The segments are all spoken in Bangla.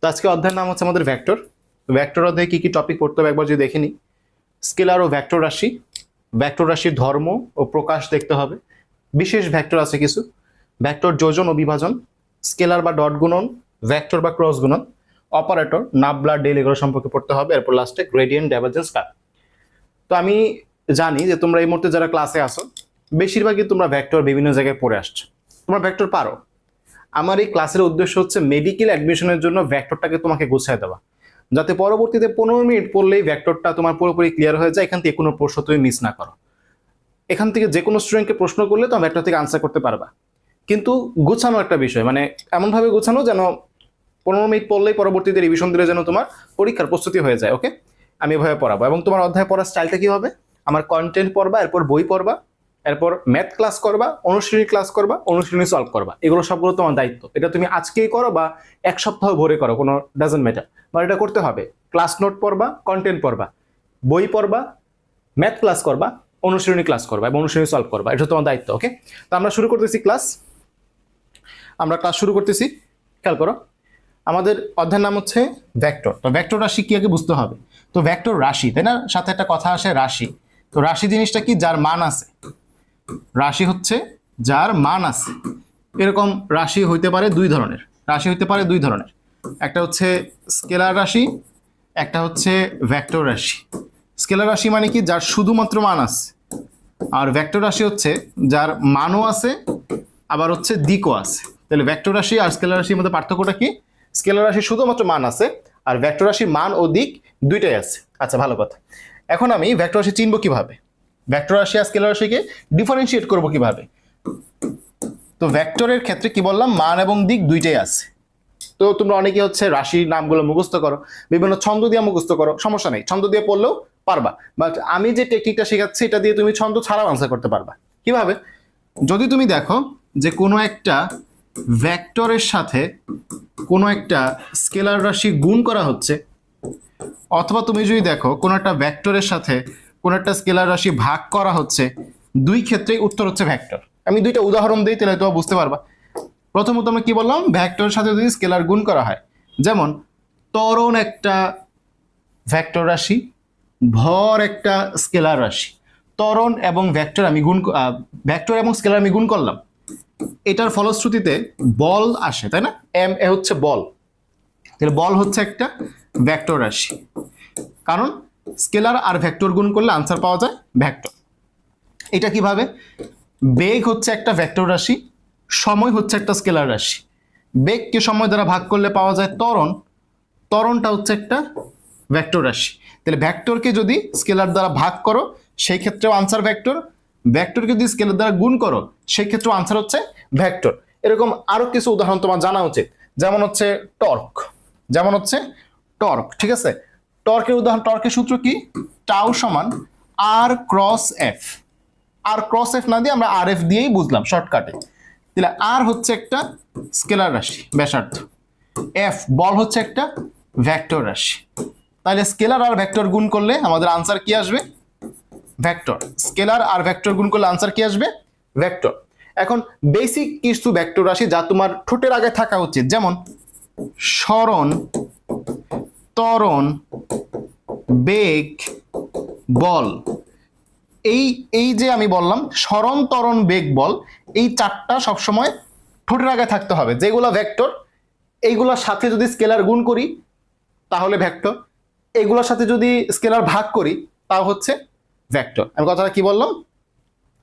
তো আজকে অধ্যায়ের নাম হচ্ছে আমাদের ভেক্টর। ভেক্টর অধ্যায়ে কি কি টপিক পড়তে হবে একবার যদি দেখে নিই। স্কেলার ও ভেক্টর রাশি, ভেক্টর রাশির ধর্ম ও প্রকাশ দেখতে হবে। বিশেষ ভেক্টর আছে কিছু, ভেক্টর যোজন ও বিভাজন, স্কেলার বা ডট গুণন, ভেক্টর বা ক্রস গুণন, অপারেটর, নাবলা, ডেল এগুলো সম্পর্কে পড়তে হবে। এরপর লাস্টে গ্রেডিয়েন্ট, ডাইভারজেন্স, কার্ভ। তো আমি জানি যে তোমরা এই মুহূর্তে যারা ক্লাসে আসো বেশিরভাগই তোমরা ভেক্টর বিভিন্ন জায়গায় পড়ে আসছো, তোমরা ভেক্টর পারো। আমার এই ক্লাসের উদ্দেশ্য হচ্ছে মেডিকেল অ্যাডমিশনের জন্য ভেক্টরটাকে তোমাকে গুছিয়ে দেওয়া, যাতে পরবর্তীতে 15 মিনিট পড়লেই ভেক্টরটা তোমার পুরোপুরি ক্লিয়ার হয়ে যায়। এখান থেকে কোনো প্রশ্ন তুমি মিস না করো। এখান থেকে যে কোনো স্টুডেন্টকে প্রশ্ন করলে তুমি ভেক্টর থেকে আনসার করতে পারবা, কিন্তু গুছানো একটা বিষয়, মানে এমনভাবে গুছানো যেন 15 মিনিট পড়লেই পরবর্তীতে রিভিশন দিলে যেন তোমার পরীক্ষার প্রস্তুতি হয়ে যায়। ওকে, আমি এভাবে পড়াবো। এবং তোমার অধ্যায় পড়ার স্টাইলটা কি হবে? আমার কন্টেন্ট পড়বা, এরপর বই পড়বা, এরপর ম্যাথ ক্লাস করবা, অনুশীলনী ক্লাস করবা, অনুশীলনী সলভ করবা। এগুলো সবগুলো তোমার দায়িত্ব। এটা তুমি আজকেই করো বা এক সপ্তাহ ভরে করো, কোনো ডাজন্ট ম্যাটার, বা এটা করতে হবে। ক্লাস নোট পড়বা, কন্টেন্ট পড়বা, বই পড়বা, ম্যাথ ক্লাস করবা, অনুশীলনী ক্লাস করবা এবং অনুশীলনী সলভ করবা। এটা তোমার দায়িত্ব। ওকে, তো আমরা শুরু করতেছি ক্লাস। আমরা ক্লাস শুরু করতেছি, খেয়াল করো। আমাদের অধ্যায়ের নাম হচ্ছে ভেক্টর। তো ভেক্টর রাশি কি আগে বুঝতে হবে। তো ভেক্টর রাশি, তাই না? সাথে একটা কথা আসে রাশি। তো রাশি জিনিসটা কি? যার মান আছে। রাশি হচ্ছে যার মান আছে। এরকম রাশি হইতে পারে দুই ধরনের। রাশি হইতে পারে দুই ধরনের, একটা হচ্ছে স্কেলার রাশি, একটা হচ্ছে ভেক্টর রাশি। স্কেলার রাশি মানে কি? যার শুধুমাত্র মান আছে। আর ভেক্টর রাশি হচ্ছে যার মানও আছে আবার হচ্ছে দিকও আছে। তাহলে ভেক্টর রাশি আর স্কেলার রাশির মধ্যে পার্থক্যটা কি? স্কেলার রাশি শুধুমাত্র মান আছে, আর ভেক্টর রাশির মান ও দিক দুইটাই আছে। আচ্ছা, ভালো কথা। এখন আমি ভেক্টর রাশি চিনব কিভাবে? ভেক্টর রাশি আর স্কেলার রাশিকে ডিফারেন্সিয়েট করব কিভাবে? তো ভেক্টরের ক্ষেত্রে কি বললাম? মান এবং দিক দুইটাই আছে। তো তোমরা অনেকে হচ্ছে রাশির নামগুলো মুখস্থ করো, বিভিন্ন ছন্দ দিয়ে মুখস্থ করো, সমস্যা নেই, ছন্দ দিয়ে পড়লেও পারবা। বাট আমি যে টেকনিকটা শেখাচ্ছি এটা দিয়ে তুমি ছন্দ ছাড়াও আনসার করতে পারবা। কিভাবে? যদি তুমি দেখো যে কোনো একটা ভেক্টরের সাথে কোনো একটা স্কেলার রাশি গুণ করা হচ্ছে, অথবা তুমি যদি দেখো কোনো একটা ভেক্টরের সাথে কোনো একটা স্কেলার রাশি ভাগ করা হচ্ছে, দুই ক্ষেত্রেই উত্তর হচ্ছে ভেক্টর। আমি দুইটা উদাহরণ দিই, তাহলে তোমরা বুঝতে পারবা। প্রথমত আমরা কি বললাম? ভেক্টরের সাথে যদি স্কেলার গুণ করা হয়, যেমন ত্বরণ একটা ভেক্টর রাশি, ভর একটা স্কেলার রাশি। ত্বরণ এবং ভেক্টর আমি ভেক্টর এবং স্কেলার আমি গুণ করলাম, এটার ফলশ্রুতিতে বল আসে, তাই না? এম এ হচ্ছে বল। তাহলে বল হচ্ছে একটা ভেক্টর রাশি, কারণ স্কেলার আর ভেক্টর গুণ করলে আনসার পাওয়া যায় ভেক্টর। এটা কিভাবে? বেগ হচ্ছে একটা ভেক্টর রাশি, সময় হচ্ছে একটা স্কেলার রাশি। বেগকে সময় দ্বারা ভাগ করলে পাওয়া যায় ত্বরণ, ত্বরণটা হচ্ছে একটা ভেক্টর রাশি। তাহলে ভেক্টরকে যদি স্কেলার দ্বারা ভাগ করো সেই ক্ষেত্রেও আনসার ভেক্টর, ভেক্টরকে যদি স্কেলার দ্বারা গুণ করো সেই ক্ষেত্রেও আনসার হচ্ছে ভেক্টর। এরকম আরো কিছু উদাহরণ তোমার জানা উচিত, যেমন হচ্ছে টর্ক। যেমন হচ্ছে টর্ক, ঠিক আছে? টর্কের উদাহরণ, টর্কের সূত্র কি? টাউ সমান আর ক্রস এফ। আর ক্রস এফ না দিয়ে আমরা আর এফ দিয়েই বুঝলাম শর্টকাটে। তাহলে আর হচ্ছে একটা স্কেলার রাশি ব্যাসার্ধ, এফ বল হচ্ছে একটা ভেক্টর রাশি। তাহলে স্কেলার আর ভেক্টর গুণ করলে আমাদের আনসার কি আসবে? ভেক্টর। স্কেলার আর ভেক্টর গুণ করলে আনসার কি আসবে? ভেক্টর। এখন বেসিক কিছু ভেক্টর রাশি যা তোমার ঠোঁটের আগে থাকা উচিত, যেমন সরণ, ত্বরণ, বেগ, বল। এই যে আমি বললাম সরণ, ত্বরণ, বেগ, বল, এই চারটা সবসময় ঠোঁটের আগে থাকতে হবে। যেগুলো ভেক্টর, এইগুলোর সাথে যদি স্কেলার গুণ করি তাহলে ভেক্টর, এগুলোর সাথে যদি স্কেলার ভাগ করি তাও হচ্ছে ভেক্টর। আমি কথাটা কি বললাম?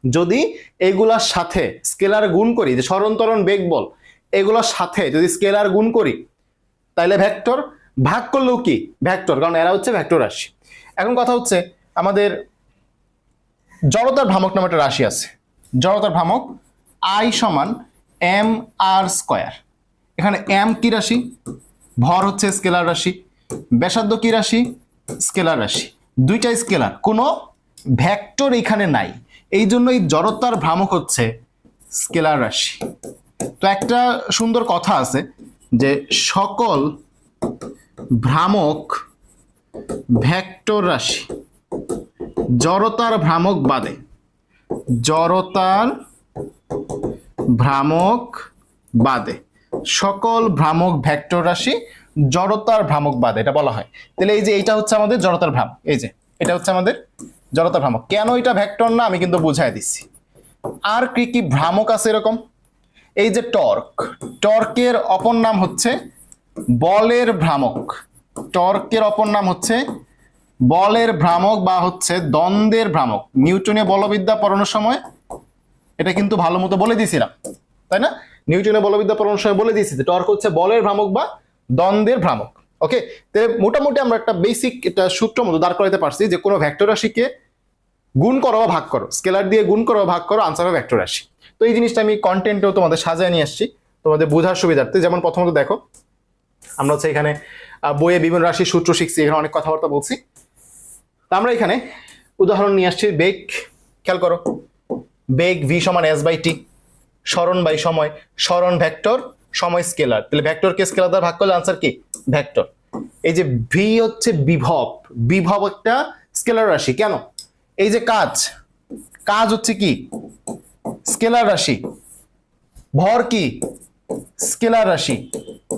যদি এইগুলার সাথে স্কেলার গুণ করি, যে সরণ, ত্বরণ, বেগ, বল, এগুলোর সাথে যদি স্কেলার গুণ করি তাহলে ভেক্টর, ভাগ করলেও কি ভেক্টর, কারণ এরা হচ্ছে ভেক্টর রাশি। এখন কথা হচ্ছে আমাদের জড়তার ভ্রামক নামে একটা রাশি আছে। জড়তার ভ্রামক আই সমান এম আর স্কয়ার। এখানে এম কি রাশি? ভর হচ্ছে স্কেলার রাশি। ব্যাসার্ধ কি রাশি? স্কেলার রাশি। দুইটাই স্কেলার, কোনো ভেক্টর এখানে নাই, এই জন্য এই জড়তার ভ্রামক হচ্ছে স্কেলার রাশি। তো একটা সুন্দর কথা আছে যে সকল ভ্রামক ভেক্টর রাশি জড়তার ভ্রামক বাদে, জড়তার ভ্রামক বাদে সকল ভ্রামক ভেক্টর রাশি জড়তার ভ্রামক বাধা এটা বলা হয়। তাহলে এই যে এইটা হচ্ছে আমাদের জড়তার ভ্রামক, এই যে এটা হচ্ছে আমাদের জড়তার ভ্রামক। কেন এটা ভেক্টর না আমি কিন্তু বুঝাই দিচ্ছি। আর কি কি ভ্রামক আছে এরকম, এই যে টর্ক, টর্কের অপর নাম হচ্ছে বলের ভ্রামক, টর্কের অপর নাম হচ্ছে বলের ভ্রামক বা হচ্ছে দ্বন্দ্বের ভ্রামক। নিউটনীয় বলবিদ্যা পড়ানোর সময় এটা কিন্তু ভালো মতো বলে দিয়েছিলাম, তাই না? নিউটনীয় বলবিদ্যা পড়ানোর সময় বলে দিয়েছি যে টর্ক হচ্ছে বলের ভ্রামক বা দ্বন্দ্বের ভ্রামক। ওকে, তাহলে মোটামুটি আমরা একটা বেসিক এটা সূত্র মতো দাঁড় করাতে পারছি যে কোনো ভেক্টর রাশিকে গুণ করো বা ভাগ করো, স্কেলার দিয়ে গুণ করো বা ভাগ করো, আনসার হবে ভেক্টর রাশি। তো এই জিনিসটা আমি কন্টেন্টেও তোমাদের সাজায় নিয়ে আসছি তোমাদের বোঝার সুবিধার্থে। যেমন প্রথমত দেখো, আমরা হচ্ছে এখানে বইয়ে বিভিন্ন রাশির সূত্র শিখছি, এখানে অনেক কথাবার্তা বলছি। তা আমরা এখানে উদাহরণ নিয়ে আসছি বেগ। খেয়াল করো, বেগ ভি সমান এস বাই টি, সরণ বাই সময়, সরণ ভেক্টর, সময় স্কেলার। তাহলে ভেক্টরকে স্কেলার দ্বারা ভাগ করলে আনসার কি ভেক্টর। এই যে ভি হচ্ছে বিভব, বিভব একটা স্কেলার রাশি। কেন? এই যে কাজ, কাজ হচ্ছে কি স্কেলার রাশি, ভর কি স্কেলার রাশি।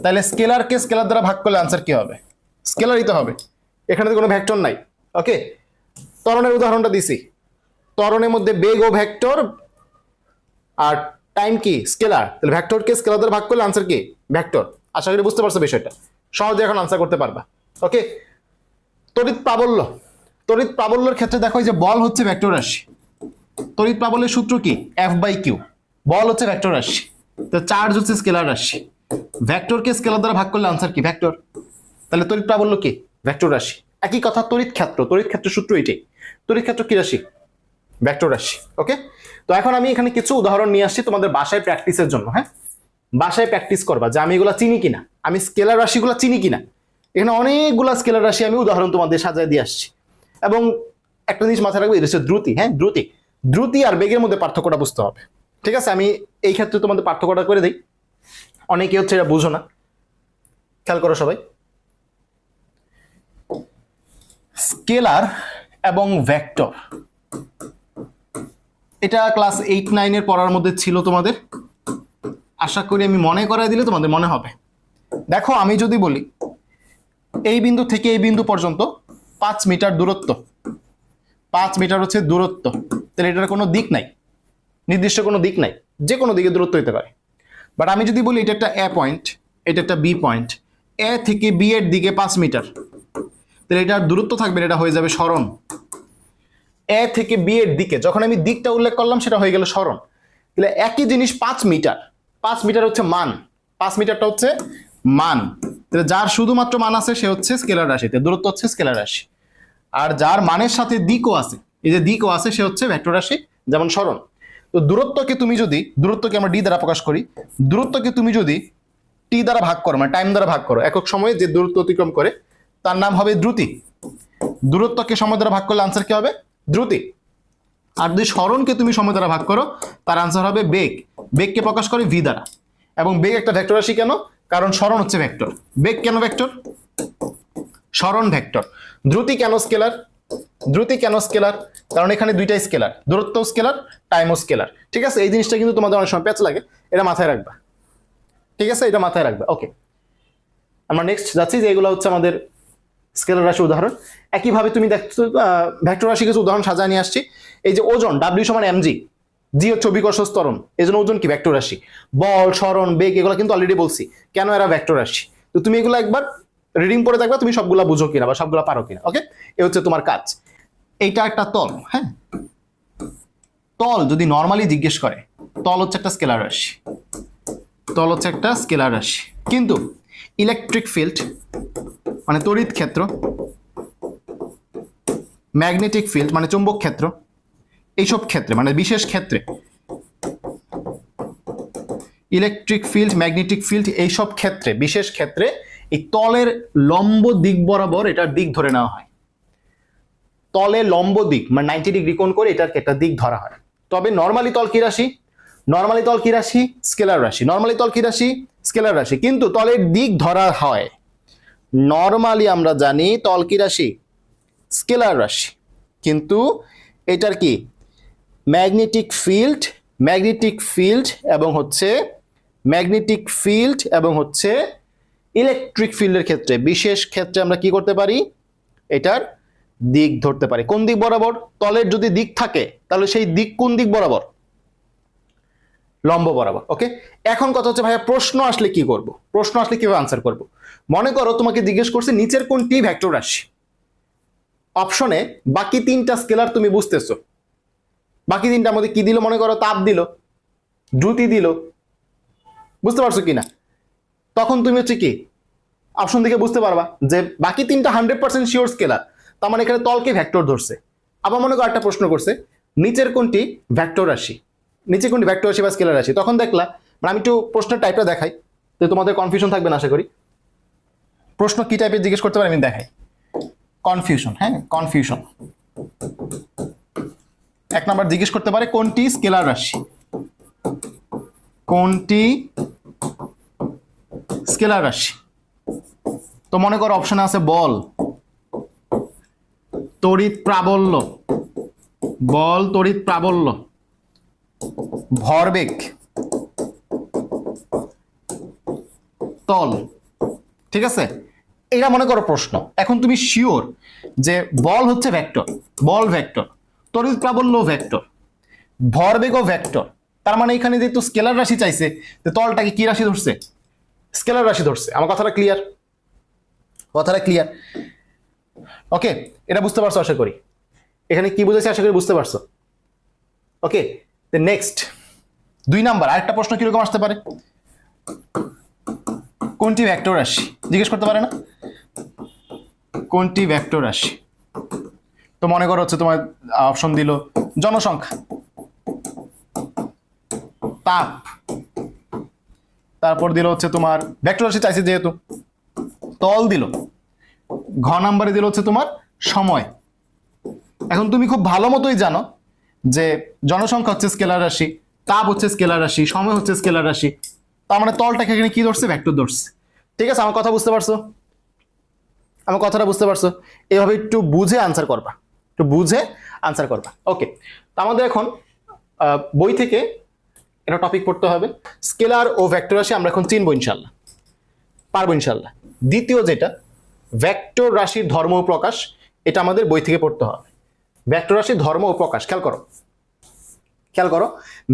তাহলে স্কেলারকে স্কেলার দ্বারা ভাগ করলে আনসার কি হবে? স্কেলারই তো হবে, এখানে তো কোনো ভেক্টর নাই। ওকে, ত্বরণের উদাহরণটা দিছি, ত্বরণের মধ্যে বেগ ও ভেক্টর আর টাইম কি স্কেলার। তাহলে ভেক্টরকে স্কেলার দ্বারা ভাগ করলে আনসার কি ভেক্টর। আশা করি বুঝতে পারছো বিষয়টা, সহজে এখন আনসার করতে পারবা। ওকে, তড়িৎ প্রাবল্য, তড়িৎ প্রাবল্যের ক্ষেত্রে দেখো যে বল হচ্ছে ভেক্টর রাশি, তড়িৎ প্রাবল্যের সূত্র কি এফ বাই কিউ, বল হচ্ছে ভেক্টর রাশি, তো চার্জ হচ্ছে স্কেলার রাশি। ভেক্টরকে স্কেলার দ্বারা ভাগ করলে আনসার কি ভেক্টর। তাহলে তড়িৎ প্রাবল্য কি ভেক্টর রাশি। একই কথা তড়িৎ ক্ষেত্র, তড়িৎ ক্ষেত্রের সূত্র এটাই, তড়িৎ ক্ষেত্র কি রাশি ভেক্টর রাশি। ওকে, তো এখন আমি এখানে কিছু উদাহরণ নিয়ে আসছি তোমাদের বাসায় প্র্যাকটিসের জন্য। হ্যাঁ, বাসায় প্র্যাকটিস করবা যে আমি এগুলা চিনি কিনা, আমি স্কেলার রাশিগুলো চিনি কিনা। এখানে অনেকগুলা স্কেলার রাশি আমি উদাহরণ তোমাদের সাজায় দিয়ে আসছি। এবং একটা জিনিস মাথায় রাখবো, এটা হচ্ছে দ্রুতি। হ্যাঁ, দ্রুতি, দ্রুতি আর বেগের মধ্যে পার্থক্যটা বুঝতে হবে। ঠিক আছে, আমি এই ক্ষেত্রে তোমাদের পার্থক্যটা করে দিই, অনেকে হচ্ছে এটা বুঝো না। খেয়াল করো সবাই, স্কেলার এবং ভেক্টর, এটা ক্লাস 8-9 পড়ার মধ্যে ছিল তোমাদের, আশা করি আমি মনে করাই দিলে তোমাদের মনে হবে। দেখো আমি যদি বলি এই বিন্দু থেকে এই বিন্দু পর্যন্ত 5 মিটার দূরত্ব, 5 মিটার হচ্ছে দূরত্ব, তাহলে এটার কোনো দিক নাই, নির্দিষ্ট কোনো দিক নাই, যে কোনো দিকে দূরত্ব হতে পারে। বাট আমি যদি বলি এটা একটা এ পয়েন্ট, এটা একটা বি পয়েন্ট, এ থেকে বি এর দিকে 5 মিটার, তাহলে এটার দূরত্ব থাকবে, এটা হয়ে যাবে সরণ। এ থেকে বি এর দিকে যখন আমি দিকটা উল্লেখ করলাম সেটা হয়ে গেল সরণ। তাহলে একই জিনিস 5 মিটার, 5 মিটার হচ্ছে মান, 5 মিটারটা হচ্ছে মান। তাহলে যার শুধুমাত্র মান আছে সে হচ্ছে স্কেলার রাশিতে, দূরত্ব হচ্ছে স্কেলার রাশি। আর যার মানের সাথে দিকও আছে, এই যে দিকও আছে, সে হচ্ছে ভেক্টর রাশি, যেমন সরণ। তো দূরত্বকে তুমি যদি, দূরত্বকে আমরা ডি দ্বারা প্রকাশ করি, দূরত্বকে তুমি যদি টি দ্বারা ভাগ করো, মানে টাইম দ্বারা ভাগ করো, একক সময়ে যে দূরত্ব অতিক্রম করে তার নাম হবে দ্রুতি। দূরত্বকে সময় দ্বারা ভাগ করলে আনসার কি হবে দ্রুতি। আর যদি সরণকে তুমি সময় দ্বারা ভাগ করো তার আনসার হবে বেগ। বেগকে প্রকাশ করে ভি দ্বারা, এবং বেগ একটা ভেক্টর রাশি কেন, কারণ সরণ হচ্ছে ভেক্টর। বেগ কেন ভেক্টর, সরণ ভেক্টর। দ্রুতি কেন স্কেলার, দ্রুতি কেন স্কেলার, কারণ এখানে দুইটাই স্কেলার, দূরত্ব স্কেলার, টাইমও স্কেলার। ঠিক আছে, এই জিনিসটা কিন্তু তোমাদের অনেক সময় প্যাচ লাগে, এটা মাথায় রাখবা। ঠিক আছে, এটা মাথায় রাখবা। ওকে, আমরা নেক্সট যাচ্ছি, যে এগুলো হচ্ছে আমাদের স্কেলার রাশি উদাহরণ। একইভাবে তুমি দেখছো ভেক্টর রাশি কিছু উদাহরণ সাজায় নিয়ে আসছি। এই যে ওজন ডাব্লিউ সমান এমজি, জি হচ্ছে অভিকর্ষ ত্বরণ, এই জন্য ওজন কি ভেক্টর রাশি। বল, সরণ, বেগ এগুলো কিন্তু অলরেডি বলছি কেন এরা ভেক্টর রাশি। তো তুমি এগুলো একবার রিডিং পড়ে দেখবা, তুমি সবগুলা বুঝো কিনা বা সবগুলা পারো কিনা। ওকে, এ হচ্ছে তোমার কাজ। এইটা একটা তল। হ্যাঁ, তল যদি নর্মালি জিজ্ঞেস করে, তল হচ্ছে একটা স্কেলার রাশি, তল হচ্ছে একটা স্কেলার রাশি। কিন্তু ইলেকট্রিক ফিল্ড মানে তড়িৎ ক্ষেত্র, ম্যাগনেটিক ফিল্ড মানে চুম্বক ক্ষেত্র, এইসব ক্ষেত্রে মানে বিশেষ ক্ষেত্রে ইলেকট্রিক ফিল্ড, ম্যাগনেটিক ফিল্ড, এইসব ক্ষেত্রে বিশেষ ক্ষেত্রে এই তলের লম্ব দিক বরাবর এটার দিক ধরে নেওয়া হয়। তলে লম্ব দিক মানে 90 ডিগ্রি কোণ করে এটার একটা দিক ধরা হয়। তবে নর্মালি তল কি রাশি, নর্মালি তল কি রাশি স্কেলার রাশি, নর্মালি তল কি রাশি স্কেলার রাশি, কিন্তু তলের দিক ধরা হয়। নর্মালি আমরা জানি তল কি রাশি স্কেলার রাশি, কিন্তু এটার কি ম্যাগনেটিক ফিল্ড, ম্যাগনেটিক ফিল্ড এবং হচ্ছে ম্যাগনেটিক ফিল্ড এবং হচ্ছে ইলেকট্রিক ফিল্ডের ক্ষেত্রে, বিশেষ ক্ষেত্রে আমরা কি করতে পারি, এটার দিক ধরতে পারি। কোন দিক বরাবর? তলের যদি দিক থাকে তাহলে সেই দিক কোন দিক বরাবর? লম্ব বরাবর। ওকে, এখন কথা হচ্ছে ভাইয়া প্রশ্ন আসলে কি করব, প্রশ্ন আসলে কিভাবে আনসার করব? মনে করো তোমাকে জিজ্ঞেস করছে নিচের কোনটি ভেক্টর রাশি, অপশনে বাকি তিনটা স্কেলার তুমি বুঝতেছো, বাকি তিনটার মধ্যে কি দিল, মনে করো তাপ দিল, দ্রুতি দিল, বুঝতে পারছো কিনা? তখন তুমি হচ্ছে কি অপশন থেকে বুঝতে পারবা যে বাকি তিনটা 100% শিওর স্কেলার, তার মানে এখানে তলকে ভেক্টর ধরছে। আবার মনে করো একটা প্রশ্ন করছে নিচের কোনটি ভেক্টর রাশি, নিচে কোনটি ভেক্টর রাশি বা স্কেলার রাশি, তখন দেখলা, মানে আমি একটু প্রশ্নের টাইপটা দেখাই তো তোমাদের কনফিউশন থাকবে না আশা করি। প্রশ্ন কি টাইপের জিজ্ঞেস করতে পারে আমি দেখাই। কনফিউশন, হ্যাঁ কনফিউশন। এক নাম্বার জিজ্ঞেস করতে পারে কোনটি স্কেলার রাশি, কোনটি স্কেলার রাশি। তো মনে করো অপশনে আছে বল, তড়িৎ প্রাবল্য, বল তড়িৎ প্রাবল্য, ভরবেগ, তল। ঠিক আছে, এটা মনে করো প্রশ্ন। এখন তুমি শিওর যে বল হচ্ছে ভেক্টর, বল ভেক্টর, তড়িৎ প্রাবল্য ভেক্টর, ভরবেগও ভেক্টর, তার মানে এখানে যেহেতু স্কেলার রাশি চাইছে, তলটাকে কি রাশি ধরছে? স্কেলার রাশি ধরছে। আমার কথাটা ক্লিয়ার? কথাটা ক্লিয়ার? ওকে, এটা বুঝতে পারছো আশা করি। এখানে কি বুঝেছে আশা করি বুঝতে পারছো। ওকে, নেক্সট 2 নাম্বার আরেকটা প্রশ্ন কিরকম আসতে পারে, কোনটি ভেক্টর রাশি জিজ্ঞেস করতে পারে না, কোনটি ভেক্টর রাশি। তো মনে করো হচ্ছে তোমার অপশন দিল জনসংখ্যা, তাপ, তারপর দিল হচ্ছে তোমার ভেক্টর রাশি চাইছে যেহেতু, তল দিল, ঘ নাম্বারে দিল হচ্ছে তোমার সময়। এখন তুমি খুব ভালো মতোই জানো যে জনসংখ্যা হচ্ছে স্কেলার রাশি, তাপ হচ্ছে স্কেলার রাশি, সময় হচ্ছে স্কেলার রাশি, তার মানে তলটাকে এখানে কি ধরছে? ভেক্টর ধরছে। ঠিক আছে, আমার কথা বুঝতে পারছো? আমার কথাটা বুঝতে পারছো? এভাবে একটু বুঝে আনসার করবা, একটু বুঝে আনসার করবা। ওকে, তো আমাদের এখন বই থেকে এটা টপিক পড়তে হবে, স্কেলার ও ভেক্টর রাশি আমরা এখন চিনবো ইনশাল্লাহ, পারবো ইনশাল্লাহ। দ্বিতীয় যেটা ভেক্টর রাশির ধর্ম ও প্রকাশ, এটা আমাদের বই থেকে পড়তে হবে। ভেক্টর রাশির ধর্ম ও প্রকাশ, খেয়াল করো, খেয়াল করো,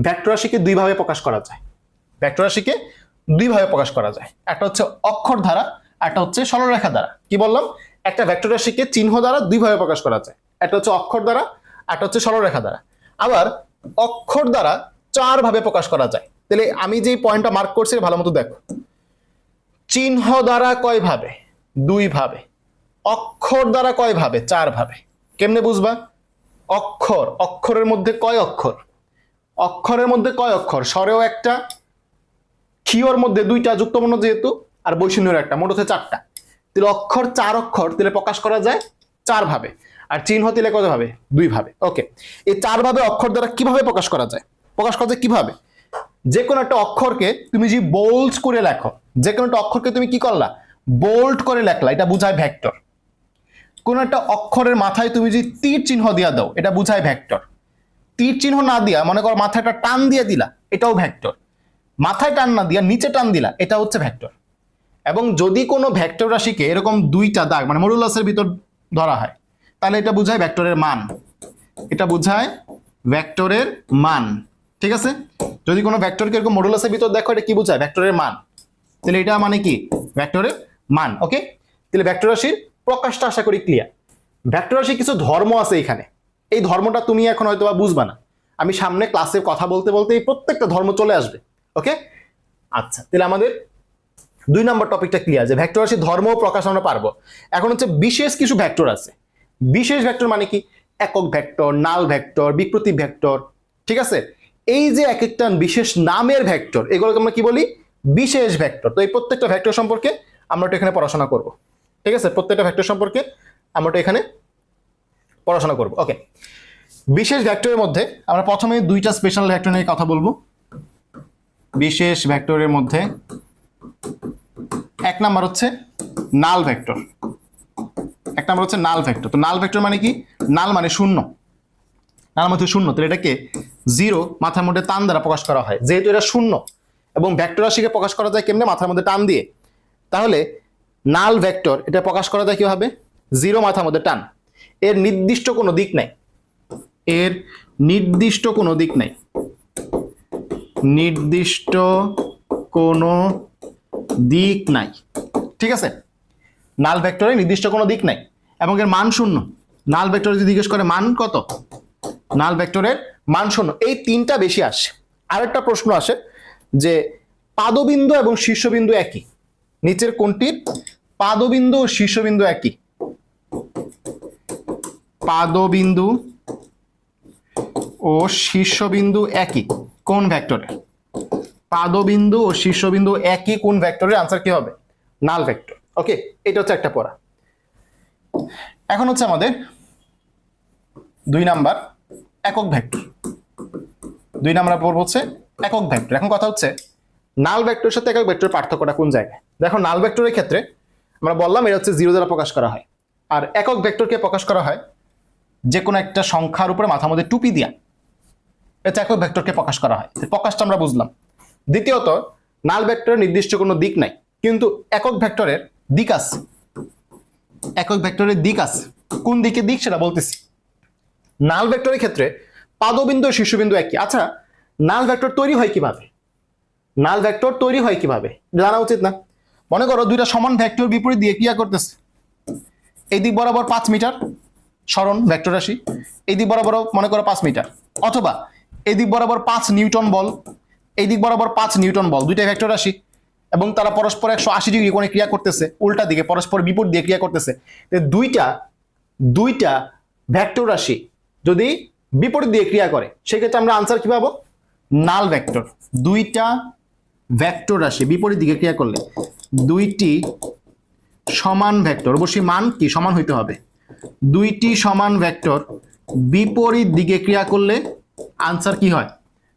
ভেক্টর রাশিকে দুই ভাবে প্রকাশ করা যায়, ভেক্টর রাশিকে দুই ভাবে প্রকাশ করা যায়, একটা হচ্ছে অক্ষর দ্বারা, একটা হচ্ছে সরলরেখা দ্বারা। কি বললাম? একটা ভেক্টর রাশিকে চিহ্ন দ্বারা দুই ভাবে প্রকাশ করা যায়, একটা হচ্ছে অক্ষর দ্বারা, একটা হচ্ছে সরলরেখা দ্বারা। আবার অক্ষর দ্বারা 4 ভাবে প্রকাশ করা যায়। তাহলে আমি যে পয়েন্টটা মার্ক করছি ভালো মতো দেখো, চিহ্ন দ্বারা কয় ভাবে? 2 ভাবে। অক্ষর দ্বারা কয় ভাবে? 4 ভাবে। কেমনে বুঝবা? অক্ষর, অক্ষরের মধ্যে কয় অক্ষর? অক্ষরের মধ্যে কয় অক্ষর? স্বরেও একটা, ক্ষীয়র মধ্যে 2টা যুক্তবর্ণ যেহেতু, আর বৈষম্যের একটা, মোট হচ্ছে 4টা। তাহলে অক্ষর 4 অক্ষর তাহলে প্রকাশ করা যায় 4 ভাবে, আর চিহ্ন দিলে কত ভাবে? 2 ভাবে। ওকে, এই 4 ভাবে অক্ষর দ্বারা কিভাবে প্রকাশ করা যায়? প্রকাশ করা যায় কিভাবে? যে কোনো একটা অক্ষরকে তুমি যদি বোল্ড করে লেখো, যে কোনো একটা অক্ষরকে তুমি কি করলা? বোল্ড করে লেখলা, এটা বুঝায় ভেক্টর। কোন একটা অক্ষরের মাথায় তুমি যদি তীর চিহ্ন দিয়া দাও, এটা বুঝায় ভেক্টর। তীর চিহ্ন না দিয়া মনে করো মাথায় একটা টান দিয়ে দিলা, এটাও ভেক্টর। মাথায় টান না দিয়া নিচে টান দিলা, এটা হচ্ছে ভেক্টর। এবং যদি কোনো ভেক্টর রাশিকে এরকম 2টা দাগ মানে মডুলাসের ভিতর ধরা হয়, তাহলে এটা বুঝায় ভেক্টরের মান, এটা বুঝায় ভেক্টরের মান। ঠিক আছে, যদি কোনো ভেক্টরকে এরকম মডুলাসের ভিতর দেখো, এটা কি বুঝায়? ভেক্টরের মান। তাহলে এটা মানে কি? ভেক্টরের মান। ওকে, তাহলে ভেক্টর রাশির প্রকাশটা আশা করি ক্লিয়ার। ভেক্টর রাশির কিছু ধর্ম আছে এখানে, এই ধর্মটা তুমি এখন হয়তো বা বুঝবা না, আমি সামনে ক্লাসে কথা বলতে বলতে এই প্রত্যেকটা ধর্ম চলে আসবে। ওকে, আচ্ছা, তাহলে আমাদের 2 নম্বর টপিকটা ক্লিয়ার যে ভেক্টর রাশির ধর্ম ও প্রকাশ আমরা পারবো। এখন হচ্ছে বিশেষ কিছু ভেক্টর আছে। বিশেষ ভেক্টর মানে কি? একক ভেক্টর, নাল ভেক্টর, বিপ্রতীক ভেক্টর। ঠিক আছে, এই যে এক একটা বিশেষ নামের ভেক্টর, এগুলোকে আমরা কি বলি? বিশেষ ভেক্টর। তো এই প্রত্যেকটা ভেক্টর সম্পর্কে আমরা তো এখানে পড়াশোনা করব। ঠিক আছে, প্রত্যেকটা ভেক্টর সম্পর্কে আমরা তো এখানে পড়াশোনা করব। ওকে, বিশেষ ভেক্টরের মধ্যে আমরা প্রথমে 2টা স্পেশাল ভেক্টর নিয়ে কথা বলবো। বিশেষ ভেক্টরের মধ্যে 1 নাম্বার হচ্ছে নাল ভেক্টর। 1 নাম্বার হচ্ছে নাল ভেক্টর। তো নাল ভেক্টর মানে কি? নাল মানে শূন্য, নাল মানে শূন্য। তাহলে এটাকে 0 মাথার মধ্যে টান দ্বারা প্রকাশ করা হয়, যেহেতু এটা শূন্য। এবং ভেক্টর রাশিকে প্রকাশ করা যায় কেমনে? মাথার মধ্যে টান দিয়ে। তাহলে নাল ভেক্টর এটা প্রকাশ করা যায় কিভাবে? জিরো মাথার মধ্যে টান, এর নির্দিষ্ট কোনো দিক নাই, এর নির্দিষ্ট কোনো দিক নাই, নির্দিষ্ট কোনো দিক নাই। ঠিক আছে, নাল ভেক্টরের নির্দিষ্ট কোনো দিক নাই এবং এর মান শূন্য। নাল ভেক্টর যদি জিজ্ঞেস করে মান কত, নাল ভেক্টরের মান শূন্য। এই তিনটা বেশি আসে। আরেকটা প্রশ্ন আসে যে পাদবিন্দু এবং শীর্ষবিন্দু একই, নিচের কোনটির পাদবিন্দু ও শীর্ষবিন্দু একই? পাদবিন্দু ও শীর্ষবিন্দু একই কোন ভেক্টরের? পাদবিন্দু ও শীর্ষবিন্দু একই কোন ভেক্টরের? আনসার কি হবে? নাল ভেক্টর। ওকে, এটা হচ্ছে একটা পড়া। এখন হচ্ছে আমাদের 2 নাম্বার একক ভেক্টর। 2 নাম্বার পড়ব হচ্ছে একক ভেক্টর। এখন কথা হচ্ছে নাল ভেক্টরের সাথে একক ভেক্টরের পার্থক্যটা কোন জায়গায়? দেখো, নাল ভেক্টরের ক্ষেত্রে আমরা বললাম এটা হচ্ছে 0 দ্বারা প্রকাশ করা হয়, আর একক ভেক্টরকে প্রকাশ করা হয় যে কোনো একটা সংখ্যার উপরে মাথার মধ্যে টুপি দিয়া, এটা একক ভেক্টরকে প্রকাশ করা হয়। প্রকাশটা আমরা বুঝলাম। দ্বিতীয়ত, নাল ভেক্টরের নির্দিষ্ট কোনো দিক নাই, কিন্তু একক ভেক্টরের দিক আছে। একক ভেক্টরের দিক আছে। কোন দিকে দিক সেটা বলতেছি। নাল ভেক্টরের ক্ষেত্রে পাদবিন্দু ও শীর্ষবিন্দু একই। আচ্ছা, নাল ভেক্টর তৈরি হয় কিভাবে? নাল ভেক্টর তৈরি হয় কিভাবে জানা উচিত না? মনে করো দুইটা সমান ভেক্টর বিপরীত দিয়ে ক্রিয়া করতেছে। এই দিক বরাবর 5 মিটার সরণ ভেক্টর রাশি, এই দিক বরাবর মনে করো 5 মিটার, অথবা এই দিক বরাবর 5 নিউটন বল, এই দিক বরাবর 5 নিউটন বল, দুইটা ভেক্টর রাশি এবং তারা পরস্পর 180 ডিগ্রি কোণে ক্রিয়া করতেছে, উল্টা দিকে পরস্পর বিপরীত দিয়ে ক্রিয়া করতেছে। দুইটা ভেক্টর রাশি যদি বিপরীত দিয়ে ক্রিয়া করে সেক্ষেত্রে আমরা আনসার কি পাবো? নাল ভেক্টর। দুইটা ভেক্টর রাশি বিপরীত দিকে ক্রিয়া করলে দুইটি সমান ভেক্টর, অবশ্যই মান কি সমান হইতে হবে, দুইটি সমান ভেক্টর বিপরীত দিকে ক্রিয়া করলে আনসার কি হয়?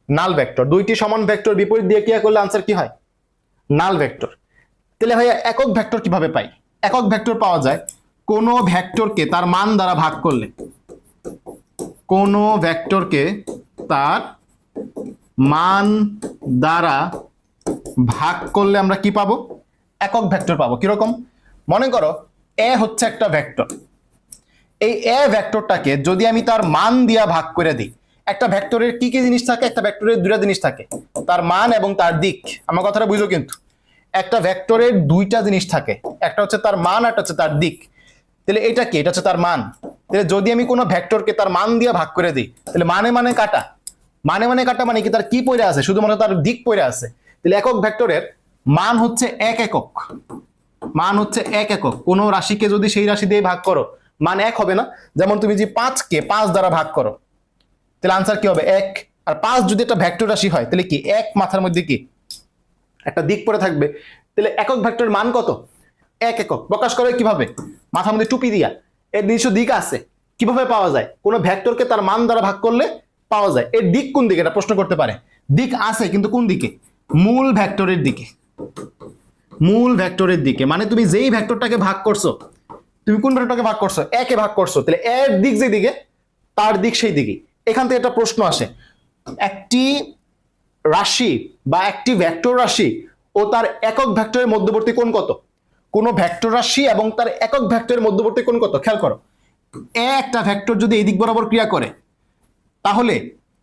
নাল ভেক্টর। দুইটি সমান ভেক্টর বিপরীত দিয়ে ক্রিয়া করলে আনসার কি হয়? নাল ভেক্টর। তাহলে ভাইয়া একক ভেক্টর কিভাবে পাই? একক ভেক্টর পাওয়া যায় কোন ভেক্টরকে তার মান দ্বারা ভাগ করলে। কোন ভেক্টরকে তার মান দ্বারা ভাগ করলে আমরা কি পাবো? একক ভেক্টর পাবো। কিরকম? মনে করো এ হচ্ছে একটা ভেক্টর, এই এ ভেক্টরটাকে যদি আমি তার মান দিয়া ভাগ করে দিই, একটা ভেক্টরের কি কি জিনিস থাকে? একটা ভেক্টরের দুইটা জিনিস থাকে, তার মান এবং তার দিক। আমার কথাটা বুঝো কিন্তু, একটা ভেক্টরের দুইটা জিনিস থাকে, একটা হচ্ছে তার মান, একটা হচ্ছে তার দিক। তাহলে এটা কি? এটা হচ্ছে তার মান। তাহলে যদি আমি কোনো ভেক্টরকে তার মান দিয়ে ভাগ করে দিই, তাহলে মানে কাটা, মানে কাটা মানে কি? তার কি পড়ে আছে? শুধুমাত্র তার দিক পড়ে আছে। তাহলে একক ভেক্টরের মান হচ্ছে 1 একক। মান হচ্ছে 1 একক। কোনো রাশিকে যদি সেই রাশি দিয়ে ভাগ করো মান 1 হবে না। যেমন তুমি যে 5 কে 5 দ্বারা ভাগ করো, তাহলে আনসার কি হবে? 1। আর 5 যদি একটা ভেক্টর রাশি হয় তাহলে কি 1 মাথার মধ্যে কি একটা দিক পড়ে থাকবে। তাহলে একক ভেক্টরের মান কত? 1 একক। প্রকাশ করে কিভাবে? মাথার মধ্যে টুপি দিয়া। এর নিজস্ব দিক আছে। কিভাবে পাওয়া যায়? কোনো ভেক্টরকে তার মান দ্বারা ভাগ করলে পাওয়া যায়। এর দিক কোন দিকে? এটা প্রশ্ন করতে পারে। দিক আছে, কিন্তু কোন দিকে? মূল ভেক্টরের দিকে। মূল ভেক্টরের দিকে মানে তুমি যেই ভেক্টরটাকে ভাগ করছো, তুমি কোন ভেক্টরটাকে ভাগ করছো? একে ভাগ করছো, তাহলে এর দিক যে দিকে তার দিক সেই দিকে। এখান থেকে একটা প্রশ্ন আসে, একটি রাশি বা একটি ভেক্টর রাশি ও তার একক ভেক্টরের মধ্যবর্তী কোণ কত? কোন ভেক্টর রাশি এবং তার একক ভেক্টরের মধ্যবর্তী কোণ কত? খেয়াল করো, একটা ভেক্টর যদি এই দিক বরাবর ক্রিয়া করে তাহলে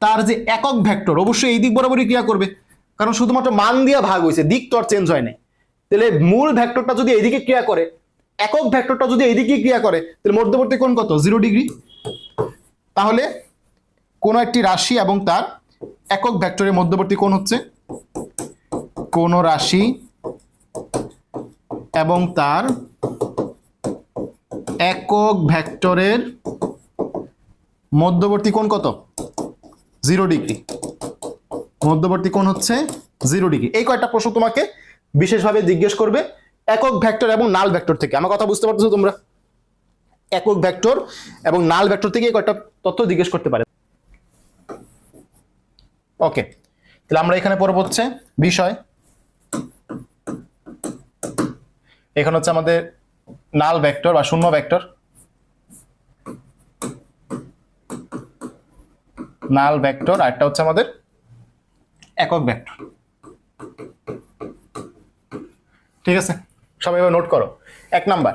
তার যে একক ভেক্টর অবশ্যই এই দিক বরাবরই ক্রিয়া করবে, কারণ শুধুমাত্র মান দিয়ে ভাগ হয়েছে, দিক তো আর চেঞ্জ হয় নাই। তাহলে মূল ভেক্টরটা যদি এইদিকে ক্রিয়া করে, একক ভেক্টরটা যদি এইদিকে ক্রিয়া করে, তাহলে মধ্যবর্তী কোণ কত? 0 ডিগ্রি। তাহলে কোন একটি রাশি এবং তার একক ভেক্টরের মধ্যবর্তী কোণ হচ্ছে, কোন রাশি এবং তার একক ভেক্টরের মধ্যবর্তী কোণ কত? 0 ডিগ্রি। মধ্যবর্তী কোণ হচ্ছে 0 ডিগ্রি। এই কয়েকটা প্রশ্ন তোমাকে বিশেষভাবে জিজ্ঞেস করবে একক ভেক্টর এবং নাল ভেক্টর থেকে। আমার কথা বুঝতে পারতেছো তোমরা? একক ভেক্টর এবং নাল ভেক্টর থেকে কয়েকটা তথ্য জিজ্ঞেস করতে পারে। ওকে, তাহলে আমরা এখানে পড়ব হচ্ছে বিষয়। এখানে হচ্ছে আমাদের নাল ভেক্টর বা শূন্য ভেক্টর, নাল ভেক্টর, আর একটা হচ্ছে আমাদের একক ভেক্টর। ঠিক আছে, সবাই এবার নোট করো। 1 নাম্বার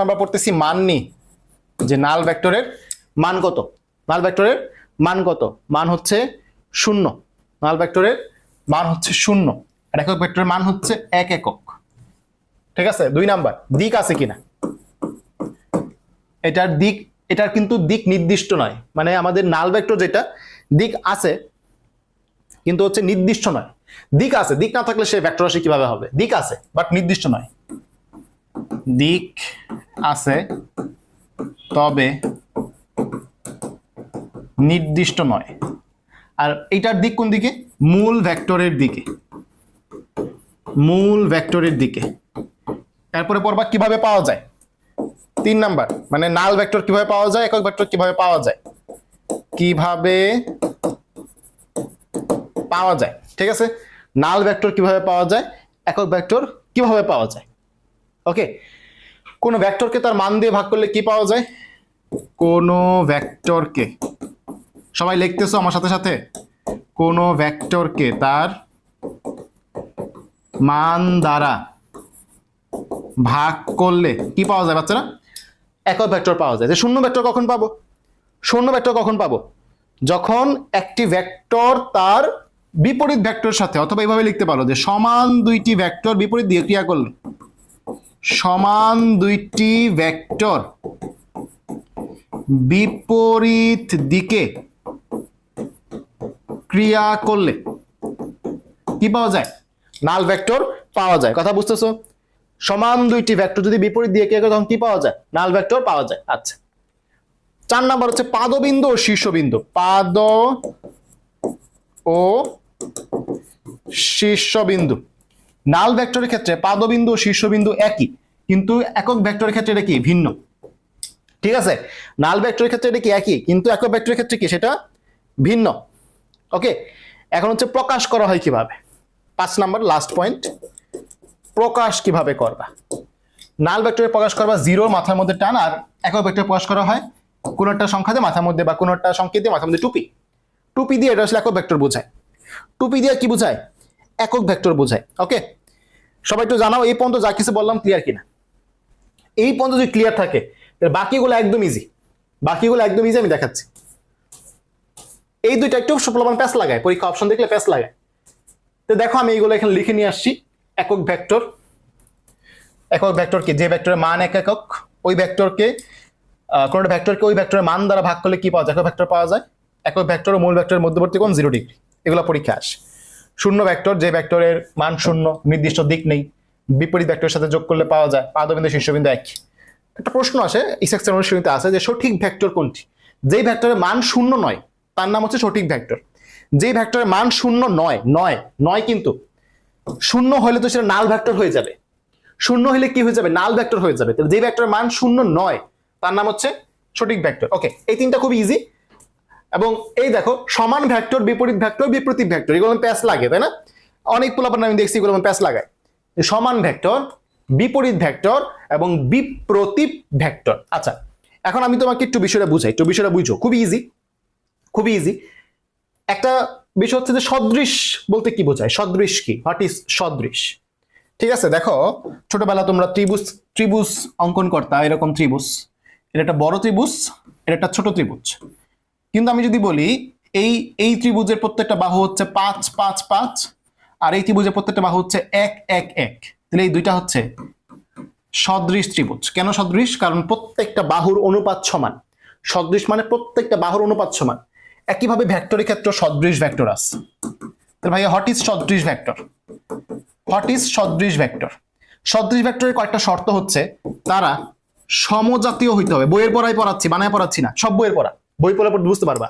আমরা পড়তেছি মান নি, যে নাল ভেক্টরের মান কত। নাল ভেক্টরের মান কত? মান হচ্ছে 0। নাল ভেক্টরের মান হচ্ছে 0, আর একক ভেক্টরের মান হচ্ছে 1 একক। ঠিক আছে। 2 নাম্বার, দিক আছে কিনা। এটার কিন্তু দিক নির্দিষ্ট নয়, মানে আমাদের নাল ভেক্টর যেটা, দিক আছে কিন্তু হচ্ছে নির্দিষ্ট নয়। দিক আছে, দিক না থাকলে সে ভেক্টর রাশি কিভাবে হবে? দিক আছে বাট নির্দিষ্ট নয়। দিক আছে তবে নির্দিষ্ট নয়। আর এটার দিক কোন দিকে? মূল ভেক্টরের দিকে, মূল ভেক্টরের দিকে। এরপরে পড়বা কিভাবে পাওয়া যায়। 3 নাম্বার, মানে নাল ভেক্টর কিভাবে পাওয়া যায়, একক ভেক্টর কিভাবে পাওয়া যায়, কিভাবে পাওয়া যায়। ঠিক আছে, নাল ভেক্টর কিভাবে পাওয়া যায়, একক ভেক্টর কিভাবে পাওয়া যায়। ওকে, কোন ভেক্টরকে তার মান দিয়ে ভাগ করলে কি পাওয়া যায়? কোন ভেক্টরকে, সবাই লিখতেছো আমার সাথে সাথে, কোন ভেক্টরকে তার মান দ্বারা ভাগ করলে কি পাওয়া যায় বাচ্চারা? একক ভেক্টর পাওয়া যায়। যে শূন্য ভেক্টর কখন পাবো? শূন্য ভেক্টর কখন পাবো? যখন একটি ভেক্টর তার বিপরীত ভেক্টরের সাথে, অথবা এইভাবে লিখতে পারো যে সমান দুইটি ভেক্টর বিপরীত দিয়ে ক্রিয়া করলে, সমান দুইটি ভেক্টর বিপরীত দিকে ক্রিয়া করলে কি পাওয়া যায়? নাল ভেক্টর পাওয়া যায়। কথা বুঝতেছো? সমান দুইটি ভেক্টর যদি বিপরীত দিয়ে ক্রিয়া করে তখন কি পাওয়া যায়? নাল ভেক্টর পাওয়া যায়। আচ্ছা, 4 নাম্বার হচ্ছে পাদবিন্দু ও শীর্ষবিন্দু। পাদ ও শীর্ষবিন্দু। নাল ভেক্টরের ক্ষেত্রে পাদবিন্দু ও শীর্ষবিন্দু একই, কিন্তু একক ভেক্টরের ক্ষেত্রে এটা কি? ভিন্ন। ঠিক আছে, নাল ভেক্টরের ক্ষেত্রে এটা কি একই, কিন্তু একক ভেক্টরের ক্ষেত্রে কি সেটা ভিন্ন। ওকে, এখন হচ্ছে প্রকাশ করা হয় কিভাবে। 5 নাম্বার লাস্ট পয়েন্ট, প্রকাশ কিভাবে করবা। নাল ভেক্টরে প্রকাশ করবা 0 মাথার মধ্যে টান, আর একক ভেক্টরে প্রকাশ করা হয় কোন একটা সংখ্যা দিয়ে মাথার মধ্যে, বা কোন একটা সংকেত দিয়ে মাথার মধ্যে টুপি। টুপি দিয়ে এটা আসলে একক ভেক্টর বোঝায়। টুপি দিয়ে কি বোঝায়? একক ভেক্টর বোঝায়। ওকে, সবাই একটু জানাও এই পর্যন্ত যা কিছু বললাম ক্লিয়ার কিনা। এই পর্যন্ত যদি ক্লিয়ার থাকে বাকিগুলো একদম ইজি, বাকিগুলো একদম ইজি। আমি দেখাচ্ছি। এই দুইটা একটু সুপ্রমাণ প্যাস লাগায়, পরীক্ষা অপশন দেখলে প্যাস লাগায়। তো দেখো আমি এইগুলো এখানে লিখে নিয়ে আসছি। একক ভেক্টর, একক ভেক্টরকে, যে ভেক্টরের মান 1 একক, ওই ভেক্টরকে কোন একটা ভেক্টরকে ওই ভেক্টরের মান দ্বারা ভাগ করলে কি পাওয়া যায়? একক ভেক্টর পাওয়া যায়। একক ভেক্টর ও মূল ভেক্টরের মধ্যবর্তী কোণ 0 ডিগ্রি। এগুলো পরীক্ষা আসে। শূন্য ভেক্টর, যে ভেক্টরের মান 0, নির্দিষ্ট দিক নেই, বিপরীত ভেক্টরের সাথে যোগ করলে পাওয়া যায়। পাদবিন্দু শীর্ষবিন্দু একই। একটা প্রশ্ন আসে ইসেকশন অনুশীলনীতে আছে যে সঠিক ভেক্টর কোনটি? যেই ভেক্টরের মান 0 নয় তার নাম হচ্ছে সঠিক ভেক্টর। যেই ভেক্টরের মান 0 নয় কিন্তু 0 হলে তো সেটা নাল ভেক্টর হয়ে যাবে। 0 হলে কি হয়ে যাবে? নাল ভেক্টর হয়ে যাবে। তাহলে যে ভেক্টরের মান 0 নয় তার নাম হচ্ছে সঠিক ভেক্টর। ওকে, এই তিনটা খুব ইজি। এবং এই দেখো, সমান ভেক্টর, বিপরীত ভেক্টর, বিপরীত ভেক্টর, এগুলো প্যাস লাগে, তাই না? অনেক পোলাপান আমি দেখছি এগুলো প্যাস লাগায়। সমান ভেক্টর, বিপরীত ভেক্টর এবং বিপ্রতীপ ভেক্টর। আচ্ছা, এখন আমি তোমাকে একটু বিষয়টা বুঝাই, একটু বিষয়টা বুঝো। খুবই ইজি, খুবই ইজি। একটা বিষয় হচ্ছে যে সদৃশ বলতে কি বোঝায়? সদৃশ কি? হোয়াট ইজ সদৃশ? ঠিক আছে, দেখো ছোটবেলা তোমরা ত্রিভুজ অঙ্কন করতা, এরকম ত্রিভুজ, এটা একটা বড় ত্রিভুজ, এটা একটা ছোট ত্রিভুজ। কিন্তু আমি যদি বলি এই ত্রিভুজের প্রত্যেকটা বাহু হচ্ছে 5 5 5, আর এই ত্রিভুজের প্রত্যেকটা বাহু হচ্ছে 1 1 1, তাহলে এই দুইটা হচ্ছে সদৃশ ত্রিভুজ। কেন সদৃশ? কারণ প্রত্যেকটা বাহুর অনুপাত সমান। সদৃশ মানে প্রত্যেকটা বাহুর অনুপাত সমান। একইভাবে ভেক্টরের ক্ষেত্রে সদৃশ ভেক্টর আছে। তাহলে ভাইয়া হোয়াট ইজ সদৃশ ভেক্টর? হোয়াট ইজ সদৃশ ভেক্টর? সদৃশ ভেক্টরের কয়েকটা শর্ত হচ্ছে তারা সমজাতীয় হইতে হবে। বইয়ের পড়াই পড়াচ্ছি, বানায় পড়াচ্ছি না, সব বইয়ের পড়া, বই পড়লে বুঝতে পারবা।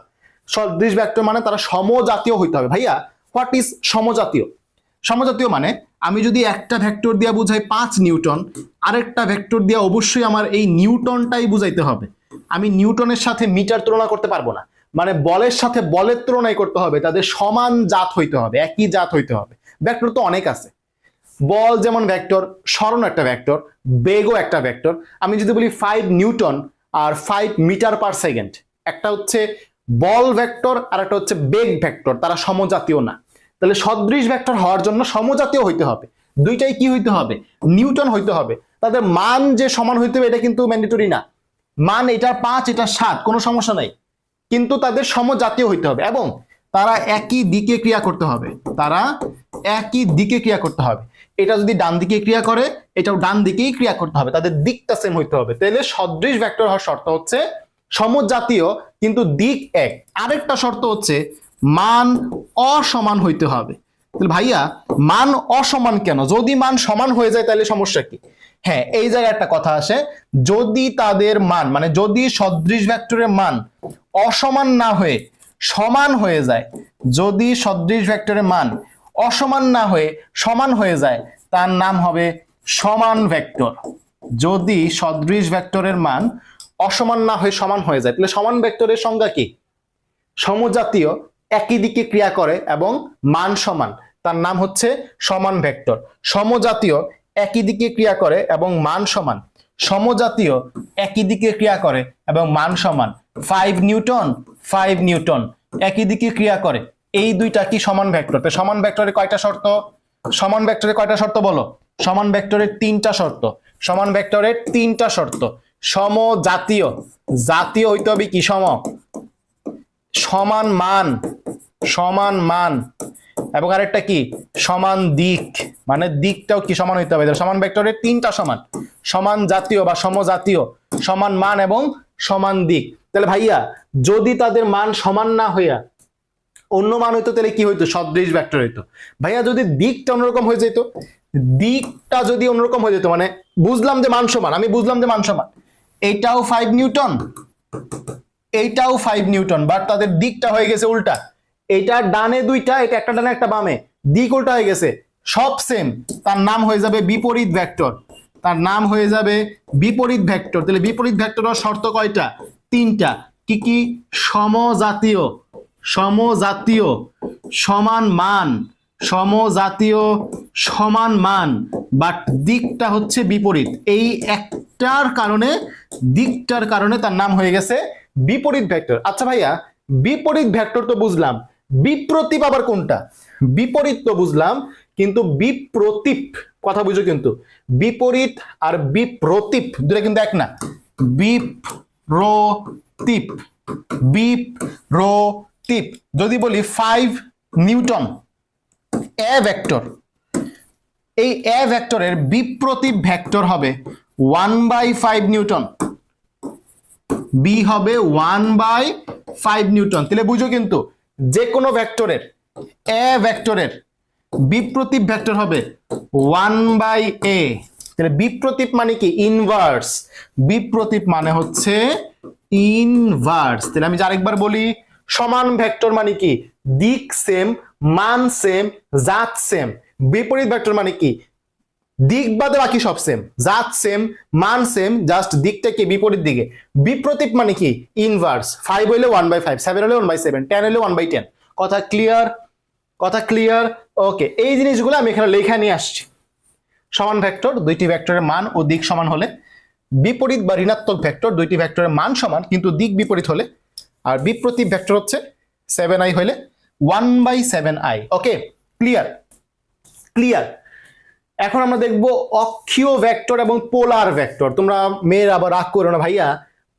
সদৃশ ভেক্টর মানে তারা সমজাতীয় হইতে হবে। ভাইয়া হোয়াট ইজ সমজাতীয়? সমজাতীয় মানে আমি যদি একটা ভেক্টর দিয়ে বুঝাই 5 নিউটন, আরেকটা ভেক্টর দিয়ে অবশ্যই আমার এই নিউটনটাই বুঝাইতে হবে। আমি নিউটনের সাথে মিটার তুলনা করতে পারবো না, মানে বলের সাথে বলের তুলনাই করতে হবে, তাদের সমান জাত হইতে হবে, একই জাত হইতে হবে। ভেক্টর তো অনেক আছে, বল যেমন ভেক্টর, সরণ একটা ভেক্টর, বেগও একটা ভেক্টর। আমি যদি বলি 5 নিউটন আর 5 মিটার পার সেকেন্ড, একটা হচ্ছে বল ভেক্টর আর একটা হচ্ছে বেগ ভেক্টর, তারা সমজাতীয় না। তাহলে সদৃশ ভেক্টর হওয়ার জন্য সমজাতীয় হইতে হবে। দুইটাই কি হইতে হবে? নিউটন হইতে হবে। তাদের মান যে সমান হইতে হবে এটা কিন্তু ম্যান্ডেটরি না। মান এটা 5 এটা 7 কোনো সমস্যা নাই, কিন্তু তাদের সমজাতীয় হইতে হবে এবং তারা একই দিকে ক্রিয়া করতে হবে। তারা একই দিকে ক্রিয়া করতে হবে। এটা যদি ডান দিকে ক্রিয়া করে এটাও ডান দিকেই ক্রিয়া করতে হবে, তাদের দিকটা সেম হইতে হবে। তাহলে সদৃশ ভেক্টর হওয়ার শর্ত হচ্ছে সমজাতীয় কিন্তু দিক এক। আরেকটা শর্ত হচ্ছে মান অসমান হইতে হবে। তাহলে ভাইয়া মান অসমান কেন? যদি মান সমান হয়ে যায় তাহলে সমস্যা কি? হ্যাঁ, এই জায়গায় একটা কথা আসে, যদি তাদের মান মানে যদি সদৃশ ভেক্টরের মান অসমান না হয়ে সমান হয়ে যায়, যদি সদৃশ ভেক্টরের মান অসমান না হয়ে সমান হয়ে যায় তার নাম হবে সমান ভেক্টর। যদি সদৃশ ভেক্টরের মান অসমান না হয়ে সমান হয়ে যায় তাহলে সমান ভেক্টরের সংজ্ঞা কি? সমজাতীয়, একই দিকে ক্রিয়া করে এবং মান সমান, তার নাম হচ্ছে সমান ভেক্টর। সমজাতীয়, একই দিকে ক্রিয়া করে এবং মান সমান। সমজাতীয়, একই দিকে ক্রিয়া করে এবং মান সমান। 5 নিউটন 5 নিউটন একই দিকে ক্রিয়া করে, এই দুইটা কি সমান ভেক্টর? তো সমান ভেক্টরের কয়টা শর্ত? সমান ভেক্টরের কয়টা শর্ত বলো? সমান ভেক্টরের 3টা শর্ত। সমান ভেক্টরের 3টা শর্ত। সমজাতীয়, জাতীয় হইতে হবে কি? সমান মান, সমান মান, এবং আরেকটা কি? সমান দিক, মানে দিকটাও কি সমান হইতে হবে। সমান ভেক্টরের 3টা সমান, সমান জাতীয় বা সমজাতীয়, সমান মান এবং সমান দিক। তাহলে ভাইয়া যদি তাদের মান সমান না হইয়া অন্য মান হইতো তাহলে কি হইতো? সদৃশ ভেক্টর হইতো। ভাইয়া যদি দিকটা অন্যরকম হয়ে যেত, দিকটা যদি অন্যরকম হয়ে যেত, মানে বুঝলাম যে মান সমান, আমি বুঝলাম যে মান সমান, এইটাও 5 নিউটন এইটাও 5 নিউটন, বাট তাদের দিকটা হয়ে গেছে উল্টা। এইটা ডানে দুইটা, এটা একটা ডানে একটা বামে, দিক উল্টা হয়ে গেছে, সব সেম, তার নাম হয়ে যাবে বিপরীত ভেক্টর। তার নাম হয়ে যাবে বিপরীত ভেক্টর। তাহলে বিপরীত ভেক্টরের শর্ত কয়টা? 3টা। কি কি? সমজাতীয়, সমজাতীয়, সমান মান, সমজাতীয়, সমান মান, বাট দিকটা হচ্ছে বিপরীত। এই একটার কারণে, দিকটার কারণে তার নাম হয়ে গেছে বিপরীত ভেক্টর। আচ্ছা ভাইয়া, বিপরীত ভেক্টর তো বুঝলাম, বিপ্রতীপ আবার কোনটা? বিপরীত তো বুঝলাম, কিন্তু বিপ্রতীপ কথা বুঝো কিন্তু, বিপরীত আর বিপ্রতীপ দুটো কিন্তু এক না। বিপ্রতীপ, বিপ্রতীপ যদি বলি 5 নিউটন এ ভেক্টর, এই এ ভেক্টরের বিপ্রতীপ ভেক্টর হবে 1/5 নিউটন, বি হবে 1/5 নিউটন। তাহলে বুঝো কিন্তু যে কোনো ভেক্টরের, এ ভেক্টরের বিপ্রতীপ ভেক্টর হবে 1/a। তাহলে বিপ্রতীপ মানে কি? ইনভার্স। বিপ্রতীপ মানে হচ্ছে ইনভার্স। তাহলে আমি আরেকবার বলি, সমান ভেক্টর মানে কি? দিক সেম, মান সেম, জাত সেম। বিপরীত ভেক্টর মানে কি? দিক বাদে বাকি সব সেম, জাত সেম, মান সেম, জাস্ট দিকটা কি? বিপরীত দিকে। বিপ্রতীপ মানে কি? ইনভার্স। 5 হইলে 1/5, 7 হইলে 1/7, 10 হইলে 1/10। কথা ক্লিয়ার? কথা ক্লিয়ার? ওকে, এই জিনিসগুলো আমি এখানে লেখা নিয়ে আসছি। সমান ভেক্টর, দুইটি ভেক্টরের মান ও দিক সমান হলে। বিপরীত বা ঋণাত্মক ভেক্টর, দুইটি ভেক্টরের মান সমান কিন্তু দিক বিপরীত হলে। আর বিপ্রতীপ ভেক্টর হচ্ছে 7i হলে 1/7i। ওকে, ক্লিয়ার? ক্লিয়ার। এখন আমরা দেখব অক্ষীয় ভেক্টর এবং পোলার ভেক্টর। তোমরা মেয়ের আবার রাগ করো না, ভাইয়া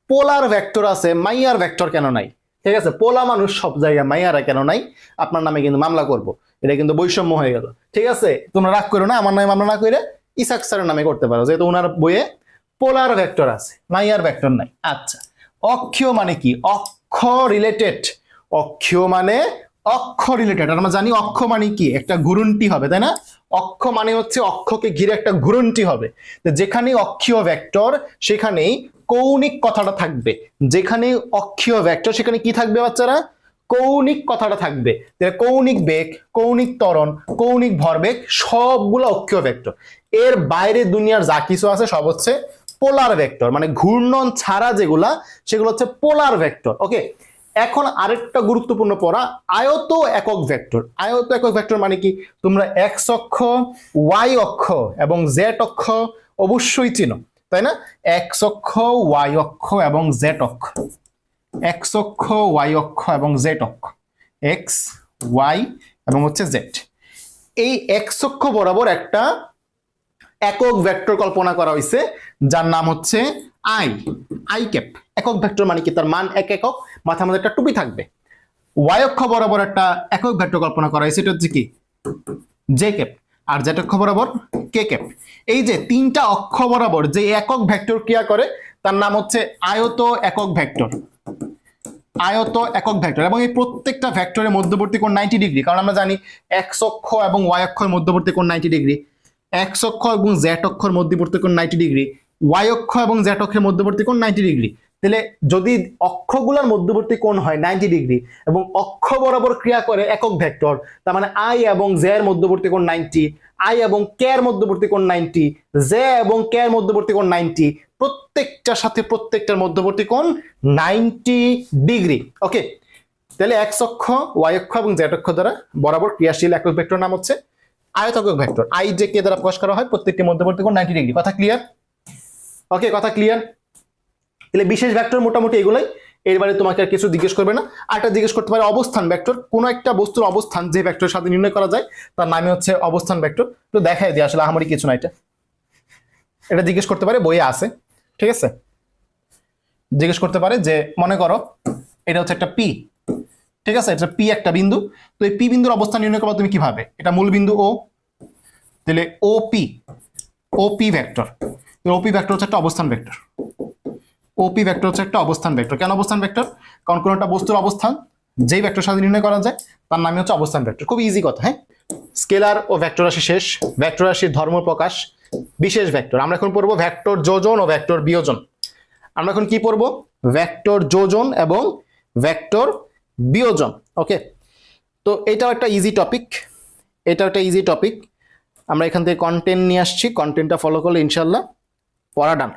পোলার ভেক্টর আছে, মাইয়ার ভেক্টর কেন নাই? ঠিক আছে, পোলা মানুষ সব জায়গায়, মাইয়ারা কেন নাই? আপনার নামে কিন্তু মামলা করব, এটা কিন্তু বৈষম্য হয়ে গেল। ঠিক আছে, তোমরা রাগ করো না, আমার নামে মামলা না করে ইসাক স্যারের নামে করতে পারো, যেহেতু ওনার বইয়ে পোলার ভেক্টর আছে, মাইয়ার ভেক্টর নাই। আচ্ছা, অক্ষীয় মানে কি? অক্ষ রিলেটেড। অক্ষীয় মানে অক্ষ রিলেটেড। আমরা জানি অক্ষ মানে কি? একটা ঘুরুন্টি হবে, তাই না? অক্ষ মানে হচ্ছে অক্ষকে ঘিরে একটা ঘুরুন্টি হবে। যেখানেই অক্ষীয় ভেক্টর সেখানেই কৌণিক কথাটা থাকবে। যেখানে অক্ষীয় ভেক্টর সেখানে কি থাকবে বাচ্চারা? কৌণিক কথাটা থাকবে। কৌণিক বেগ, কৌণিক ত্বরণ, কৌণিক ভরবেগ সবগুলো অক্ষীয় ভেক্টর। এর বাইরে দুনিয়ার যা কিছু আছে সব হচ্ছে পোলার ভেক্টর, মানে ঘূর্ণন ছাড়া যেগুলা সেগুলো হচ্ছে পোলার ভেক্টর। ওকে, এখন আরেকটা গুরুত্বপূর্ণ পড়া, আয়ত একক ভেক্টর। আয়ত একক ভেক্টর মানে কি? তোমরা এক্স অক্ষ, ওয়াই অক্ষ এবং জেড অক্ষ অবশ্যই চিনো, তাই না? এক্স অক্ষ, ওয়াই অক্ষ এবং জেড অক্ষ। এক্স অক্ষ, ওয়াই অক্ষ এবং জেড অক্ষ, এক্স, ওয়াই এবং হচ্ছে জেড। এই এক্স অক্ষ বরাবর একটা একক ভেক্টর কল্পনা করা হয়েছে যার নাম হচ্ছে আই আই ক্যাপ। একক ভেক্টর মানে কি, তার মান এক একক, মাথার মধ্যে একটা টুপি থাকবে। ওয়াই অক্ষ বরাবর একটা একক ভেক্টর কল্পনা করা হয়েছে, এটা হচ্ছে কি জে ক্যাপ, আর জেড অক্ষ বরাবর কে ক্যাপ। এই যে তিনটা অক্ষ বরাবর যে একক ভেক্টর ক্রিয়া করে তার নাম হচ্ছে আয়ত একক ভেক্টর। আয়ত একক ভেক্টর, এবং এই প্রত্যেকটা ভেক্টরের মধ্যবর্তী কোণ 90 ডিগ্রি, কারণ আমরা জানি এক্স অক্ষ এবং ওয়াই অক্ষের মধ্যবর্তী কোণ 90 ডিগ্রি, এক্স অক্ষ এবং জেড অক্ষের মধ্যবর্তী কোণ 90 ডিগ্রি, ওয়াই অক্ষ এবং জেড অক্ষের মধ্যবর্তী কোণ 90 ডিগ্রি। তাহলে যদি অক্ষগুলোর মধ্যবর্তী কোণ হয় 90 ডিগ্রি এবং অক্ষ বরাবর ক্রিয়া করে একক ভেক্টর, তার মানে আই এবং জে এর মধ্যবর্তী কোণ 90, আই এবং কে এর মধ্যবর্তী কোণ 90, জে এবং কে এর মধ্যবর্তী কোণ 90, প্রত্যেকটার সাথে প্রত্যেকটার মধ্যবর্তী কোণ 90 ডিগ্রি। ওকে, তাহলে এক্স অক্ষ, ওয়াই অক্ষ এবং জেড অক্ষ দ্বারা বরাবর ক্রিয়াশীল একক ভেক্টর নাম হচ্ছে আয়তকক ভেক্টর। আই যে কে দ্বারা প্রকাশ করা হয় প্রত্যেকটি মধ্যবর্তী কোণ 90 ডিগ্রি। কথা ক্লিয়ার? ওকে, কথা ক্লিয়ার? তাহলে বিশেষ ভেক্টর মোটামুটি এগুলাই, এরবারে তোমাকে আর কিছু জিজ্ঞেস করবে না। আরেকটা জিজ্ঞেস করতে পারে অবস্থান ভেক্টর, কোনো একটা বস্তুর অবস্থান যে ভেক্টরের সাথে নির্ণয় করা যায় তার নামে হচ্ছে অবস্থান ভেক্টর। তো দেখাই দিই, আসলে আমারই কিছু না, এটা জিজ্ঞেস করতে পারে, বইয়ে আছে, ঠিক আছে? জিজ্ঞেস করতে পারে যে মনে করো এটা হচ্ছে একটা পি, ঠিক আছে, এটা পি একটা বিন্দু, তো এই পি বিন্দুর অবস্থান নির্ণয় করবা তুমি কিভাবে? এটা মূল বিন্দু ও, তাহলে ওপি ভেক্টর, ওপি ভেক্টর হচ্ছে একটা অবস্থান ভেক্টর। ওপি ভেক্টর হচ্ছে একটা অবস্থান ভেক্টর। কেন অবস্থান ভেক্টর? কারণ কোনো একটা বস্তুর অবস্থান যেই ভেক্টর সাথে নির্ণয় করা যায় তার নামই হচ্ছে অবস্থান ভেক্টর। খুব ইজি কথা। হ্যাঁ, স্কেলার ও ভেক্টর রাশি শেষ, ভেক্টর রাশির ধর্ম প্রকাশ, বিশেষ ভেক্টর। আমরা এখন পড়বো ভেক্টর যোজন ও ভেক্টর বিয়োজন। আমরা এখন কি পড়বো? ভেক্টর যোজন এবং ভেক্টর বিয়োজন। ওকে, তো এটাও একটা ইজি টপিক, এটা একটা ইজি টপিক। আমরা এখান থেকে কন্টেন্ট নিয়ে আসছি, কন্টেন্টটা ফলো করলে ইনশাল্লাহ পড়া ডান।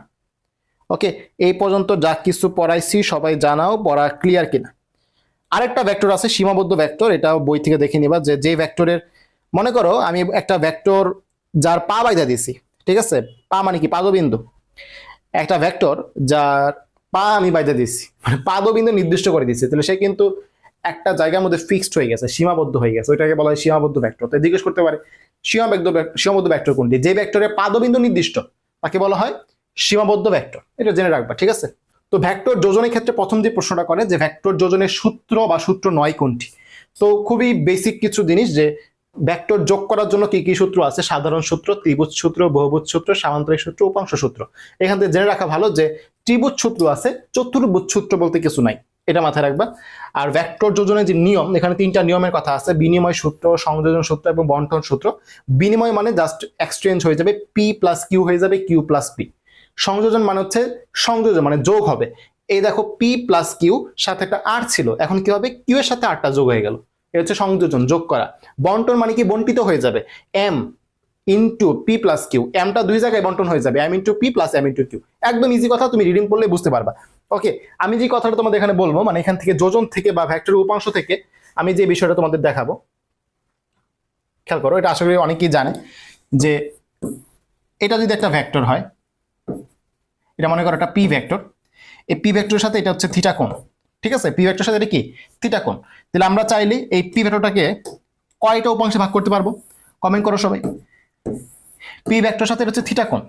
ওকে, এই পর্যন্ত যা কিছু পড়াইছি সবাই জানাও পড়া ক্লিয়ার কিনা। আরেকটা ভেক্টর আছে সীমাবদ্ধ ভেক্টর, এটাও বই থেকে দেখে নিবা। যে ভেক্টরের, মনে করো আমি একটা ভেক্টর যার পা বাইদা দিছি, ঠিক আছে, পা মানে কি পাদবিন্দু, একটা ভেক্টর যার পা আমি বাইদা দিছি, মানে পাদবিন্দু নির্দিষ্ট করে দিচ্ছি, তাহলে সে কিন্তু একটা জায়গার মধ্যে ফিক্সড হয়ে গেছে, সীমাবদ্ধ হয়ে গেছে, ওইটাকে বলা হয় সীমাবদ্ধ ভেক্টর। তাই জিজ্ঞেস করতে পারে সীমাবদ্ধ ভেক্টর কোনটি? যে ভেক্টরের পাদবিন্দু নির্দিষ্ট তাকে বলা হয় সীমাবদ্ধ ভেক্টর। এটা জেনে রাখবা, ঠিক আছে? তো ভেক্টর যোজনের ক্ষেত্রে প্রথম যে প্রশ্নটা করে যে ভেক্টর যোজনের সূত্র বা সূত্র নয় কোনটি? তো খুবই বেসিক কিছু জিনিস, যে ভেক্টর যোগ করার জন্য কি কি সূত্র আছে? সাধারণ সূত্র, ত্রিভুজ সূত্র, বহুভুজ সূত্র, সামান্তরিক সূত্র, উপাংশ সূত্র। এখান থেকে জেনে রাখা ভালো যে ত্রিভুজ সূত্র আছে, চতুর্ভুজ সূত্র বলতে কিছু নাই, এটা মাথায় রাখবা। আর ভেক্টর যোজনের যে নিয়ম, এখানে তিনটা নিয়মের কথা আছে: বিনিময় সূত্র, সংযোজন সূত্র এবং বন্টন সূত্র। বিনিময় মানে জাস্ট এক্সচেঞ্জ হয়ে যাবে, পি প্লাস কিউ হয়ে যাবে কিউ প্লাস পি। সংযোজন মানে হচ্ছে সংযোজন মানে যোগ হবে। এই দেখো পি প্লাস কিউ, সাথে একটা আর ছিল, এখন কি হবে? কিউ এর সাথে আরটা যোগ হয়ে গেল, এটা হচ্ছে সংযোজন, যোগ করা। বন্টন মানে কি? বন্টিত হয়ে যাবে, m into p plus q, এমটা দুই জায়গায় বন্টন হয়ে যাবে, m into p plus m into q. একদম ইজি কথা, তুমি রিডিং পড়লে বুঝতে পারবা। ওকে, আমি যে কথাটা তোমাদের এখানে বলবো, মানে এখান থেকে যোজন থেকে বা ভেক্টরের উপাংশ থেকে আমি যে বিষয়টা তোমাদের দেখাবো, খেয়াল করো, এটা আশা করি অনেকেই জানে যে এটা যদি একটা ভেক্টর হয়, এটা মনে করো একটা পি ভেক্টর, এই পি ভেক্টরের সাথে এটা হচ্ছে থিটা কোণ, ঠিক আছে? পি ভেক্টরের সাথে এটা কি? থিটা কোণ। তাহলে আমরা চাইলে এই পি ভেক্টরটাকে কয়টা উপাংশে ভাগ করতে পারবো? কমেন্ট করো সবাই। পি ভেক্টরের সাথে এটা হচ্ছে থিটা কোণ,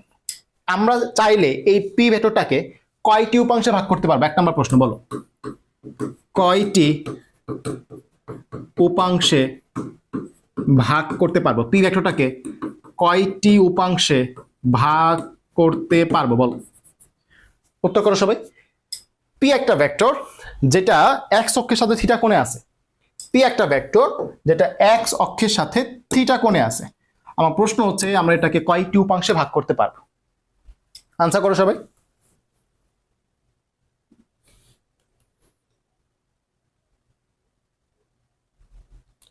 আমরা চাইলে এই পি ভেক্টরটাকে কয়টি উপাংশে ভাগ করতে পারবো? 1 নম্বর প্রশ্ন, বলো কয়টি উপাংশে ভাগ করতে পারবো? পি ভেক্টরটাকে কয়টি উপাংশে ভাগ করতে পারবো, বলো। উত্তর করো সবাই। পি একটা ভেক্টর যেটা এক্স অক্ষের সাথে থিটা কোণে আছে, পি একটা ভেক্টর যেটা এক্স অক্ষের সাথে থিটা কোণে আছে। আমার প্রশ্ন হচ্ছে আমরা এটাকে কয়টি উপাংশে ভাগ করতে পারবো? আনসার করো সবাই।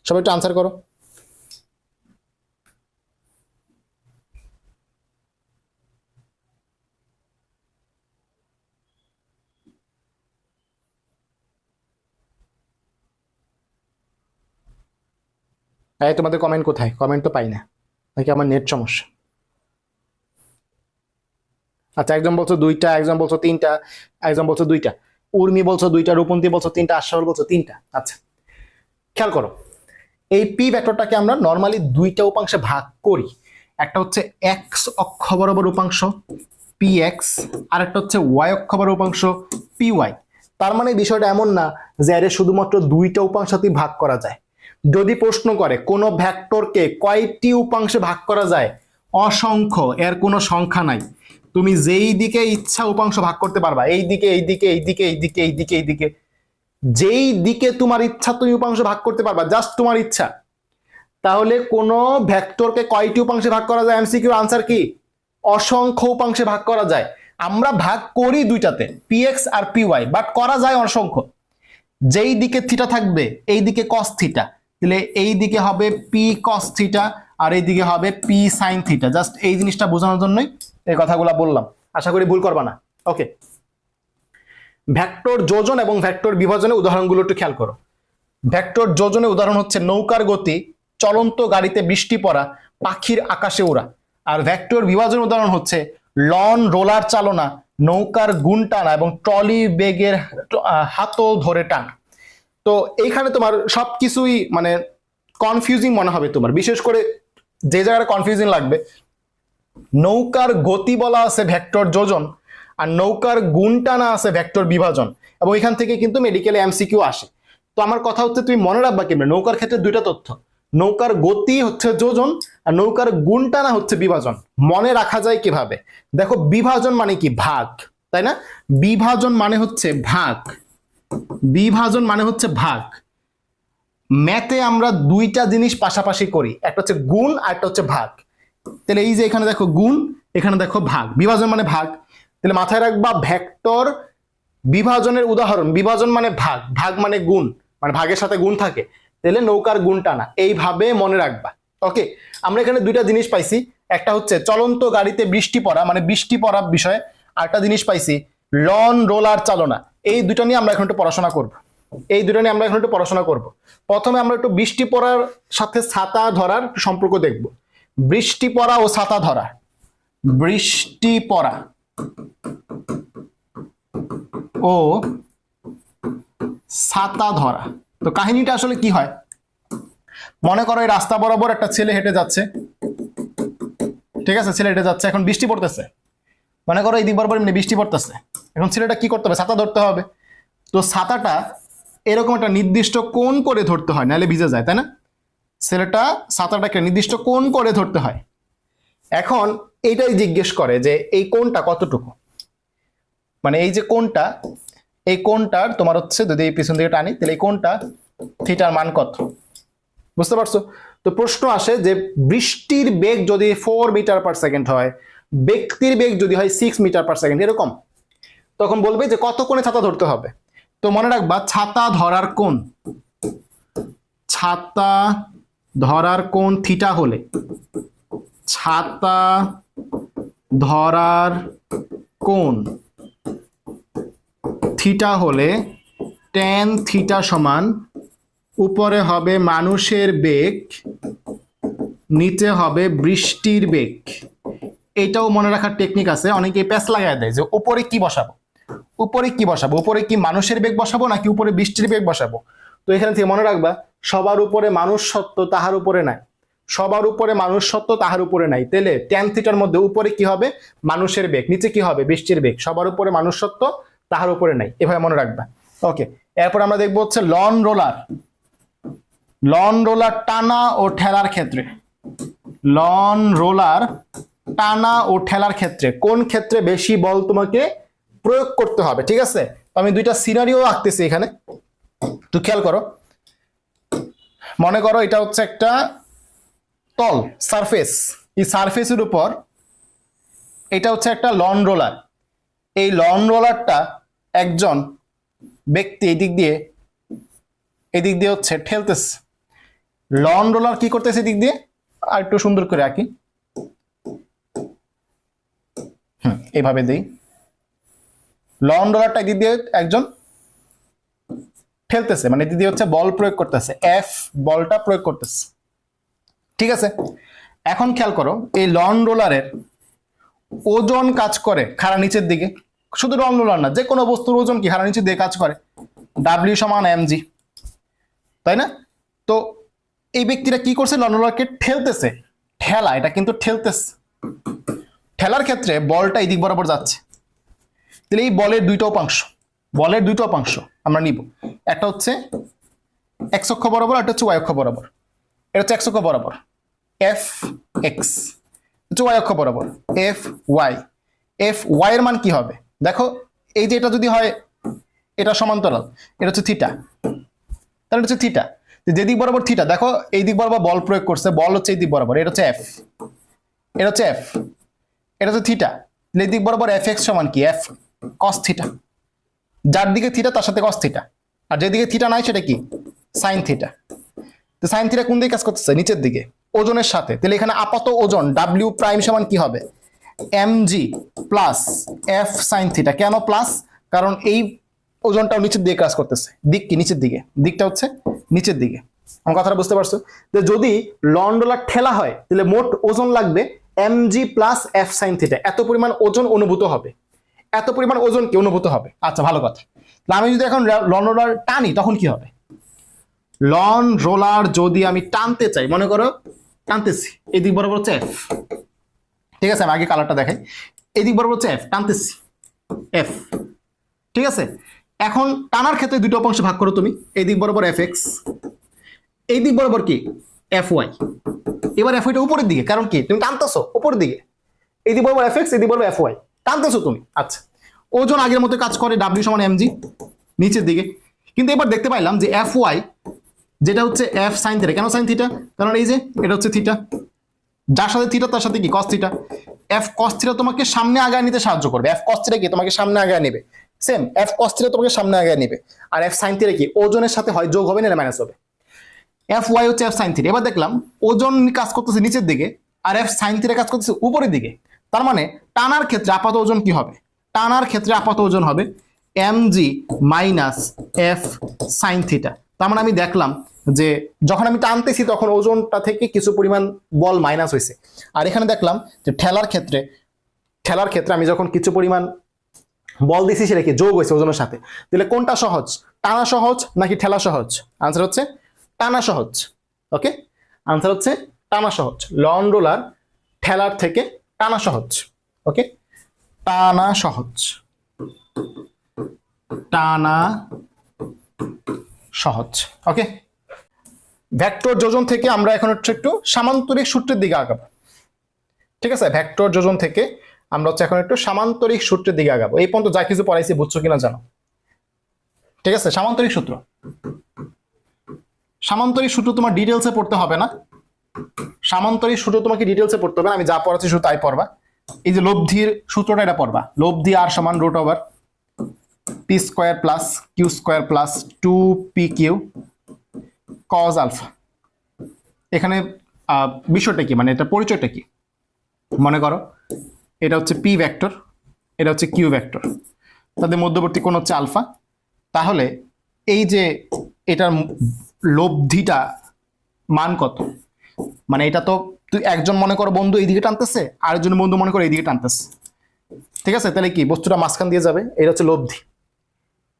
সবাই একটু আনসার করো। এই তোমাদের কমেন্ট কোথায়? কমেন্ট তো পাই না, নাকি আমার নেট সমস্যা? আচ্ছা, একজন বলছো 2টা, একজন বলছো 3টা, একজন বলছো 2টা, উর্মি বলছো 2টা, রূপন্তী বলছো 3টা, আশরাফুল বলছো 3টা। আচ্ছা, খেয়াল করো, এই পি ভেক্টরটাকে আমরা নর্মালি 2টা উপাংশে ভাগ করি। একটা হচ্ছে এক্স অক্ষ বরাবর উপাংশ পি এক্স, আর একটা হচ্ছে ওয়াই অক্ষ বরাবর উপাংশ পি ওয়াই। তার মানে বিষয়টা এমন না যে এর শুধুমাত্র দুইটা উপাংশতেই ভাগ করা যায়। যদি প্রশ্ন করে কোন ভেক্টরকে কয়টি উপাংশে ভাগ করা যায়, অসংখ্য, এর কোনো সংখ্যা নাই। তুমি যেই দিকে ইচ্ছা উপাংশ ভাগ করতে পারবা, এই দিকে এই দিকে এই দিকে এই দিকে এই দিকে এই দিকে, যেই দিকে তোমার ইচ্ছা তুমি উপাংশ ভাগ করতে পারবা, জাস্ট তোমার ইচ্ছা। তাহলে কোন ভেক্টরকে কয়টি উপাংশে ভাগ করা যায়? এমসিকিউ আনসার কি? অসংখ্য উপাংশে ভাগ করা যায়। আমরা ভাগ করি দুইটাতে, পি এক্স আর পি ওয়াই, বাট করা যায় অসংখ্য। যেই দিকে থিটা থাকবে এই দিকে কস থিটা, তাহলে এই দিকে হবে পি কস থিটা আর এই দিকে হবে পি সাইন থিটা। জাস্ট এই জিনিসটা বোঝানোর জন্যই এই কথাগুলো বললাম, আশা করি ভুল করবা না। ওকে, ভেক্টর যোজন এবং ভেক্টর বিভাজনের উদাহরণগুলো একটু খেয়াল করো। ভেক্টর যোজনের উদাহরণ হচ্ছে নৌকার গতি, চলন্ত গাড়িতে বৃষ্টি পড়া, পাখির আকাশে ওড়া। আর ভেক্টর বিভাজনের উদাহরণ হচ্ছে লন রোলার চালনা, নৌকার গুণ টানা এবং ট্রলি বেগের হাতল ধরে টানা। তো এইখানে তোমার সবকিছুই মানে কনফিউজিং মনে হবে তোমার, বিশেষ করে যে জায়গাটা কনফিউজিং লাগবে, নৌকার গতি বলা আছে ভেক্টর যোজন, আর নৌকার গুণ টানা আছে ভেক্টর বিভাজন। এবং এখান থেকে কিন্তু মেডিকেলে এমসিকিউ আসে। তো আমার কথা হচ্ছে তুমি মনে রাখবা কেমনে, নৌকার ক্ষেত্রে দুইটা তথ্য, নৌকার গতি হচ্ছে যোজন আর নৌকার গুণ টানা হচ্ছে বিভাজন। মনে রাখা যায় কিভাবে? দেখো, বিভাজন মানে কি? ভাগ, তাই না? বিভাজন মানে হচ্ছে ভাগ, বিভাজন মানে হচ্ছে ভাগ। ম্যাথে আমরা দুইটা জিনিস পাশাপাশি করি, একটা হচ্ছে গুণ আর একটা হচ্ছে ভাগ। তাহলে এই যে এখানে দেখো গুণ, এখানে দেখো ভাগ, বিভাজন মানে ভাগ। তাহলে মাথায় রাখবা ভেক্টর বিভাজনের উদাহরণ, বিভাজন মানে ভাগ, ভাগ মানে গুণ, মানে ভাগের সাথে গুণ থাকে, তাহলে নৌকার গুণ টানা, এইভাবে মনে রাখবা। ওকে, আমরা এখানে দুইটা জিনিস পাইছি, একটা হচ্ছে চলন্ত গাড়িতে বৃষ্টি পড়া মানে বৃষ্টি পড়া বিষয়, আরেকটা জিনিস পাইছি লন রোলার চালনা। এই দুটো নিয়ে আমরা এখন একটু পড়াশোনা করব, এই দুটো নিয়ে আমরা এখন একটু পড়াশোনা করব। প্রথমে আমরা একটু বৃষ্টি পড়ার সাথে ছাতা ধরার সম্পর্ক দেখব। বৃষ্টি পড়া ও ছাতা ধরা, বৃষ্টি পড়া ও ছাতা ধরা। তো কাহিনীটা আসলে কি হয়, মনে করো এই রাস্তা বরাবর একটা ছেলে হেঁটে যাচ্ছে, ঠিক আছে? ছেলে হেঁটে যাচ্ছে, এখন বৃষ্টি পড়তেছে, মনে করো এই দিক বরাবর এমনি বৃষ্টি পড়তেছে। এখন ছেলেটা কি করতে হবে? ছাতা ধরতে হবে। তো ছাতাটা এরকম একটা নির্দিষ্ট কোণ করে ধরতে হয়, নাহলে ভিজে যায়, তাই না? ছেলেটা ছাতাটাকে নির্দিষ্ট কোণ করে ধরতে হয়। এখন এইটাই জিজ্ঞেস করে যে এই কোণটা কতটুকু, মানে এই যে কোণটা, এই কোণটার তোমার হচ্ছে যদি এই পিছন দিকে টানি তাহলে এই কোণটা থিটার মান কত, বুঝতে পারছো? তো প্রশ্ন আসে যে বৃষ্টির বেগ যদি 4 মিটার পার সেকেন্ড হয়, ব্যক্তির বেগ যদি হয় 6 মিটার পার সেকেন্ড এরকম, তখন বলবে যে কত কোণে ছাতা ধরতে হবে। তো মনে রাখবা ছাতা ধরার কোণ, ছাতা ধরার কোণ থিটা হলে, ছাতা ধরার কোণ থিটা হলে tan থিটা সমান উপরে হবে মানুষের বেগ, নিচে হবে বৃষ্টির বেগ। এটাও মনে রাখার টেকনিক আছে, অনেকে প্যাচ লাগায় দেয় যে উপরে কি বসাবো, উপরে কি বসাবো, উপরে কি মানুষের বেগ বসাবো নাকি উপরে বৃষ্টির বেগ বসাবো। তো এখানে থেকে মনে রাখবা সবার উপরে মানুষ সত্য তাহার উপরে নাই, সবার উপরে মানুষ সত্য তাহার উপরে নাই। তাহলে tan থিটার মধ্যে উপরে কি হবে? মানুষের বেগ, নিচে কি হবে? বৃষ্টির বেগ। সবার উপরে মানুষ সত্য তাহার উপরে নাই, এভাবে মনে রাখবা। ওকে, এরপর আমরা দেখবো হচ্ছে লন রোলার, লন রোলার টানা ও ঠেলার ক্ষেত্রে, লন রোলার টানা ও ঠেলার ক্ষেত্রে কোন ক্ষেত্রে বেশি বল তোমাকে প্রয়োগ করতে হবে, ঠিক আছে? তো আমি দুইটা সিনারিও আঁকতেছি এখানে, তো খেয়াল করো। মনে করো এটা হচ্ছে একটা তল সারফেস, এই সারফেসের উপর এটা হচ্ছে একটা লন রোলার। এই লন রোলারটা একজন ব্যক্তি এদিক দিয়ে হচ্ছে ঠেলতেছে। লন রোলার কি করতেছে এদিক দিয়ে, আর একটু সুন্দর করে আঁকি, এইভাবে দেই। লন রোলারটা এদিক দিয়ে একজন ঠেলতেছে, মানে এদিক দিয়ে হচ্ছে বল প্রয়োগ করতেছে, এফ বলটা প্রয়োগ করতেছে, ঠিক আছে? এখন খেয়াল করো এই লন রোলারের ওজন কাজ করে খাড়া নিচের দিকে, শুধু লন রোলার না, যে কোনো বস্তুর ওজন কি খাড়া নিচের দিকে কাজ করে, ডাব্লিউ সমান mg, তাই না? তো এই ব্যক্তিটা কি করছে? লন রোলারকে ঠেলতেছে, ঠেলা, এটা কিন্তু ঠেলতেছে। ঠেলার ক্ষেত্রে বলটা এই দিক বরাবর যাচ্ছে, তাহলে এই বলের দুইটা উপাংশ আমরা নিব। একটা হচ্ছে এক্স অক্ষ বরাবর, একটা হচ্ছে ওয়াই অক্ষ বরাবর। এটা হচ্ছে এক্স অক্ষ বরাবর এফ এক্স, হচ্ছে ওয়াই অক্ষ বরাবর এফ ওয়াই। এফ ওয়াই এর মান কি হবে দেখো, এই যে এটা যদি হয় এটা সমান্তরাল, এটা হচ্ছে থিটা, তাহলে হচ্ছে থিটা। যেদিক বরাবর থিটা, দেখো এই দিক বরাবর বল প্রয়োগ করছে, বল হচ্ছে এই দিক বরাবর, এটা হচ্ছে এফ, এটা হচ্ছে এফ, এটা হচ্ছে থিটা। এই দিক বরাবর এফ এক্স সমান কি, এফ কস থিটা। যার দিকে থিটা তার সাথে কস থিটা, আর যেদিকে থিটা নাই সেটা কি, সাইন থিটা। তো সাইন থিটা কোন দিকে কাজ করতেছে, নিচের দিকে, ওজনের সাথে। তাহলে এখানে আপাত ওজন ডাব্লিউ প্রাইম সমান কি হবে, m g plus f sine theta. কেন প্লাস, কারণ এই ওজনটাও নিচের দিকে কাজ করতেছে। দিক কি, নিচের দিকে, দিকটা হচ্ছে নিচের দিকে। আমার কথাটা বুঝতে পারছো? যে যদি লন্ডলার ঠেলা হয় তাহলে মোট ওজন লাগবে m g plus f sine theta. এত পরিমাণ ওজন অনুভূত হবে, এত পরিমাণ ওজন কি অনুভূত হবে। আচ্ছা ভালো কথা। আমি যদি এখন লন রোলার টানি তখন কি হবে, লন রোলার যদি আমি টানতে চাই, মনে করো টানতেছি, এই দিক বরাবর হচ্ছে এফ, ঠিক আছে, আমি আগে কালারটা দেখাই। এই দিক বরাবর হচ্ছে এফ, টানতেছি এফ, ঠিক আছে। এখন টানার ক্ষেত্রে দুটো অংশে ভাগ করো তুমি, এই দিক বরাবর এফ এক্স, এই দিক বরাবর কি এফ ওয়াই। এবার এফ ওয়াইটা উপরের দিকে, কারণ কি তুমি টানতেছো উপরের দিকে, এই দিক বরাবর এফ এক্স, এই দিক বরাবর এফ ওয়াই, টানতেছো তুমি। আচ্ছা, ওজন আগের মতো কাজ করে, ডাব্লিউ সমান এম জি নিচের দিকে। কিন্তু এবার দেখতে পাইলাম যে এফ ওয়াই যেটা হচ্ছে এফ সাইন থিটা। কেন সাইন থিটা, কারণ এই যে এটা হচ্ছে থিটা, যার সাথে থিটা তার সাথে কি cos theta. F cos theta তোমাকে সামনে আগায় নিতে সাহায্য করবে, এফ কস থিটা কি তোমাকে সামনে আগায় নেবে, সেম এফ কস থিটা তোমাকে সামনে আগায় নেবে। আর এফ সাইন থিটা কি ওজনের সাথে হয় যোগ হবে না মাইনাস হবে। এফ ওয়াই হচ্ছে এফ সাইন থিটা। এবার দেখলাম ওজন কাজ করতেছে নিচের দিকে, আর এফ সাইন থিটা কাজ করতেছে উপরের দিকে। তার মানে টানার ক্ষেত্রে আপাত ওজন কি হবে, টানার ক্ষেত্রে আপাত ওজন হবে m g minus f sine theta. তার মানে আমি দেখলাম যে যখন আমি টানতেছি তখন ওজনটা থেকে কিছু পরিমাণ বল মাইনাস হয়েছে। আর এখানে দেখলাম যে ঠেলার ক্ষেত্রে আমি যখন কিছু পরিমাণ বল দিছি সেটা কি যোগ হয়েছে ওজনের সাথে। তাহলে কোনটা সহজ, টানা সহজ নাকি ঠেলা সহজ? আনসার হচ্ছে টানা সহজ। ওকে, আনসার হচ্ছে টানা সহজ। লন রোলার ঠেলার থেকে টানা সহজ। ওকে, টানা সহজ, টানা সহজ। ওকে, ভেক্টর যোজন থেকে আমরা এখন একটু সামান্তরিক সূত্রের দিকে আগাবো। ঠিক আছে, ভেক্টর যোজন থেকে আমরা হচ্ছে এখন একটু সামান্তরিক সূত্রের দিকে আগাবো। এই পর্যন্ত যা কিছু পড়াইছি বুঝছো কিনা জানো? ঠিক আছে, সামান্তরিক সূত্র, সামান্তরিক সূত্র তোমার ডিটেলসে পড়তে হবে না, সামান্তরিক সূত্র তোমাকে ডিটেলসে পড়তে হবে না, আমি যা পড়াচ্ছি শুধু তাই পড়বা। এই যে লব্ধির সূত্রটা এটা পড়বা, লব্ধি আর সমান root over p square plus Q square plus 2p3 cos alpha. এখানে বিষয়টা কি, মানে এটা পরিচয়টা কি, মনে করো এটা হচ্ছে পি ভেক্টর, এটা হচ্ছে কিউ ভেক্টর, তাদের মধ্যবর্তী কোণ হচ্ছে আলফা। তাহলে এই যে এটার লব্ধিটা মান কত, মানে এটা তো তুই একজন মনে করো বন্ধু এইদিকে টানতেছে, আরেকজন বন্ধু মনে করো এইদিকে টানতেছে, ঠিক আছে। তাহলে কি বস্তুটা মাঝখান দিয়ে যাবে, এটা হচ্ছে লব্ধি।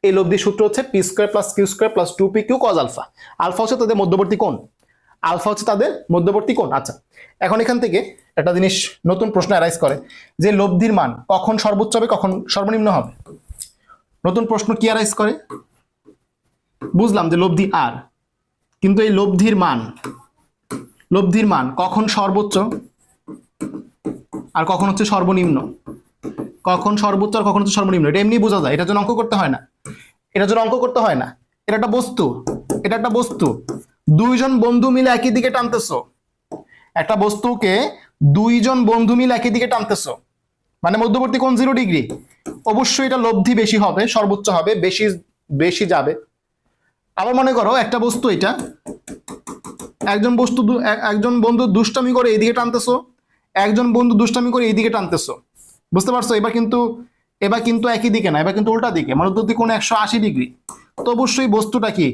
এই লব্ধির সূত্র হচ্ছে P square plus Q square plus 2p3 cos alpha. Alpha হচ্ছে তাদের মধ্যবর্তী কোণ, আলফা হচ্ছে তাদের মধ্যবর্তী কোণ। আচ্ছা, এখন এখান থেকে একটা জিনিস নতুন প্রশ্ন অ্যারাইজ করে যে লব্ধির মান কখন সর্বোচ্চ হবে কখন সর্বনিম্ন হবে। নতুন প্রশ্ন কি অ্যারাইজ করে, বুঝলাম যে লব্ধি আর, কিন্তু এই লব্ধির মান কখন সর্বোচ্চ আর কখন হচ্ছে সর্বনিম্ন, কখন সর্বোচ্চ আর কখন হচ্ছে সর্বনিম্ন, এটা এমনি বোঝা যায়, এটার জন্য অঙ্ক করতে হয় না, এটার জন্য অঙ্ক করতে হয় না। এটা একটা বস্তু, এটা একটা বস্তু, দুইজন বন্ধু মিলে একই দিকে টানতেছো, একটা বস্তুকে দুইজন বন্ধু মিলে একই দিকে টানতেছো, মানে মধ্যবর্তী কোণ 0 ডিগ্রি, অবশ্যই এটা লব্ধি বেশি হবে, সর্বোচ্চ হবে, বেশি বেশি যাবে। আবার মনে করো একটা বস্তু, এটা একজন বন্ধু দুষ্টামি করে এইদিকে টানতেছো, একজন বন্ধু দুষ্টামি করে এইদিকে টানতেছো, বুঝতে পারছো? এবার কিন্তু একই দিকে না, এবার কিন্তু উল্টা দিকে, মধ্যবর্তী কোণ 180 ডিগ্রি। তো অবশ্যই বস্তুটা কি,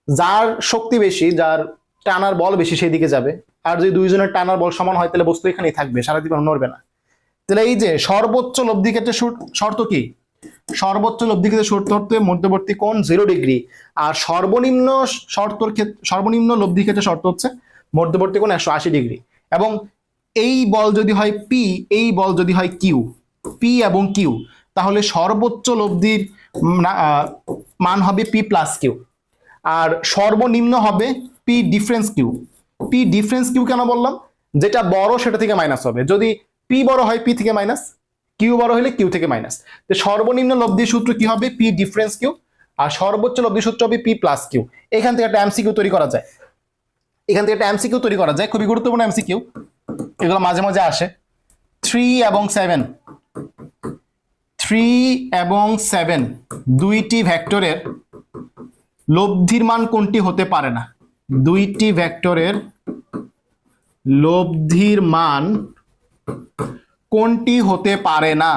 যার শক্তি বেশি, যার টানার বল বেশি সেই দিকে যাবে। আর যদি দুইজনের টানার বল সমান হয় তাহলে বস্তু এখানেই থাকবে, সারা জীবন নড়বে না। তাহলে এই যে সর্বোচ্চ লব্ধি ক্ষেত্রে শর্ত কি, সর্বোচ্চ লব্ধি ক্ষেত্রে শর্ত হতে মধ্যবর্তী কোণ 0 ডিগ্রি, আর সর্বনিম্ন লব্ধি ক্ষেত্রে শর্ত হচ্ছে মধ্যবর্তী কোণ 180 ডিগ্রি। এবং এই বল যদি হয় পি, এই বল যদি হয় কিউ, পি এবং কিউ, তাহলে সর্বোচ্চ লব্ধির মান হবে পি প্লাস কিউ, আর সর্বনিম্ন হবে P difference Q. P difference Q কেন বললাম? যেটা বড় সেটা থেকে মাইনাস হবে। যদি পি বড় হয় পি থেকে মাইনাস, কিউ বড় হলে কিউ থেকে মাইনাস। তো সর্বনিম্ন লব্ধির সূত্র কি হবে? পি ডিফারেন্স কিউ, আর সর্বোচ্চ লব্ধির সূত্র হবে পি প্লাস কিউ। এখান থেকে একটা এমসিকিউ তৈরি করা যায়, এখান থেকে একটা এমসিকিউ তৈরি করা যায়, খুবই গুরুত্বপূর্ণ এমসিকিউ, এগুলো মাঝে মাঝে আসে। 3 এবং 7, 3 এবং 7 দুইটি ভেক্টরের লব্ধির মান কোনটি হতে পারে না? দুইটি ভেক্টরের লব্ধির মান কোনটি হতে পারে না?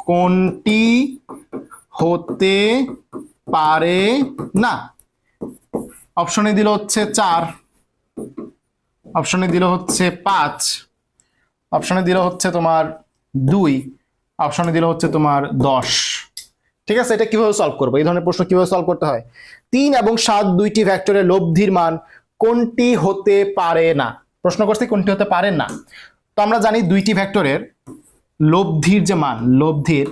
কোনটি হতে পারে না? অপশনে দিল হচ্ছে 4, অপশনে দিল হচ্ছে 5, অপশনে দিল হচ্ছে তোমার 2, অপশনে দিল হচ্ছে তোমার 10। ঠিক আছে, এটা কিভাবে সলভ করবো? এই ধরনের প্রশ্ন কিভাবে সলভ করতে হয়? 3 এবং 7 দুইটি ভেক্টরের লব্ধির মান কোনটি হতে পারে না? প্রশ্ন করছি কোনটি হতে পারে না। তো আমরা জানি দুইটি ভেক্টরের লব্ধির যে মান, লব্ধির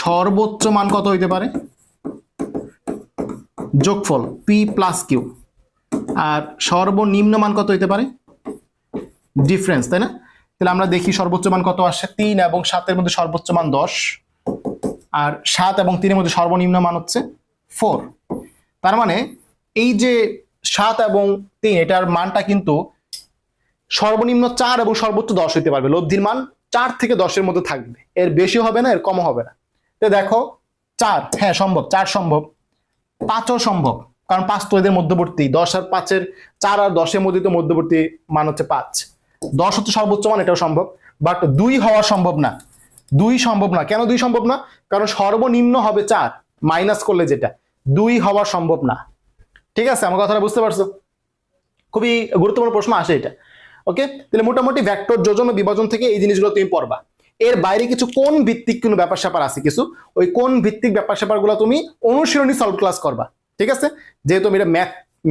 সর্বোচ্চ মান কত হইতে পারে? যোগফল পি প্লাস কিউ। আর সর্বনিম্ন মান কত হইতে পারে? ডিফারেন্স, তাই না? তাহলে আমরা দেখি সর্বোচ্চ মান কত আসে। 3 এবং 7 এর মধ্যে সর্বোচ্চ মান 10, আর 7 এবং 3 এর মধ্যে সর্বনিম্ন মান হচ্ছে 4। তার মানে এই যে 7 এবং 3, এটার মানটা কিন্তু সর্বনিম্ন 4 এবং সর্বোচ্চ 10 হইতে পারবে। লব্ধির মান 4 থেকে 10 এর মধ্যে থাকবে, এর বেশি হবে না, এর কমও হবে না। তো দেখো 4, হ্যাঁ সম্ভব, 4 সম্ভব, 5ও সম্ভব, কারণ 5 তো এদের মধ্যবর্তী। 10 আর 5-এর, 4 আর 10-এর মধ্যে তো মধ্যবর্তী মান হচ্ছে 5। 10 হচ্ছে সর্বোচ্চ মান, এটাও সম্ভব। বাট 2 হওয়া সম্ভব না। 2 সম্ভব না। কেন 2 সম্ভব না? কারণ সর্বনিম্ন হবে 4, মাইনাস করলে যেটা, 2 হওয়া সম্ভব না। ঠিক আছে, আমার কথাটা বুঝতে পারছো? খুবই গুরুত্বপূর্ণ প্রশ্ন আসে এটা। ওকে, তাহলে মোটামুটি ভেক্টর যোজন ও বিভাজন থেকে এই জিনিসগুলো তুমি পড়বা। এর বাইরে কিছু কোন ভিত্তিক কোনো ব্যাপার স্যাপার আছে কিছু, ওই কোন ভিত্তিক ব্যাপার স্যাপার গুলো তুমি অনুশীলনী সলভ ক্লাস করবা। ঠিক আছে, যেহেতু আমি এটা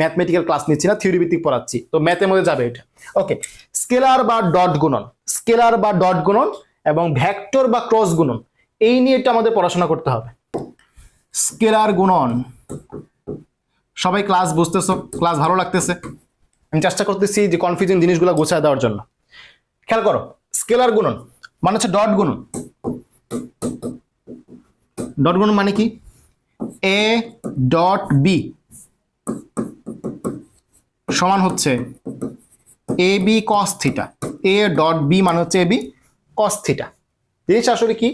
ম্যাথমেটিক্যাল ক্লাস নিচ্ছি না, থিওরি ভিত্তিক পড়াচ্ছি, তো ম্যাথের মধ্যে যাবে এটা। ওকে, স্কেলার বা ডট গুণন, স্কেলার বা ডট গুণন এবং ভেক্টর বা ক্রস গুণন, এই নিয়ে এটা আমাদের পড়াশোনা করতে হবে। স্কেলার গুণন, সবাই ক্লাস বুঝতেছো? ক্লাস ভালো লাগতেছে? আমি চেষ্টা করতেছি যে কনফিউজিং জিনিসগুলো গোছায় দেওয়ার জন্য। খেয়াল করো, স্কেলার গুণন মানে হচ্ছে ডট গুণন। ডট গুণন মানে কি? এ ডট বি সমান হচ্ছে a b cos theta. A dot b মানে হচ্ছে এ বি কস থিটা। জিনিসটা আসলে কি?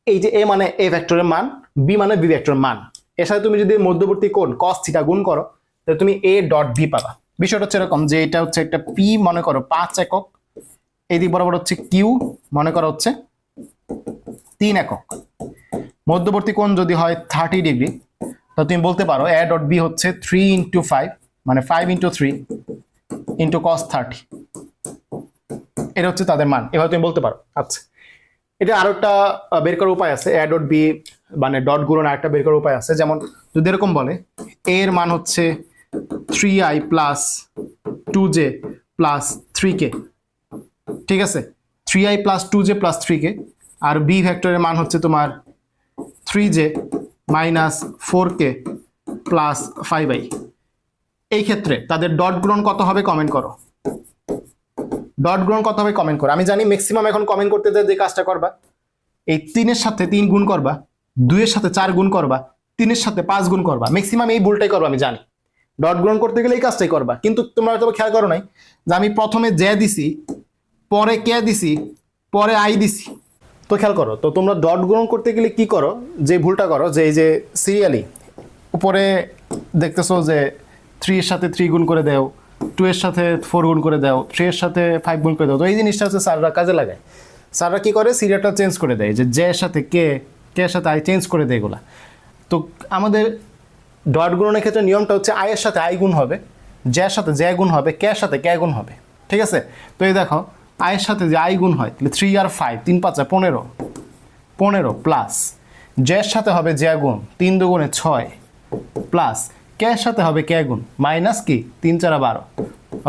এই যে এ মানে এ ভেক্টরের মান, বি মানে বি ভেক্টরের মান, এর সাথে তুমি যদি মধ্যবর্তী কোণ কস থিটা গুণ করো, তাহলে তুমি এ ডট বি পাবা। বিষয়টা হচ্ছে এরকম যে এটা হচ্ছে একটা পি মনে করো 5 একক, এদিক বরাবর হচ্ছে কিউ মনে করো হচ্ছে 3 একক। মধ্যবর্তী কোণ যদি হয় 30 ডিগ্রি, তো তুমি বলতে পারো এ ডট বি হচ্ছে 3 × 5 মানে 5 × 3 × cos 30। এটা হচ্ছে তাদের মান, এভাবে তুমি বলতে পারো। আচ্ছা, এটা আরো একটা বের করার উপায় আছে, এ ডট বি মানে ডট গুণন আরেকটা বের করার উপায় আছে। যেমন যদি এরকম বলে এর মান হচ্ছে 3i plus 2j plus 3k, ঠিক আছে, 3i plus 2j plus 3k, আর বি ভেক্টরের মান হচ্ছে তোমার 3j minus 4k plus 5i। এই ক্ষেত্রে তাদের ডট গুণন কত হবে কমেন্ট করো। ডট গুণন কত হবে কমেন্ট করো। আমি জানি ম্যাক্সিমাম এখন কমেন্ট করতে যে কাজটা করবা, এই 3-এর সাথে 3 গুণ করবা, 2-এর সাথে 4 গুণ করবা, 3-এর সাথে 5 গুণ করবা। ম্যাক্সিমাম এই ভুলটাই করবা, আমি জানি। ডট গুণন করতে গেলে এই কাজটাই করবা, কিন্তু তোমরা হয়তো খেয়াল করো নাই যে আমি প্রথমে জে দিছি, পরে কে দিছি, পরে আই দিছি। তো খেয়াল করো, তো তোমরা ডট গুণন করতে গেলে কি করো, যে ভুলটা করো যে এই যে সিরিয়ালি উপরে দেখতেছো যে 3 এর সাথে 3 গুণ করে দাও, 2 এর সাথে 4 গুণ করে দাও, 3 এর সাথে 5 গুণ করে দাও। তো এই জিনিসটা হচ্ছে স্যাররা কাজে লাগায়। স্যাররা কি করে, সিরিয়ালটা চেঞ্জ করে দেয়, যে জে এর সাথে কে, কে এর সাথে আই চেঞ্জ করে দেয় এগুলা। তো আমাদের ডট গুণনের ক্ষেত্রে নিয়মটা হচ্ছে আই এর সাথে আই গুণ হবে, জে এর সাথে জে গুণ হবে, কে এর সাথে কে গুণ হবে। ঠিক আছে, তো এই দেখো আই এর সাথে যে আই গুণ হয়, তাহলে 3 আর 5 3 5 15 15 প্লাস জে এর সাথে হবে জে গুণ 3 2 6 প্লাস কে এর সাথে হবে কে গুণ মাইনাস কি 3 4 12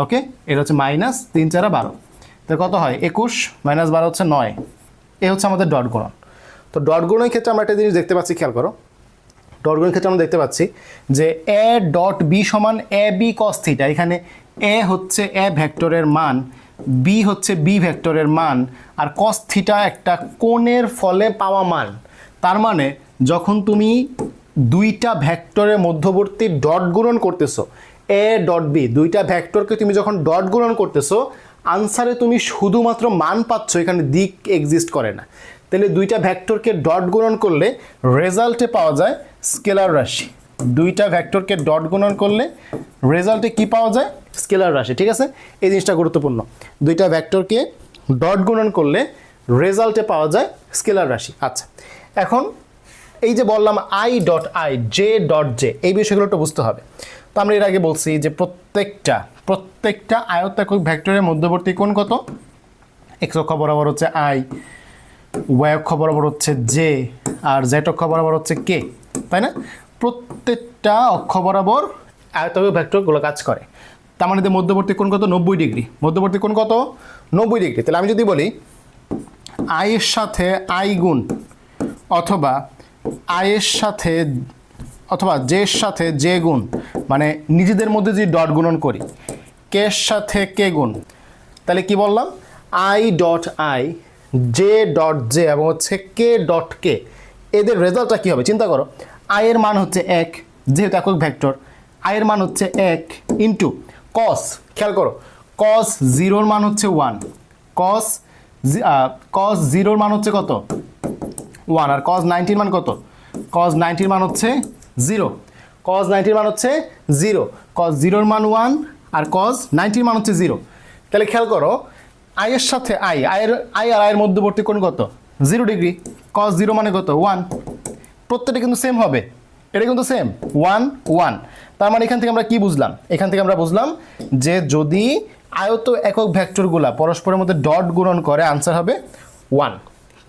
ওকে, এটা হচ্ছে মাইনাস 3 4 12, তো কত হয় 21 মাইনাস 12 হচ্ছে 9। এই হচ্ছে আমাদের ডট গুণন। তো ডট গুণনের ক্ষেত্রে আমরা একটা জিনিস দেখতে পাচ্ছি, খেয়াল করো, ডট গুণনের ক্ষেত্রে আমরা দেখতে পাচ্ছি যে এ ডট বি সমান এ বি কস থিটা। এখানে এ হচ্ছে এ ভেক্টরের মান, বি হচ্ছে বি ভেক্টরের মান, আর কস থিটা একটা কোণের ফলে পাওয়া মান। তার মানে যখন তুমি দুইটা ভেক্টরের মধ্যবর্তী ডট গুণন করতেছো, এ ডট বি, দুইটা ভেক্টরকে তুমি যখন ডট গুণন করতেছো, আনসারে তুমি শুধুমাত্র মান পাচ্ছ, এখানে দিক এক্সিস্ট করে না। তাহলে দুইটা ভেক্টরকে ডট গুণন করলে রেজাল্টে পাওয়া যায় স্কেলার রাশি। দুইটা ভেক্টরকে ডট গুণন করলে রেজাল্টে কি পাওয়া যায়? স্কেলার রাশি। ঠিক আছে, এই জিনিসটা গুরুত্বপূর্ণ। দুইটা ভেক্টরকে ডট গুণন করলে রেজাল্টে পাওয়া যায় স্কেলার রাশি। আচ্ছা, এখন এই যে বললাম I dot I, J dot J, এই বিষয়গুলো একটু বুঝতে হবে। তো আমরা এর আগে বলছি যে প্রত্যেকটা আয়তাকার ভেক্টরের মধ্যবর্তী কোণ কত? এক্স অক্ষ বরাবর হচ্ছে আই, ওয়াই অক্ষ বরাবর হচ্ছে জে, আর জেড অক্ষ বরাবর হচ্ছে কে, তাই না? প্রত্যেকটা অক্ষ বরাবর আয়তাকার ভেক্টরগুলো কাজ করে। তার মানে মধ্যবর্তী কোণ কত? 90 ডিগ্রি। মধ্যবর্তী কোণ কত? 90 ডিগ্রি। তাহলে আমি যদি বলি আই এর সাথে আই গুণ, অথবা আই এর সাথে অথবা জে এর সাথে জে গুণ, মানে নিজেদের মধ্যে যদি ডট গুণন করি, কে এর সাথে কে গুণ, তাহলে কি বললাম? I dot I, J dot J এবং হচ্ছে কে ডট কে, এদের রেজাল্টটা কী হবে চিন্তা করো। আই এর মান হচ্ছে 1, যেহেতু একক ভেক্টর, আই এর মান হচ্ছে 1 ইন্টু কস, খেয়াল করো, কস 0-র মান হচ্ছে 1, কস 0-র মান হচ্ছে কত? 1, আর কস 90-র মান কত? কস 90-র মান হচ্ছে 0, কস 90-র মান হচ্ছে 0, কস 0-র মান 1 আর কস 90-র মান হচ্ছে 0। তাহলে খেয়াল করো, আই এর সাথে আই আর আয়ের মধ্যবর্তী কোণ কত? 0 ডিগ্রি। কস 0 মানে কত? 1। প্রত্যেকটা কিন্তু সেম হবে, এটা কিন্তু সেম 1 1। তার মানে এখান থেকে আমরা কি বুঝলাম? এখান থেকে আমরা বুঝলাম যে যদি আয়ত একক ভেক্টরগুলা পরস্পরের মধ্যে ডট গুণন করে আনসার হবে 1।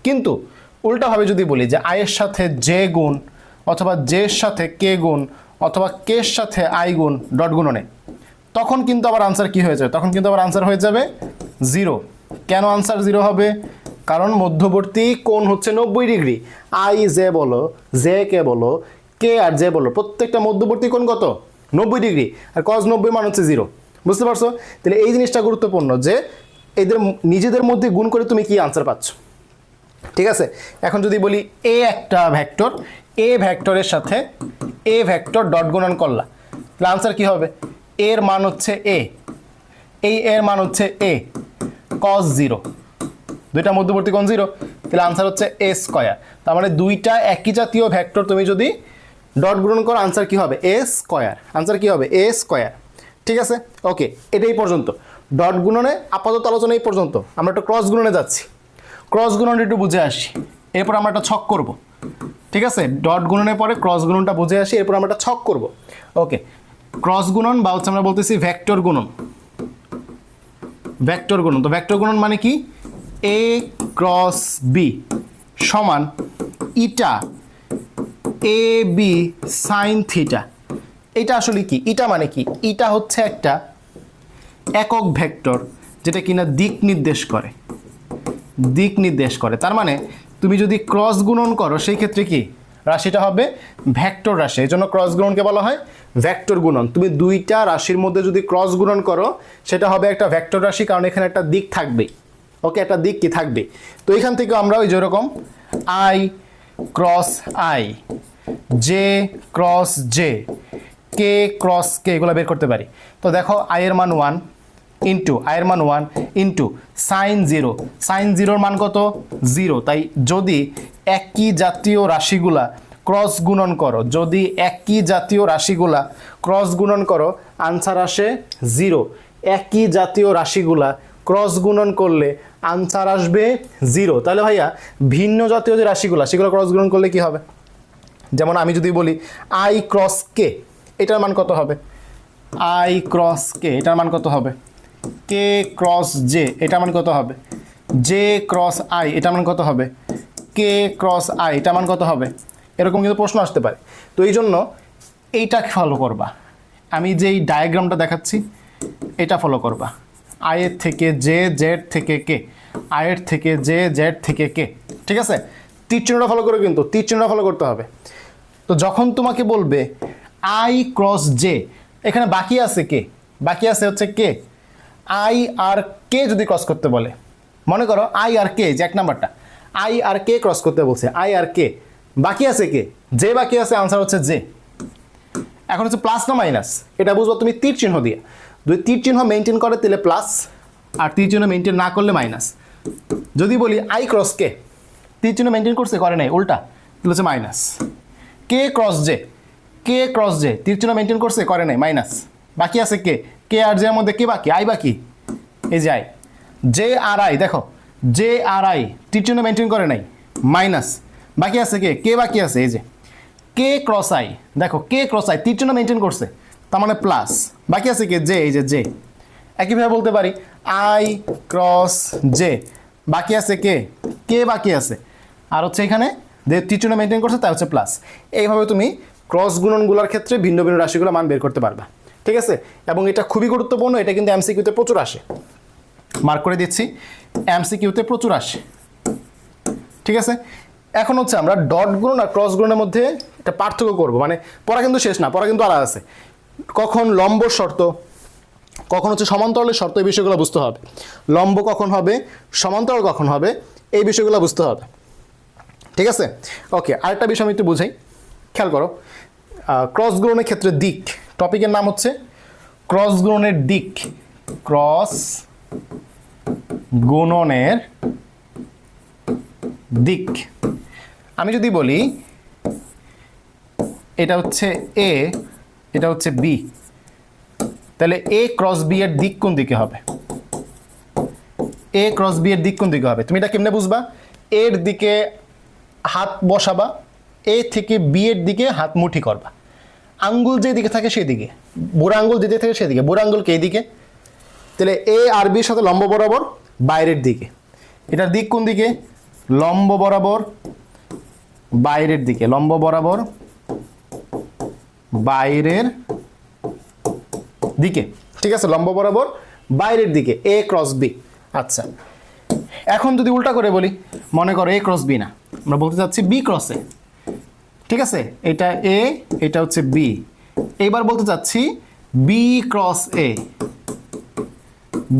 কিন্তু উল্টাভাবে যদি বলি যে আই এর সাথে জে গুণ, অথবা জে এর সাথে কে গুণ, অথবা কে এর সাথে আই গুণ ডট গুণনে, তখন কিন্তু আবার আনসার কি হয়ে যাবে? তখন কিন্তু আবার আনসার হয়ে যাবে 0। কেন আনসার 0 হবে? কারণ মধ্যবর্তী কোণ হচ্ছে 90 ডিগ্রি। আই জে বলো, জে কে বলো, কে আর জে বলো, প্রত্যেকটা মধ্যবর্তী কোণ কত? 90 ডিগ্রি। আর কস 90 মান হচ্ছে 0। বুঝতে পারছো? তাহলে এই জিনিসটা গুরুত্বপূর্ণ যে এদের নিজেদের মধ্যে গুণ করে তুমি কি আনসার পাচ্ছ। ঠিক আছে, এখন যদি বলি এ একটা ভেক্টর, এ ভেক্টরের সাথে এ ভেক্টর ডট গুণন করলা, তাহলে আনসার কি হবে? এর মান হচ্ছে এ, এই এর মান হচ্ছে এ, কস 0, দুইটা মধ্যবর্তী কোণ 0, তাহলে আনসার হচ্ছে এ স্কয়ার। তার মানে দুইটা একই জাতীয় ভেক্টর তুমি যদি ডট গুণন করো, আনসার কি হবে? এ স্কয়ার। আনসার কি হবে? এ স্কয়ার। ঠিক আছে, ওকে, এটাই পর্যন্ত ডট গুণনে আপাতত আলোচনা এই পর্যন্ত। আমরা একটা ক্রস গুণনে যাচ্ছি, ক্রস গুণনটা একটু বুঝে আসি, এরপর আমরা একটা ছক করব। ঠিক আছে, ডট গুণনের পরে ক্রস গুণনটা বুঝে আসি, এরপর আমরা একটা ছক করব। ওকে, ক্রস গুণন বা হচ্ছে আমরা বলতেছি ভেক্টর গুণন। ভেক্টর গুণন, তো ভেক্টর গুণন মানে কি? এ ক্রস বি সমান ইটা এ বি সাইন থিটা। এটা আসলে কি? ইটা মানে কি? ইটা হচ্ছে একটা একক ভেক্টর যেটা কিনা দিক নির্দেশ করে, দিক নির্দেশ করে। তার মানে তুমি যদি ক্রস গুণন করো সেই ক্ষেত্রে কি রাশিটা হবে? ভেক্টর রাশি। এই জন্য ক্রস গুণনকে বলা হয় ভেক্টর গুণন। তুমি দুইটা রাশির মধ্যে যদি ক্রস গুণন করো সেটা হবে একটা ভেক্টর রাশি, কারণ এখানে একটা দিক থাকবে। ওকে, একটা দিক কি থাকবে। তো এখান থেকে আমরা ওই যেরকম I cross I, J cross J, K cross কে, এগুলো বের করতে পারি। তো দেখো আই এর মান 1 ইন্টু আয়ের মান 1 ইন্টু সাইন 0, সাইন 0-র মান কত? 0। তাই যদি একই জাতীয় রাশিগুলা ক্রস গুণন করো, যদি একই জাতীয় রাশিগুলা ক্রস গুণন করো, আনসার আসে 0। একই জাতীয় রাশিগুলা ক্রস গুণন করলে আনসার আসবে 0। তাহলে ভাইয়া ভিন্ন জাতীয় যে রাশিগুলা সেগুলো ক্রস গুণন করলে কি হবে? যেমন আমি যদি বলি আই ক্রস কে, এটার মান কত হবে? আই ক্রস কে, এটার মান কত হবে? কে ক্রস জে, এটার মান কত হবে? জে ক্রস আই, এটার মান কত হবে? কে ক্রস আই, এটার মান কত হবে? এরকম কিন্তু প্রশ্ন আসতে পারে। তো এই জন্য এইটা ফলো করবা। আমি যে এই ডায়াগ্রামটা দেখাচ্ছি, এটা ফলো করবা, আই এর থেকে জে, জেড থেকে কে, আই এর থেকে জে, জেড থেকে কে। ঠিক আছে, তীর চিহ্নটা ফলো করো, কিন্তু তীর চিহ্নটা ফলো করতে হবে। তো যখন তোমাকে বলবে আই ক্রস জে, এখানে বাকি আছে কে, বাকি আছে হচ্ছে কে। আই আর কে যদি ক্রস করতে বলে, মনে করো আই আর কে, যে এক নাম্বারটা আই আর কে ক্রস করতে বলছে, আই আর কে, বাকি আছে কে, যে বাকি আছে, আনসার হচ্ছে জে। এখন হচ্ছে প্লাস না মাইনাস, এটা বুঝবো তুমি তীর চিহ্ন দিয়ে। যদি তীর চিহ্ন মেনটেন করে তাহলে প্লাস, আর তীর চিহ্ন মেনটেন না করলে মাইনাস। যদি বলি আই ক্রস কে, তীর চিহ্ন মেনটেন করছে, করে নাই, উল্টা, তাহলে হচ্ছে মাইনাস। কে ক্রস জে, কে ক্রস জে, তীর চিহ্ন মেনটেন করছে, করে নাই, মাইনাস। বাকি আছে কে, কে আর জে এর মধ্যে কে বাকি, আই বাকি, এই যে আই। জে আর আই, দেখো জে আর আই তীর চিহ্ন মেনটেন করে নাই, মাইনাস। বাকি আছে কে, কে বাকি আছে, এই যে কে ক্রস আই, দেখো কে ক্রস আই তীর চিহ্ন মেনটেন করছে, তার মানে প্লাস। বাকি আছে কে, জে, এই যে জে। একইভাবে বলতে পারি আই ক্রস জে, বাকি আছে কে, কে বাকি আছে, আর হচ্ছে এখানে যে তীর চিহ্ন মেনটেন করছে তা হচ্ছে প্লাস। এইভাবে তুমি ক্রস গুণনগুলোর ক্ষেত্রে ভিন্ন ভিন্ন রাশিগুলো মান বের করতে পারবা। ঠিক আছে, এবং এটা খুবই গুরুত্বপূর্ণ, এটা কিন্তু এমসিকিউতে প্রচুর আসে, মার্ক করে দিচ্ছি, এমসিকিউতে প্রচুর আসে। ঠিক আছে, এখন হচ্ছে আমরা ডট গুণন আর ক্রস গুণনের মধ্যে একটা পার্থক্য করব, মানে পড়া কিন্তু শেষ না, পড়া কিন্তু আলাদা আছে। কখন লম্ব শর্ত, কখন হচ্ছে সমান্তরালের শর্ত, এই বিষয়গুলো বুঝতে হবে। লম্ব কখন হবে, সমান্তরাল কখন হবে, এই বিষয়গুলো বুঝতে হবে। ঠিক আছে, ওকে। আরেকটা বিষয় আমি একটু বুঝাই, খেয়াল করো। ক্রস গুণনের ক্ষেত্রে দিক, টপিকের নাম হচ্ছে ক্রস গুণনের দিক, ক্রস গুণনের দিক। আমি যদি বলি এটা হচ্ছে এ, এটা হচ্ছে বি, তাহলে এ ক্রস বি এর দিক কোন দিকে হবে, এ ক্রস বি এর দিক কোন দিকে হবে, তুমি এটা কেমনে বুঝবা? এর দিকে হাত বসাবা, এ থেকে বি এর দিকে হাত মুঠি করবা, আঙ্গুল যে দিকে থাকে সেই দিকে, বুড়া আঙ্গুল যেদিকে থাকে সেদিকে, বুড়া আঙ্গুলকে এই দিকে। তাহলে এ আর বির সাথে লম্ব বরাবর বাইরের দিকে, এটার দিক কোন দিকে, লম্ব বরাবর বাইরের দিকে, লম্ব বরাবর বাইরের দিকে। ঠিক আছে, লম্ব বরাবর বাইরের দিকে, এ ক্রস বি। আচ্ছা, এখন যদি উল্টা করে বলি, মনে করো এ ক্রস বি না, আমরা বলতে চাচ্ছি বি ক্রস এ। ঠিক আছে, এটা এ, এটা হচ্ছে বি। এইবার বলতে চাচ্ছি বি ক্রস এ,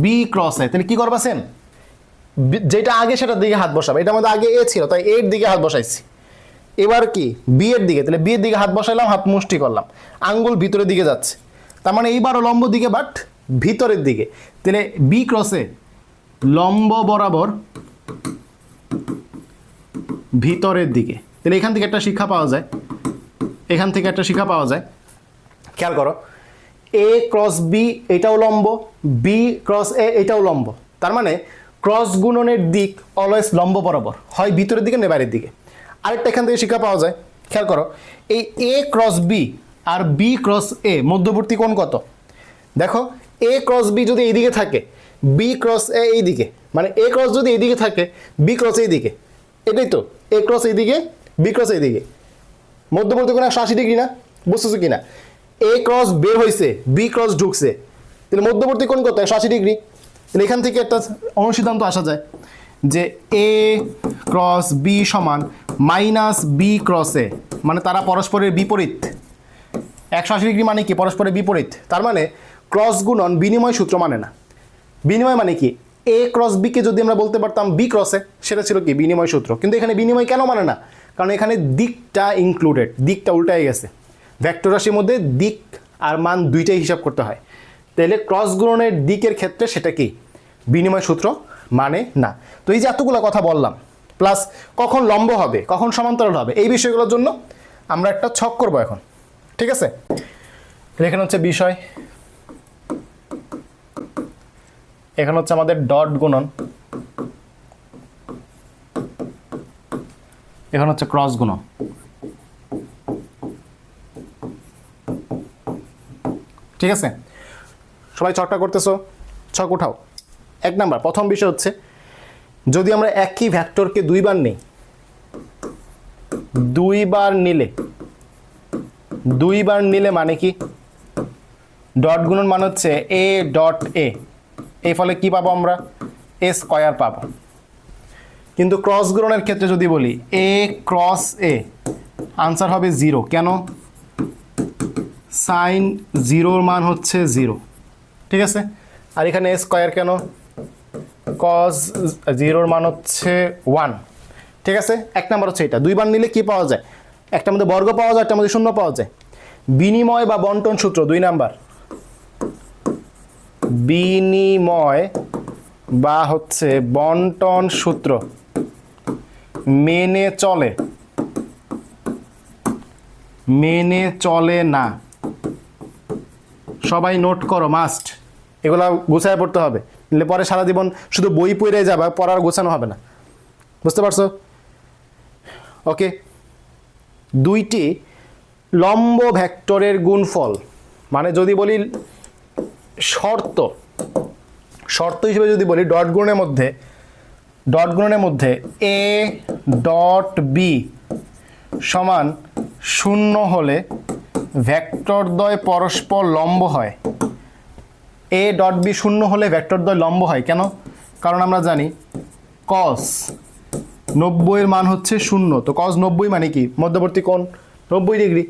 বি ক্রস এ। তাহলে কি করবা সেম, যেটা আগে সেটার দিকে হাত বসাবে, এটার মধ্যে আগে এ ছিল তাই এর দিকে হাত বসাইছি। এবার কি বি এর দিকে, তাহলে বি এর দিকে হাত বসাইলাম, হাত মুষ্টি করলাম, আঙ্গুল ভিতরের দিকে যাচ্ছে, তার মানে এইবারও লম্ব দিকে বাট ভিতরের দিকে। তাহলে বি ক্রসে লম্ব বরাবর ভিতরের দিকে। তাহলে এখান থেকে একটা শিক্ষা পাওয়া যায়, এখান থেকে একটা শিক্ষা পাওয়া যায়। খেয়াল করো, এ ক্রস বি এটাও লম্ব, বি ক্রস এ এটাও লম্ব, তার মানে ক্রস গুণনের দিক অলওয়েজ লম্ব বরাবর, হয় ভিতরের দিকে না বাইরের দিকে। আরেকটা এখান থেকে শিক্ষা পাওয়া যায়, খেয়াল করো, এই এ ক্রস বি আর বি ক্রস এ মধ্যবর্তী কোণ কত? দেখো, এ ক্রস বি যদি এইদিকে থাকে, বি ক্রস এ এইদিকে, মানে এ ক্রস যদি এইদিকে থাকে, বি ক্রস এইদিকে, এটাই তো এ ক্রস এইদিকে, বি ক্রস এইদিকে, মধ্যবর্তী কোণ 180 ডিগ্রি না, বুঝতেছো কিনা? এ ক্রস বের হয়েছে, বি ক্রস ঢুকছে, তাহলে মধ্যবর্তী কোণ কত? 180 ডিগ্রি। তাহলে এখান থেকে একটা অনুসিদ্ধান্ত আসা যায় যে এ ক্রস বি সমান মাইনাস বি ক্রস এ, মানে তারা পরস্পরের বিপরীত। 180 ডিগ্রি মানে কি? পরস্পরের বিপরীত। তার মানে ক্রস গুণন বিনিময় সূত্র মানে না। বিনিময় মানে কি? এ ক্রস বি কে যদি আমরা বলতে পারতাম বি ক্রসে, সেটা ছিল কি বিনিময় সূত্র। কিন্তু এখানে বিনিময় কেন মানে না? কারণ এখানে দিকটা ইনক্লুডেড, দিকটা উল্টায় গেছে। ভেক্টর রাশির মধ্যে দিক আর মান দুইটাই হিসাব করতে হয়। তাহলে ক্রস গুণনের দিকের ক্ষেত্রে সেটা কি বিনিময় সূত্র মানে না। তো এই যে এতগুলো কথা বললাম, প্লাস কখন লম্ব হবে, কখন সমান্তরাল হবে, এই বিষয়গুলোর জন্য আমরা একটা ছক করব এখন। ঠিক আছে, এখানে হচ্ছে বিষয়, এখানে হচ্ছে আমাদের ডট গুণন, এখানে হচ্ছে ক্রস গুণন। ঠিক আছে, সবাই ছকটা করতেছো? ছক উঠাও। 1 নাম্বার প্রথম বিষয় হচ্ছে, যদি আমরা একই ভেক্টরকে দুইবার নিই, দুইবার নিলে মানে কি? ডট গুণন মানে হচ্ছে এ ডট এ, এই ফলে কি পাবো আমরা, এ স্কয়ার পাবো। কিন্তু ক্রস গুণনের ক্ষেত্রে যদি বলি এ ক্রস এ, আনসার হবে 0। কেন? সাইন 0-র মান হচ্ছে 0, ঠিক আছে। আর এখানে এ স্কয়ার কেন? কজ 0-র মান হচ্ছে 1, ঠিক আছে। এক নাম্বার হচ্ছে এটা। দুইবার নিলে কি পাওয়া যায়? একটার মধ্যে বর্গ পাওয়া যায়, একটার মধ্যে শূন্য পাওয়া যায়। বিনিময় বা বন্টন সূত্র 2 নাম্বার, বিনিময় বা হচ্ছে বন্টন সূত্র মেনে চলে, মেনে চলে না। সবাই নোট করো, মাস্ট। এগুলা গোছায় পড়তে হবে, নিলে পরে সারা জীবন শুধু বই পড়ে যাবে, পড়ার গোছানো হবে না। বুঝতে পারছো? ওকে। দুইটি লম্ব ভেক্টরের গুণফল, মানে যদি বলি শর্ত, শর্ত হিসেবে যদি বলি ডট গুণনের মধ্যে এ ডট বি সমান 0 হলে ভেক্টরদ্বয় পরস্পর লম্ব হয়। এ ডট বি 0 হলে ভেক্টরদ্বয় লম্ব হয়। কেন? কারণ আমরা জানি কস 90-এর মান হচ্ছে 0, তো কস 90 মানে কি? মধ্যবর্তী কোণ 90 ডিগ্রি,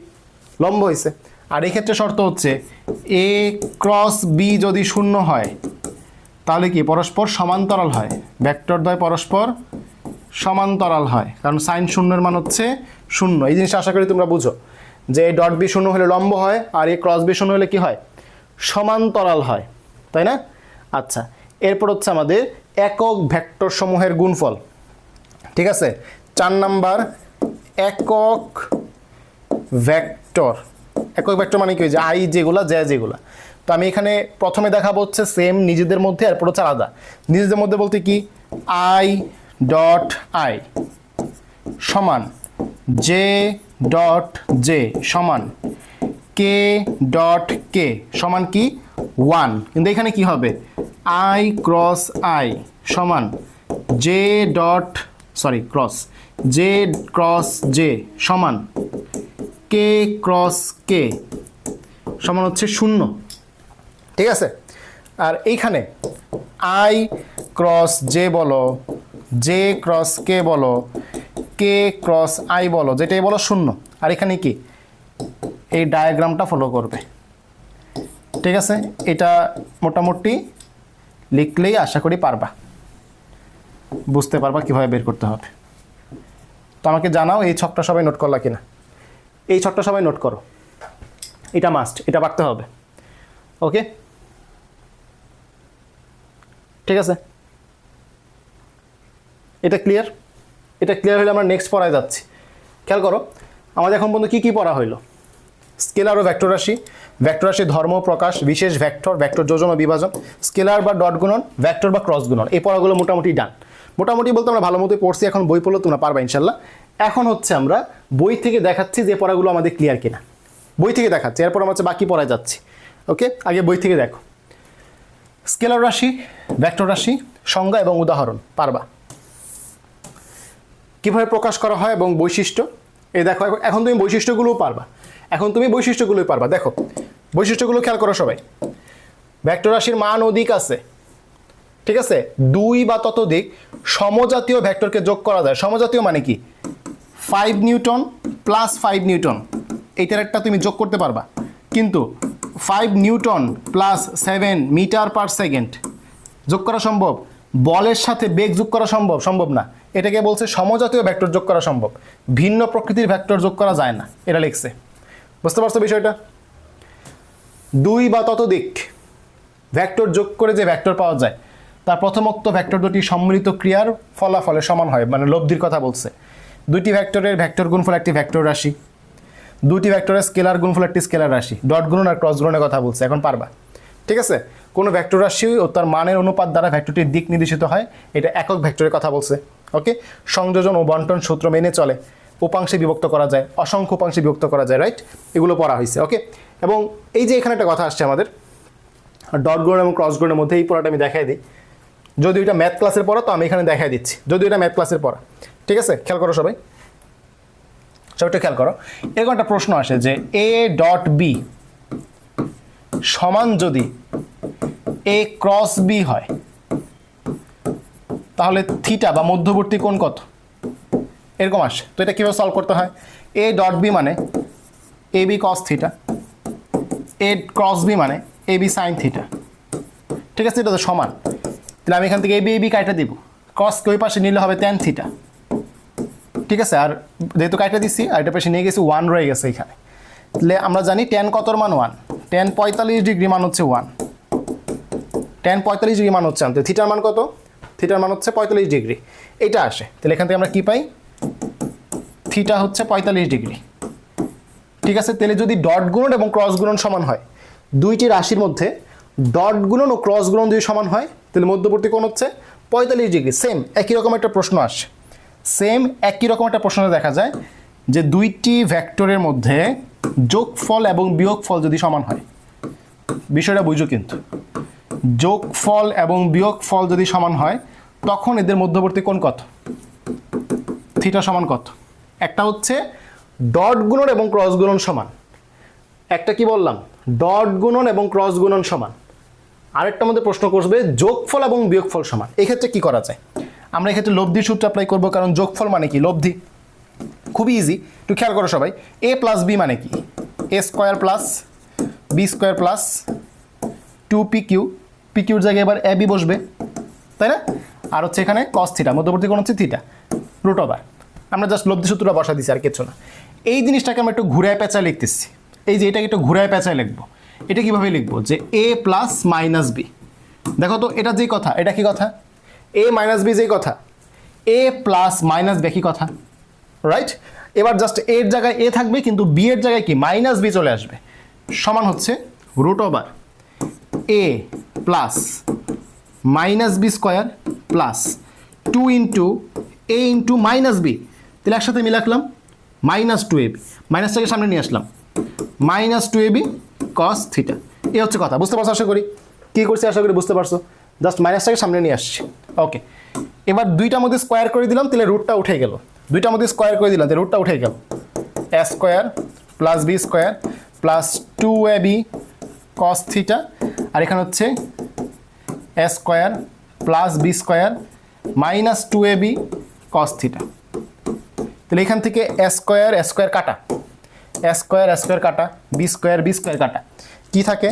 লম্ব হয়েছে। আর এই ক্ষেত্রে শর্ত হচ্ছে এ ক্রস বি যদি 0 হয় তাহলে কি পরস্পর সমান্তরাল হয়, ভেক্টরদ্বয় পরস্পর সমান্তরাল হয়, কারণ সাইন 0-এর মান হচ্ছে 0। এই জিনিসটা আশা করি তোমরা বুঝো যে ডট বি 0 হলে লম্ব হয়, আর এ ক্রস বি 0 হলে কি হয়? সমান্তরাল হয়, তাই না? আচ্ছা, এরপর হচ্ছে আমাদের একক ভেক্টর সমূহের গুণফল, ঠিক আছে। 4 নাম্বার একক ভেক্টর। একক ভেক্টর মানে কি? যে আই যেগুলা, জে যেগুলা। তো আমি এখানে প্রথমে দেখাবো হচ্ছে সেম নিজেদের মধ্যে, এরপর হচ্ছে আলাদা। নিজেদের মধ্যে বলতে কি? আই ডট আই সমান জে ডট জে সমান কে ডট কে সমান কি? 1। কিন্তু এখানে কি হবে? আই ক্রস আই সমান J dot J cross J সমান কে ক্রস কে সমান হচ্ছে 0, ঠিক আছে। আর এইখানে আই ক্রস জে বলো, জে ক্রস কে বলো, কে ক্রস আই বলো, যেটাই বলো 0। আর এখানে কি? এই ডায়াগ্রামটা ফলো করবে, ঠিক আছে। এটা মোটামুটি লিখলেই আশা করি পারবা, বুঝতে পারবা কিভাবে বের করতে হবে। তো আমাকে জানাও এই ছকটা সবাই নোট করলা কিনা। এই ছকটা সবাই নোট করো, এটা মাস্ট, এটা পারতে হবে। ওকে, ঠিক আছে। এটা ক্লিয়ার? এটা ক্লিয়ার হলে আমরা নেক্সট পড়ায় যাচ্ছি। খেয়াল করো আমাদের এখন পর্যন্ত কী কী পড়া হইলো? স্কেলার ও ভেক্টর রাশি, ভেক্টর রাশির ধর্ম প্রকাশ, বিশেষ ভেক্টর, ভেক্টর যোজন ও বিভাজন, স্কেলার বা ডট গুণন, ভেক্টর বা ক্রস গুণন। এই পড়াগুলো মোটামুটি ডান। মোটামুটি বলতে আমরা ভালো মতোই পড়ছি, এখন বই পড়লে তোমরা পারবা ইনশাল্লাহ। এখন হচ্ছে আমরা বই থেকে দেখাচ্ছি যে পড়াগুলো আমাদের ক্লিয়ার কিনা, বই থেকে দেখাচ্ছি, এরপর আমরা হচ্ছে বাকি পড়ায় যাচ্ছি। ওকে, আগে বই থেকে দেখো। স্কেলার রাশি, ভেক্টর রাশি, সংজ্ঞা এবং উদাহরণ পারবা। কিভাবে প্রকাশ করা হয় এবং বৈশিষ্ট্য, এই দেখো এখন তুমি বৈশিষ্ট্যগুলোও পারবা। এখন তুমি বৈশিষ্ট্যগুলোই পারবা। দেখো বৈশিষ্ট্যগুলো খেয়াল করো সবাই। ভেক্টর রাশির মান ও দিক আছে, ঠিক আছে। 2 বা ততোধিক সমজাতীয় ভেক্টরকে যোগ করা যায়। সমজাতীয় মানে কি? 5 নিউটন প্লাস 5 নিউটন, এইটার একটা তুমি যোগ করতে পারবা। কিন্তু 5 newton plus 7 metre per second যোগ করা সম্ভব? বলের সাথে বেগ যোগ করা সম্ভব না। এটাকে বলছে সমজাতীয় ভেক্টর যোগ করা সম্ভব, ভিন্ন প্রকৃতির ভেক্টর যোগ করা যায় না, এটা লিখছে। বুঝতে পারছো বিষয়টা? 2 বা ততোধিক ভেক্টর যোগ করে যে ভেক্টর পাওয়া যায় তার প্রথমোক্ত ভেক্টর দুটি সম্মিলিত ক্রিয়ার ফলাফলে সমান হয়, মানে লব্ধির কথা বলছে। 2টি ভেক্টরের ভেক্টর গুণফল একটি ভেক্টর রাশি, 2টি ভেক্টরের স্কেলার গুণফল একটি স্কেলার রাশি। ডট গুণন আর ক্রস গুণনের কথা বলছে, এখন পারবা, ঠিক আছে। কোনো ভেক্টর রাশি ও তার মানের অনুপাত দ্বারা ভেক্টরটির দিক নির্দেশিত হয়, এটা একক ভেক্টরের কথা বলছে। ওকে, সংযোজন ও বন্টন সূত্র মেনে চলে, উপাংশে বিভক্ত করা যায়, অসংখ্য উপাংশে বিভক্ত করা যায়, রাইট? এগুলো পড়া হয়েছে। ওকে, এবং এই যে এখানে একটা কথা আসছে আমাদের ডট গুণন এবং ক্রস গুণনের মধ্যে, এই পড়াটা আমি দেখাই দিই। যদি এটা ম্যাথ ক্লাসের পড়া তো আমি এখানে দেখাই দিচ্ছি, যদি এটা ম্যাথ ক্লাসের পড়া, ঠিক আছে। খেয়াল করো সবাই, সবাইটা খেয়াল করো। এরকম একটা প্রশ্ন আসে যে এ ডট বি সমান যদি এ ক্রস বি হয় তাহলে থিটা বা মধ্যবর্তী কোণ কত, এরকম আসে। তো এটা কীভাবে সলভ করতে হয়, এ ডট বি মানে এ বি কস থিটা, এ ক্রস বি মানে এ বি সাইন থিটা, ঠিক আছে, এটা তো সমান। তাহলে আমি এখান থেকে এ বি কাটা দিব, ক্রসকে ওই পাশে নিলে হবে ট্যান থিটা, ঠিক আছে। আর যেহেতু কাটা দিচ্ছি আর এটা পাশে নিয়ে গেছি 1 রয়ে গেছে এখানে। তাহলে আমরা জানি ট্যান কতর মান 1, ট্যান 45 ডিগ্রি মান হচ্ছে 1, ট্যান 45 ডিগ্রি মান হচ্ছে 1। তো থিটার মান কত, থিটার মান হচ্ছে 45 ডিগ্রি, এটা আসে। তাহলে এখান থেকে আমরা কি পাই, থিটা হচ্ছে 45 ডিগ্রি, ঠিক আছে। তাহলে যদি ডট গুণন এবং ক্রস গুণন সমান হয়, দুইটি রাশির মধ্যে ডট গুণন ও ক্রস গুণন যদি সমান হয় তাহলে মধ্যবর্তী কোণ হচ্ছে 45 ডিগ্রি। সেম একই রকম একটা প্রশ্ন আসে, সেম একই রকম একটা প্রশ্ন দেখা যায় যে দুইটি ভেক্টরের মধ্যে যোগফল এবং বিয়োগফল যদি সমান হয়, বিষয়টা বুঝো কিন্তু, যোগফল এবং বিয়োগফল যদি সমান হয় তখন এদের মধ্যবর্তী কোণ কত, থিটা সমান কত। একটা হচ্ছে ডট গুণন এবং ক্রস গুণন সমান, একটা কি বললাম, ডট গুণন এবং ক্রস গুণন সমান, আরেকটা মধ্যে প্রশ্ন করবে যোগফল এবং বিয়োগফল সমান। এক্ষেত্রে কি করা যায়, আমরা এক্ষেত্রে লব্ধির সূত্র অ্যাপ্লাই করব, কারণ যোগফল মানে কি লব্ধি, খুবই ইজি, একটু খেয়াল করো সবাই। এ প্লাস বি মানে কি, a square plus b square plus 2pq, পিকিউর জায়গায় এবার এ বি বসবে, তাই না। আর হচ্ছে এখানে কস থিটা, মধ্যবর্তী কোণ হচ্ছে থিটা, রুট ওভার। আমরা জাস্ট লব্ধি সূত্রটা বসা দিচ্ছি আর কিছু না। এই জিনিসটাকে আমরা একটু ঘুরায় পেঁচায় লিখতেছি, এই যে এটাকে একটু ঘুরায় পেঁচায় লিখবো। এটা কিভাবে লিখবো, যে এ প্লাস মাইনাস বি, দেখো তো এটা যেই কথা, এটা কি কথা, এ মাইনাস বি যেই কথা, এ প্লাস মাইনাস বি কি কথা, রাইট। এবার জাস্ট এর জায়গায় এ থাকবে কিন্তু বি এর জায়গায় কি মাইনাস বি চলে আসবে, সমান হচ্ছে root over a plus minus b square plus 2 into a into minus b. তাহলে একসাথে মিলাকলাম মাইনাস 2ab, মাইনাসটাকে সামনে নিয়ে আসলাম, মাইনাস 2ab কস থিটা। এই হচ্ছে কথা, বুঝতে পারছো আশা করি, কী করছি আশা করি বুঝতে পারছো, জাস্ট মাইনাসটাকে সামনে নিয়ে আসছি। ওকে, এবার দুইটার মধ্যে স্কোয়ার করে দিলাম, তাহলে রুটটা উঠে গেল, দুইটার মধ্যে স্কোয়ার করে দিলাম তাহলে রুটটা উঠে গেল, a square plus b square plus 2ab cos theta, আর এখানে হচ্ছে a square plus b square minus 2ab cos theta. তাহলে এখান থেকে এ স্কোয়ার কাটা, এ স্কোয়ার কাটা, বি স্কোয়ার কাটা, কি থাকে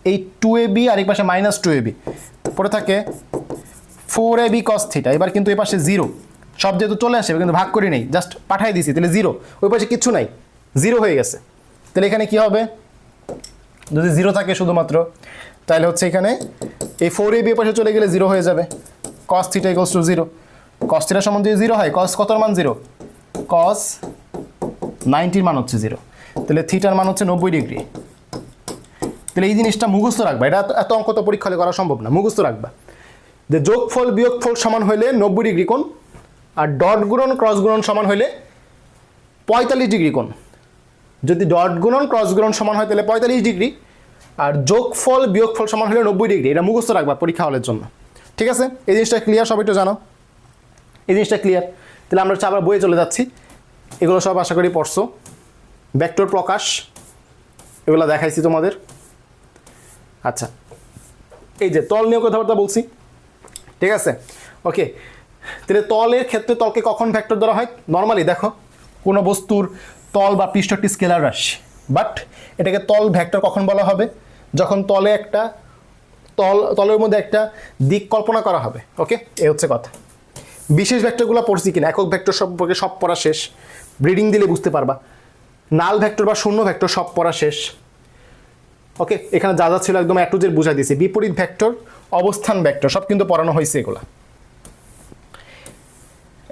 এই 2ab আর এই পাশে মাইনাস 2ab, পরে থাকে 4ab কস থিটা। এবার কিন্তু এই পাশে জিরো, সব যেহেতু চলে আসে কিন্তু ভাগ করি নেই, জাস্ট পাঠাই দিছি, তাহলে জিরো, ওই পাশে কিচ্ছু নাই, জিরো হয়ে গেছে। তাহলে এখানে কি হবে, যদি জিরো থাকে শুধুমাত্র তাহলে হচ্ছে এখানে এই 4ab এর পাশে চলে গেলে জিরো হয়ে যাবে, cos theta equals to zero. Cos theta সমান যদি জিরো হয়, কস কতর মান জিরো, কস 90 মান হচ্ছে জিরো, তাহলে থিটার মান হচ্ছে 90 ডিগ্রি। তাহলে এই জিনিসটা মুখস্থ রাখবা, এটা এত অঙ্ক তো পরীক্ষা হলে করা সম্ভব না, মুখস্থ রাখবা যে যোগফল বিয়োগফল সমান হইলে 90 ডিগ্রি কোণ, আর ডট গুণন ক্রস গুণন সমান হইলে 45 ডিগ্রি কোণ। যদি ডট গুণন ক্রস গুণন সমান হয় তাহলে 45 ডিগ্রি, আর যোগফল বিয়োগফল সমান হলে 90 ডিগ্রি। এটা মুখস্থ রাখবা পরীক্ষা হলের জন্য, ঠিক আছে। এই জিনিসটা ক্লিয়ার, সবাই একটু জানো, এই জিনিসটা ক্লিয়ার। তাহলে আমরা আবার বইয়ে চলে যাচ্ছি, এগুলো সব আশা করি পড়ছো। ভেক্টর প্রকাশ এগুলো দেখাইছি তোমাদের। আচ্ছা, এই যে তল নিয়ে কথাবার্তা বলছি, ঠিক আছে, ওকে। তাহলে তলের ক্ষেত্রে তলকে কখন ভেক্টর ধরা হয়, নর্মালি দেখো কোনো বস্তুর তল বা পৃষ্ঠ একটি স্কেলার রাশি, বাট এটাকে তল ভেক্টর কখন বলা হবে, যখন তলে একটা তলের মধ্যে একটা দিক কল্পনা করা হবে। ওকে, এই হচ্ছে কথা। বিশেষ ভেক্টরগুলো পড়ছি কিনা, একক ভেক্টর সম্পর্কে সব পড়া শেষ, ব্রিডিং দিলে বুঝতে পারবা। নাল ভেক্টর বা শূন্য ভেক্টর সব পড়া শেষ। ওকে, এখানে যা যা ছিল একদম A to Z বুঝাই দিয়েছি। বিপরীত ভেক্টর, অবস্থান ভেক্টর সব কিন্তু পড়ানো হয়েছে এগুলা।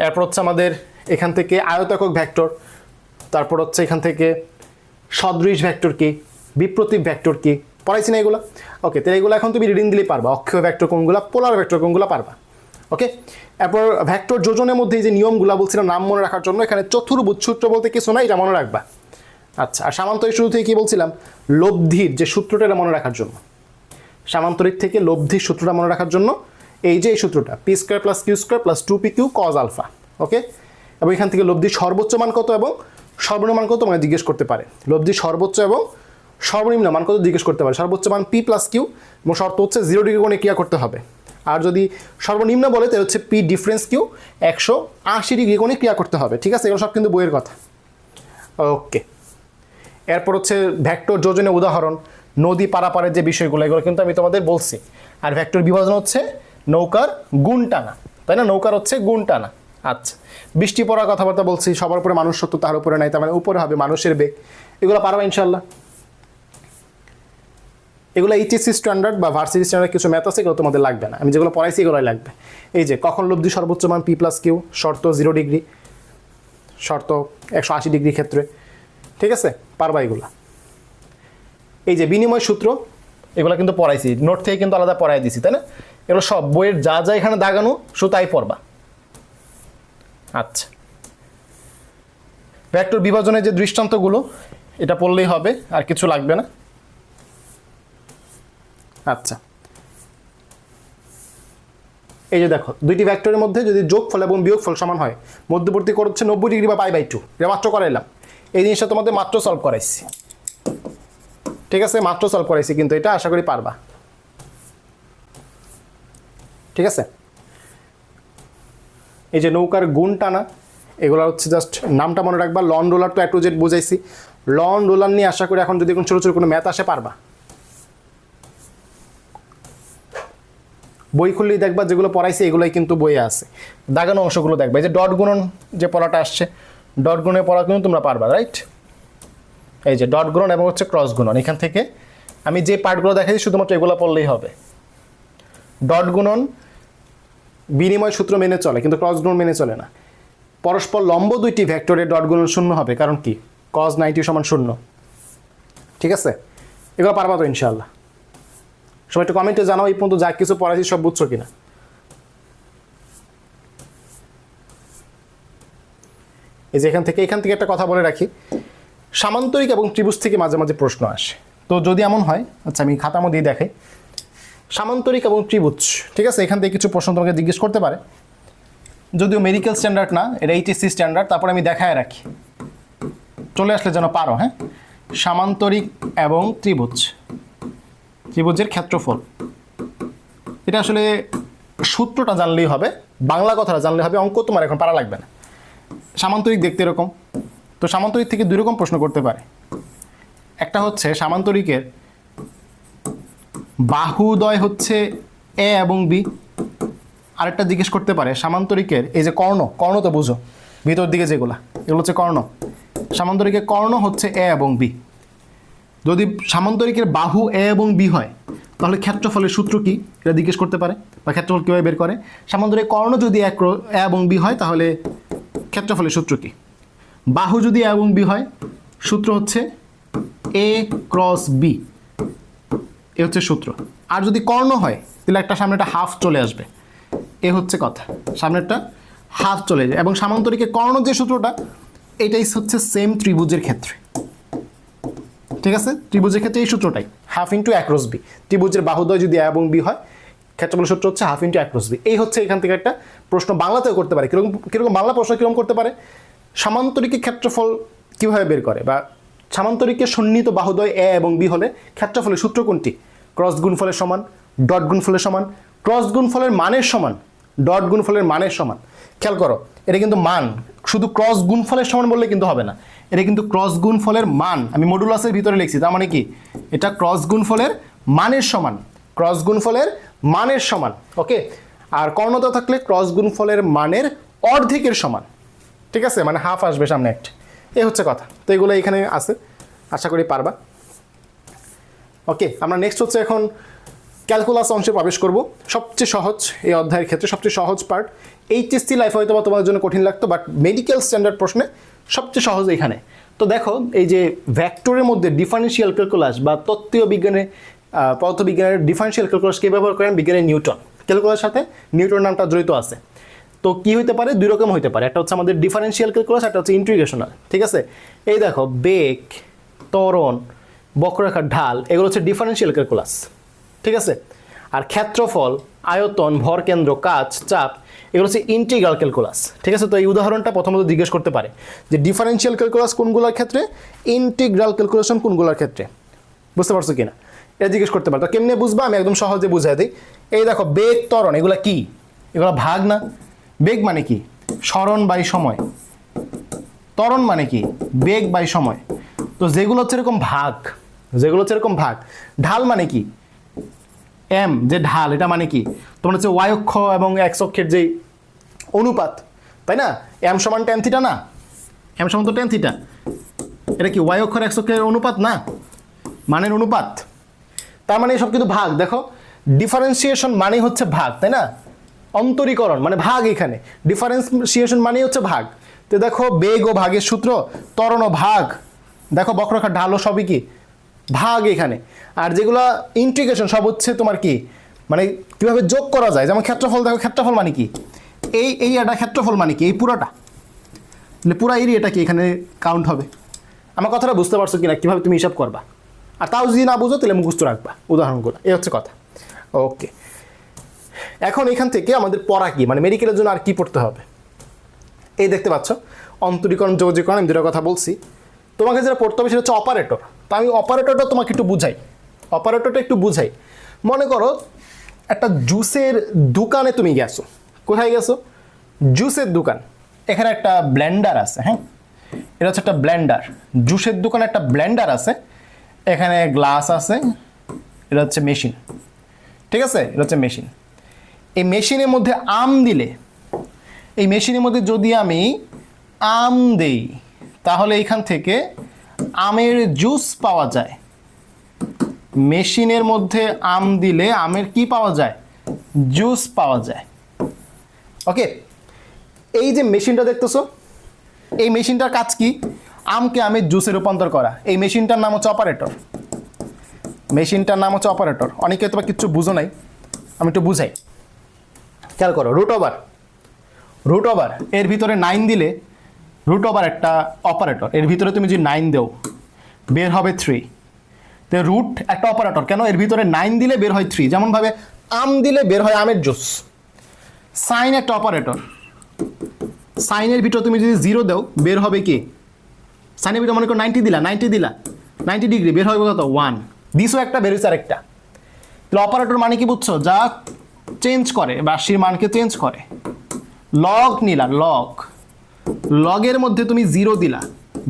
এরপর হচ্ছে আমাদের এখান থেকে আয়তাকার ভেক্টর, তারপর হচ্ছে এখান থেকে সদৃশ ভেক্টর কি, বিপ্রতীপ ভেক্টর কি, পড়াইছি না এগুলো। ওকে, তাহলে এগুলো এখন তুমি রিডিং দিলেই পারবা, অক্ষীয় ভেক্টর কোনগুলো, পোলার ভেক্টর কোনগুলো পারবা। ওকে, এরপর ভেক্টর যোজনের মধ্যে যে নিয়মগুলো বলছিলাম নাম মনে রাখার জন্য, এখানে চতুর্ভুজ সূত্র বলতে কিছু নাই, এটা মনে রাখবা। আচ্ছা, আর সামান্তরিক শুরু থেকে কি বলছিলাম, লব্ধির যে সূত্রটা এটা মনে রাখার জন্য, সামান্তরিক থেকে লব্ধির সূত্রটা মনে রাখার জন্য এই যে এই সূত্রটা p square plus Q square plus 2pq cos alpha. Okay, এবং এখান থেকে লব্ধির সর্বোচ্চ মান কত এবং সর্বনিম্ন মান কত তোমাকে জিজ্ঞেস করতে পারে, লব্ধির সর্বোচ্চ এবং সর্বনিম্ন মান কত জিজ্ঞেস করতে পারে, সর্বোচ্চ মান পি প্লাস কিউ এবং শর্ত হচ্ছে 0 ডিগ্রি কোণে ক্রিয়া করতে হবে। আর যদি সর্বনিম্ন বলে তাহলে হচ্ছে পি ডিফারেন্স কিউ 180 ডিগ্রি কোণে ক্রিয়া করতে হবে। ঠিক আছে, এগুলো সব কিন্তু বইয়ের কথা। ওকে, এরপর হচ্ছে ভেক্টর যোজনের উদাহরণ, নদী পারাপারের যে বিষয়গুলো এগুলো কিন্তু আমি তোমাদের বলছি। আর ভেক্টর বিভাজন হচ্ছে নৌকার গুণ টানা, তাই না, নৌকার হচ্ছে গুণ টানা। আচ্ছা, বৃষ্টি পড়ার কথাবার্তা বলছি, সবার উপরে মানুষ সত্য তার উপরে নাই, তার মানে উপরে হবে মানুষের বেগ, এগুলো পারবা ইনশাল্লাহ। এগুলো এইচএসসি স্ট্যান্ডার্ড বা ভার্সিটি স্ট্যান্ডার্ড কিছু ম্যাথ আছে, এগুলো তোমাদের লাগবে না, আমি যেগুলো পড়াইছি এগুলোই লাগবে। এই যে কখন লব্ধি সর্বোচ্চ মান পি প্লাস কিউ, শর্ত 0 ডিগ্রি, শর্ত 180 ডিগ্রি ক্ষেত্রে। ঠিক আছে, পারবা এগুলা। এই যে বিনিময় সূত্র, এগুলো কিন্তু পড়াইছি, নোট থেকে কিন্তু আলাদা পড়াই দিছি, তাই না, এগুলো সব বইয়ের যা যা এখানে দাগানো শুধু তাই পড়বা। আচ্ছা, ভেক্টর বিভাজনের যে দৃষ্টান্তগুলো এটা পড়লেই হবে, আর কিছু লাগবে না। আচ্ছা, এই যে দেখো দুইটি ভেক্টরের মধ্যে যদি যোগফল এবং বিয়োগফল সমান হয়, মধ্যবর্তী কোণ হচ্ছে 90 ডিগ্রি বা π/2, এটা মাত্র করাইলাম। এই জিনিসটা তোমাদের মাত্র সলভ করাইছি। ঠিক আছে, মাত্র সলভ করাইছি, কিন্তু এটা আশা করি পারবা। ঠিক আছে, এই যে নৌকার গুণ টানা, এগুলো হচ্ছে জাস্ট নামটা মনে রাখবা। লন রোলার তো A to Z বুঝাইছি, লন রোলার নিয়ে আশা করি এখন যদি কোনো ছোটো ছোটো কোনো ম্যাথ আসে পারবা। বই খুললেই দেখবা যেগুলো পড়াইছে এগুলোই কিন্তু বইয়ে আছে, দাগানো অংশগুলো দেখবা। এই যে ডট গুণন যে পড়াটা আসছে, ডট গুণনের পড়া কিন্তু তোমরা পারবা, রাইট। এই যে ডট গুণন এবং হচ্ছে ক্রস গুণন, এখান থেকে আমি যে পার্টগুলো দেখাচ্ছি শুধুমাত্র এগুলো পড়লেই হবে। ডট গুণন বিনিময় সূত্র মেনে চলে, কিন্তু ক্রস গুণন মেনে চলে না। পরস্পর লম্ব দুইটি ভেক্টরের ডট গুণন 0 হবে, কারণ কি cos 90 = 0। ঠিক আছে, এগুলো পারবা তো ইনশাআল্লাহ। সবাই একটু কমেন্টে জানাও এই পর্যন্ত যা কিছু পড়াইছি সব বুঝছো কিনা। এই যে এখান থেকে একটা কথা বলে রাখি, সামান্তরিক এবং ত্রিভুজ থেকে মাঝে মাঝে প্রশ্ন আসে। তো যদি এমন হয়, আচ্ছা আমি খাতার মধ্যেই দেখাই, সামান্তরিক এবং ত্রিভুজ, ঠিক আছে, এখান থেকে কিছু প্রশ্ন তোমাকে জিজ্ঞেস করতে পারে, যদিও মেডিকেল স্ট্যান্ডার্ড না, এটা এইচএসসি স্ট্যান্ডার্ড, তারপর আমি দেখায় রাখি, চলে আসলে যেন পারো। হ্যাঁ, সামান্তরিক এবং ত্রিভুজের ক্ষেত্রফল, এটা আসলে সূত্রটা জানলেই হবে, বাংলা কথাটা জানলে হবে, অঙ্ক তোমার এখন পারা লাগবে না। সামান্তরিক দেখতে এরকম, তো সামান্তরিক থেকে দুই রকম প্রশ্ন করতে পারে। একটা হচ্ছে সামান্তরিকের বাহুদ্বয় হচ্ছে এ এবং বি, আরেকটা জিজ্ঞেস করতে পারে সামান্তরিকের এই যে কর্ণ তো বুঝো, ভিতর দিকে যেগুলা এগুলো হচ্ছে কর্ণ, সামান্তরিকের কর্ণ হচ্ছে এ এবং বি। যদি সামান্তরিকের বাহু এ এবং বি হয় তাহলে ক্ষেত্রফলের সূত্র কি এটা জিজ্ঞেস করতে পারে, বা ক্ষেত্রফল কীভাবে বের করে। সামান্তরিক কর্ণ যদি এ এবং বি হয় তাহলে ক্ষেত্রফলের সূত্র কি। বাহু যদি এ এবং বি হয় সূত্র হচ্ছে A × B, এ হচ্ছে সূত্র। আর যদি কর্ণ হয় তাহলে একটা সামনে একটা হাফ চলে আসবে, এ হচ্ছে কথা, সামনে একটা হাফ চলে যায়। এবং সামান্তরিকের কর্ণ যে সূত্রটা এটাই হচ্ছে সেম ত্রিভুজের ক্ষেত্রে। ঠিক আছে, ত্রিভুজের ক্ষেত্রে এই সূত্রটাই, হাফ ইন্টু A × B। ত্রিভুজের বাহুদ্বয় যদি A এবং B হয়, ক্ষেত্রফলের সূত্র হচ্ছে হাফ ইন্টু A × B। এই হচ্ছে এখান থেকে একটা প্রশ্ন বাংলাতেও করতে পারে। কিরকম বাংলা প্রশ্ন কিরকম করতে পারে, সামান্তরিকের ক্ষেত্রফল কীভাবে বের করে, বা সামান্তরিকের সন্নিহিত বাহুদ্বয় A এবং B হলে ক্ষেত্রফলের সূত্র কোনটি, ক্রস গুণফলের সমান, ডট গুণফলের সমান, ক্রস গুণফলের মানের সমান, ডট গুণফলের মানের সমান। খেয়াল করো, এটা কিন্তু মান, শুধু ক্রস গুণফলের সমান বললে কিন্তু হবে না, এটা কিন্তু ক্রস গুণফলের মান, আমি মডুলাসের ভিতরে লিখছি, তার মানে কি এটা ক্রস গুণফলের মানের সমান, ক্রস গুণফলের মানের সমান। ওকে, আর কর্ণতা থাকলে ক্রস গুণফলের মানের অর্ধেকের সমান। ঠিক আছে, মানে হাফ আসবে সামনে একটা, এই হচ্ছে কথা। তো এগুলো এখানে আছে, আশা করি পারবা। ওকে, আমরা নেক্সট হচ্ছে এখন ক্যালকুলাস অংশে প্রবেশ করব। সবচেয়ে সহজ এই অধ্যায়ের ক্ষেত্রে সবচেয়ে সহজ পার্ট। এইচএসসি লাইফ হয়তো বা তোমার জন্য কঠিন লাগতো, বাট মেডিকেল স্ট্যান্ডার্ড প্রশ্নে সবচেয়ে সহজ এখানে। তো দেখো, এই যে ভেক্টরের মধ্যে ডিফারেন্সিয়াল ক্যালকুলাস বা তত্ত্বীয় বিজ্ঞানে পদার্থবিজ্ঞানের ডিফারেন্সিয়াল ক্যালকুলাসকে ব্যবহার করেন বিজ্ঞানী নিউটন। ক্যালকুলাসের সাথে নিউটন নামটা জড়িত আছে। তো কি হইতে পারে, দুই রকম হইতে পারে, একটা হচ্ছে আমাদের ডিফারেন্সিয়াল ক্যালকুলাস, একটা হচ্ছে ইন্টিগ্রেশনাল। ঠিক আছে, এই দেখো বেগ, ত্বরণ, বক্ররেখার ঢাল, এগুলো হচ্ছে ডিফারেন্সিয়াল ক্যালকুলাস। ঠিক আছে, আর ক্ষেত্রফল, আয়তন, ভরকেন্দ্র, কাজ, চাপ, এগুলো হচ্ছে ইন্টিগ্রাল ক্যালকুলাস। ঠিক আছে, তো এই উদাহরণটা প্রথমত জিজ্ঞেস করতে পারে যে ডিফারেন্সিয়াল ক্যালকুলাস কোনগুলোর ক্ষেত্রে, ইন্টিগ্রাল ক্যালকুলেশন কোনগুলোর ক্ষেত্রে। বুঝতে পারছো কিনা এটা জিজ্ঞেস করতে পারো। তো কেমনে বুঝবা, আমি একদম সহজে বুঝাই দিই। এই দেখো বেগ ত্বরণ এগুলা কি, এগুলো ভাগ না। বেগ মানে কি, সরণ বাই সময়। ত্বরণ মানে কি, বেগ বাই সময়। তো যেগুলো হচ্ছে এরকম ভাগ, যেগুলো হচ্ছে এরকম ভাগ। ঢাল মানে কি, এম যে ঢাল এটা মানে কি তোমার হচ্ছে ওয়াই অক্ষ এবং এক্স অক্ষের যে অনুপাত, তাই না? এম সমান টেন থিটা না, এম সমান তো টেন থিটা, এটা কি ওয়াই অক্ষর এক্স অক্ষের অনুপাত না, মানের অনুপাত। তার মানে সব কিন্তু ভাগ। দেখো ডিফারেন্সিয়েশন মানে হচ্ছে ভাগ, তাই না? অন্তরীকরণ মানে ভাগ, এখানে ডিফারেন্সিয়েশন মানে হচ্ছে ভাগ। তো দেখো বেগ ও ভাগের সূত্র, ত্বরণ ও ভাগ, দেখো বক্ররেখার ঢাল ও সবই কি ভাগ এখানে। আর যেগুলো ইন্টিগ্রেশন সব হচ্ছে তোমার কি মানে কিভাবে যোগ করা যায়, যেমন ক্ষেত্রফল, দেখো ক্ষেত্রফল মানে কি, এই এরিয়াটা ক্ষেত্রফল মানে কি, এই পুরাটা, পুরা এরিয়াটা কি এখানে কাউন্ট হবে। আমার কথাটা বুঝতে পারছো কিনা, কিভাবে তুমি হিসাব করবা। আর তাও যদি না বুঝো তাহলে মুখস্থ রাখবা উদাহরণগুলো, এই হচ্ছে কথা। ওকে, এখন এখান থেকে আমাদের পড়া কি, মানে মেডিকেলের জন্য আর কি পড়তে হবে। এই দেখতে পাচ্ছ অন্তরীকরণ, যোগজীকরণ, আমি দুটো কথা বলছি। তোমাকে যেটা পড়তে হবে সেটা হচ্ছে অপারেটর। তো আমি অপারেটরটা তোমাকে একটু বুঝাই, অপারেটরটা একটু বুঝাই। মনে করো একটা জুসের দোকানে তুমি গেছো, কোথায় গেছো, জুসের দোকান। এখানে একটা ব্লেন্ডার আছে, হ্যাঁ এটা হচ্ছে একটা ব্লেন্ডার, জুসের দোকানে একটা ব্লেন্ডার আছে, এখানে গ্লাস আছে, এটা হচ্ছে মেশিন, ঠিক আছে, এটা হচ্ছে মেশিন। এই মেশিনের মধ্যে আম দিলে, এই মেশিনের মধ্যে যদি আমি আম দেই তাহলে এইখান থেকে আমের জুস পাওয়া যায়। মেশিনের মধ্যে আম দিলে আমের কি পাওয়া যায়, জুস পাওয়া যায়। ওকে, এই যে মেশিনটা দেখতেছো, এই মেশিনটার কাজ কি, আমকে আমের জুসে রূপান্তর করা। এই মেশিনটার নাম হচ্ছে অপারেটর, মেশিনটার নাম হচ্ছে অপারেটর। অনেকে তোমার কিচ্ছু বুঝো নাই, আমি একটু বুঝাই, খেয়াল করো। রুট ওভার, রুট ওভার এর ভিতরে 9 দিলে রুট ওভার একটা অপারেটর, এর ভিতরে তুমি যদি 9 দেও বের হবে 3। তো রুট একটা অপারেটর, কেন, এর ভিতরে 9 দিলে বের হয় 3। যেমনভাবে আম দিলে বের হয় আমের জুস। সাইন একটা অপারেটর, সাইনের ভিতরে তুমি যদি 0 দাও বের হবে কি, সাইনের ভিতরে মনে করো 90 দিলা, 90 ডিগ্রি, বের হবে কত 1। দিসও একটা, বেরোচ্ছে আরেকটা। তাহলে অপারেটর মানে কি বুঝছো, যা চেঞ্জ করে, রাশির মানকে চেঞ্জ করে। লগ নিলা, লগ, লগের মধ্যে তুমি 0 দিলা,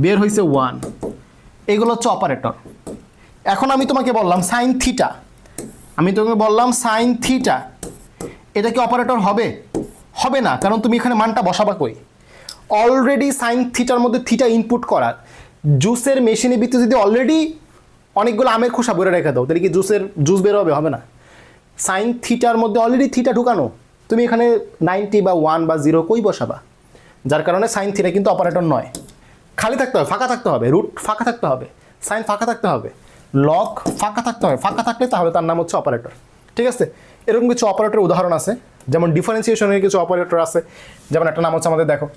বের হয়েছে 1। এগুলো হচ্ছে অপারেটর। এখন আমি তোমাকে বললাম সাইন থিটা, আমি তোমাকে বললাম সাইন থিটা, এটা কি অপারেটর হবে, হবে না, কারণ তুমি এখানে মানটা বসাবা কই, অলরেডি সাইন থিটার মধ্যে থিটা ইনপুট করা। জুসের মেশিনের ভিতরে যদি অলরেডি অনেকগুলো আমের খোসা ভরে রেখে দাও তাহলে কি জুস বের হবে, হবে না। সাইন থিটার মধ্যে অলরেডি থিটা ঢুকানো, তুমি এখানে 90 বা 1 বা 0 কই বসাবা, যার কারণে সাইন থিটা কিন্তু অপারেটর নয়। খালি থাকতে হবে, ফাঁকা থাকতে হবে, রুট ফাঁকা থাকতে হবে, সাইন ফাঁকা থাকতে হবে, লগ ফাঁকা থাকতে হবে, ফাঁকা থাকলে তাহলে তার নাম হচ্ছে অপারেটর, ঠিক আছে। এরকম কিছু অপারেটরের উদাহরণ আছে, যেমন ডিফারেন্সিয়েশনের কিছু অপারেটর আছে, যেমন একটা নাম হচ্ছে আমাদের দেখো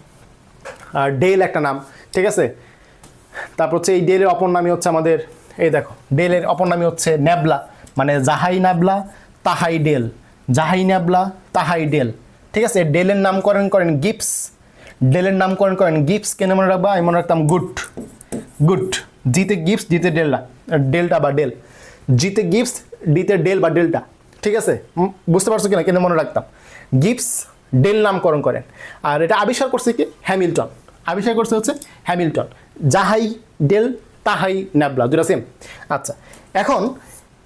ডেল একটা নাম, ঠিক আছে। তারপর হচ্ছে এই ডেলের অপর নামই হচ্ছে আমাদের, এই দেখো ডেলের অপর নামই হচ্ছে ন্যাবলা, মানে যাহাই ন্যাবলা তাহাই ডেল, যাহাই ন্যাবলা তাহাই ডেল, ঠিক আছে। ডেলের নামকরণ করেন গিবস, ডেলের নামকরণ করেন গিবস, কেন মনে রাখবা, আমি মনে রাখতাম গুড, গুড, জিতে গিবস, জিতে ডেলটা, ডেলটা বা ডেল, জিতে গিবস, ডিতে ডেল বা ডেলটা, ঠিক আছে। বুঝতে পারছো কিনা, কেন মনে রাখতাম, গিবস ডেল নামকরণ করেন। আর এটা আবিষ্কার করছে কি, হ্যামিল্টন, আবিষ্কার করছে হচ্ছে হ্যামিল্টন। যাহাই ডেল তাহাই ন্যাবলা, দুটা সেম। আচ্ছা, এখন